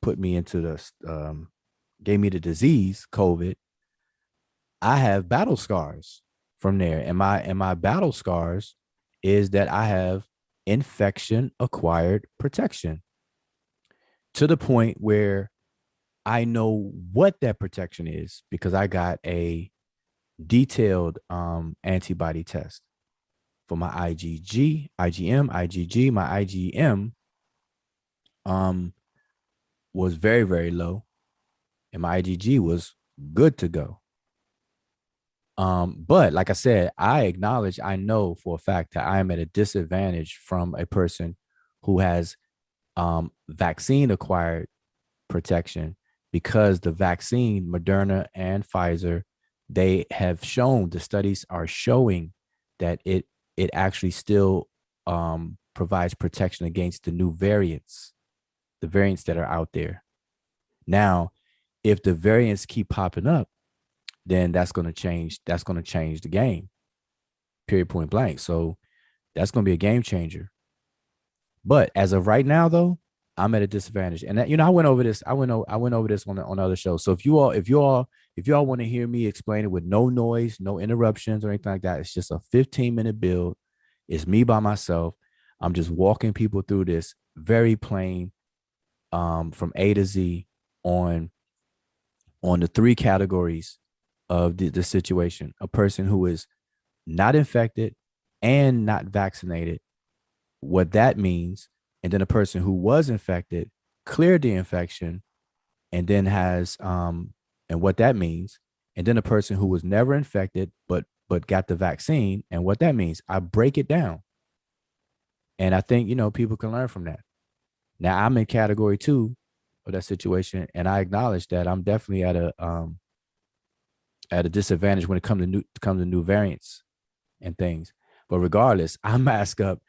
put me into gave me the disease, COVID, I have battle scars from there. And my battle scars is that I have infection acquired protection to the point where I know what that protection is because I got a detailed antibody test for my IgG, IgM, IgG. My IgM was very, very low, and my IgG was good to go. But like I said, I know for a fact that I am at a disadvantage from a person who has vaccine acquired protection because the vaccine, Moderna and Pfizer, they have shown, the studies are showing that it actually still provides protection against the new variants, the variants that are out there. Now, if the variants keep popping up, then that's going to change. That's going to change the game, period, point blank. So that's going to be a game changer. But as of right now, though, I'm at a disadvantage. And that, I went over this. I went over this on other shows. So if you all if y'all want to hear me explain it with no noise, no interruptions or anything like that, it's just a 15-minute build. It's me by myself. I'm just walking people through this very plain, from A to Z on the three categories of the situation. A person who is not infected and not vaccinated, what that means, and then a person who was infected, cleared the infection, and then has and what that means, and then a person who was never infected but got the vaccine and what that means. I break it down, and I think people can learn from that. Now I'm in category 2 of that situation, and I acknowledge that I'm definitely at a disadvantage when it comes to new variants and things. But regardless, I mask up,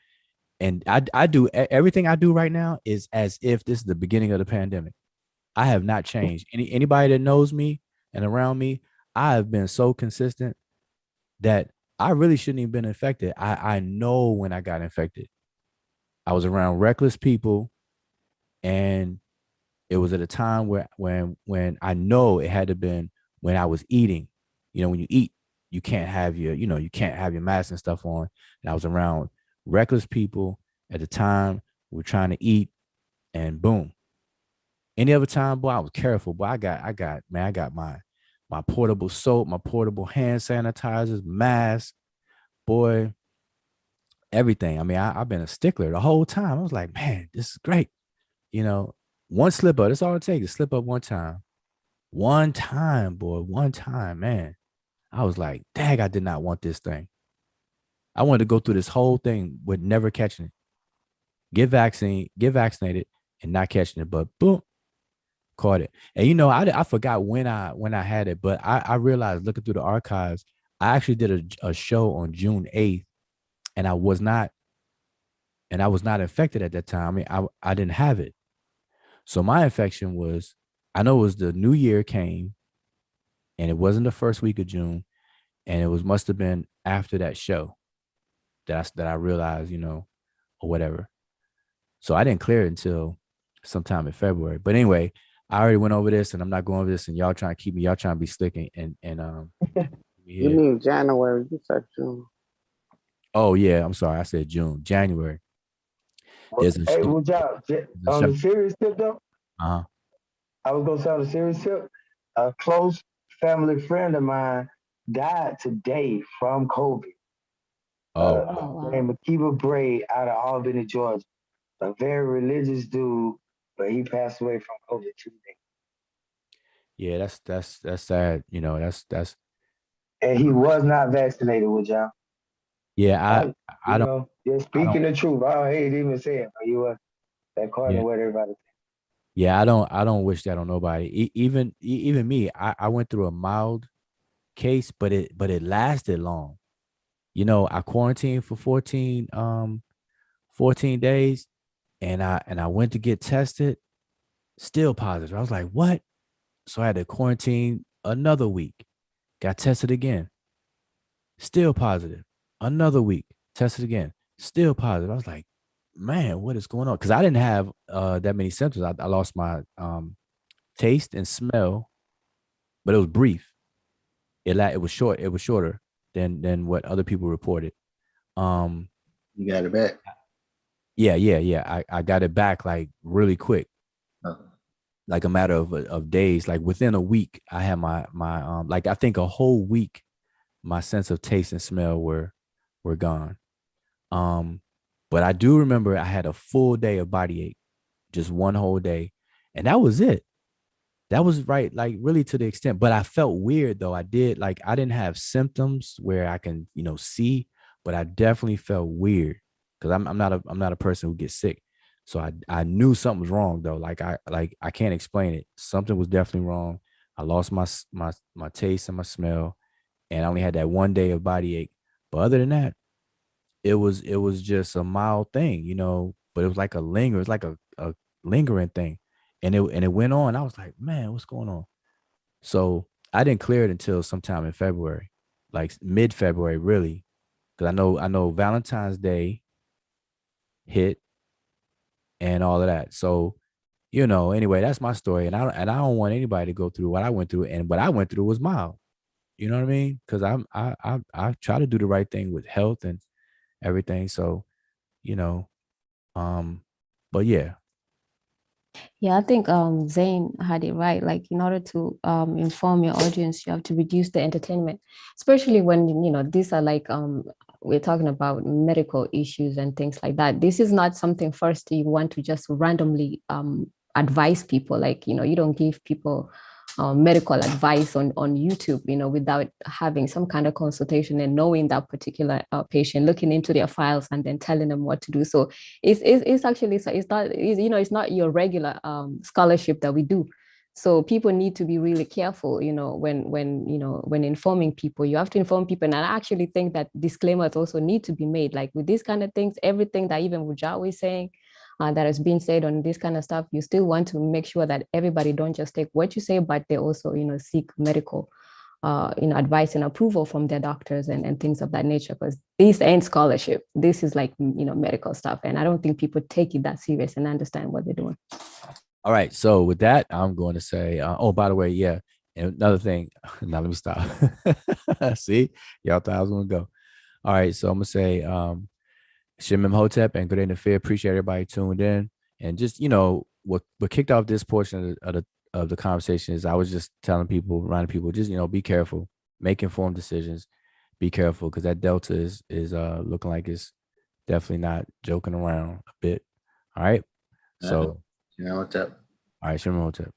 and I do everything I do right now is as if this is the beginning of the pandemic. I have not changed. Anybody that knows me and around me, I have been so consistent that I really shouldn't even been infected. I know when I got infected. I was around reckless people, and it was at a time where when I know it had to been when I was eating. When you eat, you can't have your mask and stuff on. And I was around reckless people at the time. We're trying to eat, and boom. Any other time, boy, I was careful. But I got my portable soap, my portable hand sanitizers, mask, boy, everything. I mean, I've been a stickler the whole time. I was like, man, this is great. One slip up, that's all it takes, to slip up one time. One time, boy, one time, man. I was like, dang, I did not want this thing. I wanted to go through this whole thing with never catching it. Get vaccinated and not catching it, but boom, caught it. And I forgot when I had it, but I realized looking through the archives, I actually did a show on June 8th, and I was not infected at that time. I mean, I didn't have it. So my infection was, I know it was the new year came, and it wasn't the first week of June, and it must have been after that show that I realized, or whatever. So I didn't clear it until sometime in February. But anyway, I already went over this, and I'm not going over this, and y'all trying to be slick and You mean January? You said June. Oh yeah, I'm sorry, I said June. January. There's a Hey, show. good job. On the serious tip though, Uh-huh. I was gonna say on the serious tip, a close family friend of mine died today from COVID. Oh, Named Akiba Bray out of Albany, Georgia. A very religious dude, but he passed away from COVID today. yeah, that's sad. That's And he was not vaccinated with y'all. yeah, I don't Just speaking the truth. I hate even saying it, but he was that cardinal yeah. what everybody said. Yeah, I don't wish that on nobody. Even me, I went through a mild case, but it lasted long. I quarantined for 14 days, and I went to get tested, still positive. I was like, what? So I had to quarantine another week. Got tested again, still positive. Another week, tested again, still positive. I was like, man, what is going on? Because I didn't have that many symptoms. I lost my taste and smell, but it was brief. It was short. It was shorter than what other people reported. Um, You got it back. yeah. I got it back like really quick, Oh. like a matter of days. Like within a week, I had my like I think a whole week, my sense of taste and smell were gone. But I do remember I had a full day of body ache, just one whole day, and that was it. That was right, like really to the extent. But I felt weird though. I didn't have symptoms where I can, see, but I definitely felt weird because I'm not a person who gets sick. So I knew something was wrong though. I can't explain it. Something was definitely wrong. I lost my taste and my smell, and I only had that one day of body ache. But other than that, it was just a mild thing, but it was like it's like a lingering thing. And it went on. I was like, man, what's going on? So I didn't clear it until sometime in February, like mid-February, really. Because I know Valentine's Day hit and all of that. So, anyway, that's my story. And I don't want anybody to go through what I went through. And what I went through was mild. You know what I mean? Because I try to do the right thing with health and everything. So, you know, but yeah. Yeah, I think Zane had it right. Like, in order to inform your audience, you have to reduce the entertainment, especially when these are like we're talking about medical issues and things like that. This is not something first you want to just randomly advise people. Like, you don't give people medical advice on YouTube, without having some kind of consultation and knowing that particular patient, looking into their files and then telling them what to do. So it's actually, so it's not your regular scholarship that we do. So people need to be really careful, when informing people. You have to inform people, and I actually think that disclaimers also need to be made. Like with these kind of things, everything that even Wujaw is saying, that has been said on this kind of stuff, you still want to make sure that everybody don't just take what you say, but they also, seek medical, advice and approval from their doctors and things of that nature, because this ain't scholarship. This is like, medical stuff. And I don't think people take it that serious and understand what they're doing. All right. So with that, I'm going to say, oh, by the way, yeah. And another thing, now let me stop. See, y'all thought I was going to go. All right. So I'm going to say, Shimim Hotep and Good Interfere. Appreciate everybody tuned in. And just, what kicked off this portion of the conversation is I was just telling people, reminding people, just, be careful, make informed decisions, be careful, because that Delta is looking like it's definitely not joking around a bit. All right. So, Hotep. all right, Shimim Hotep.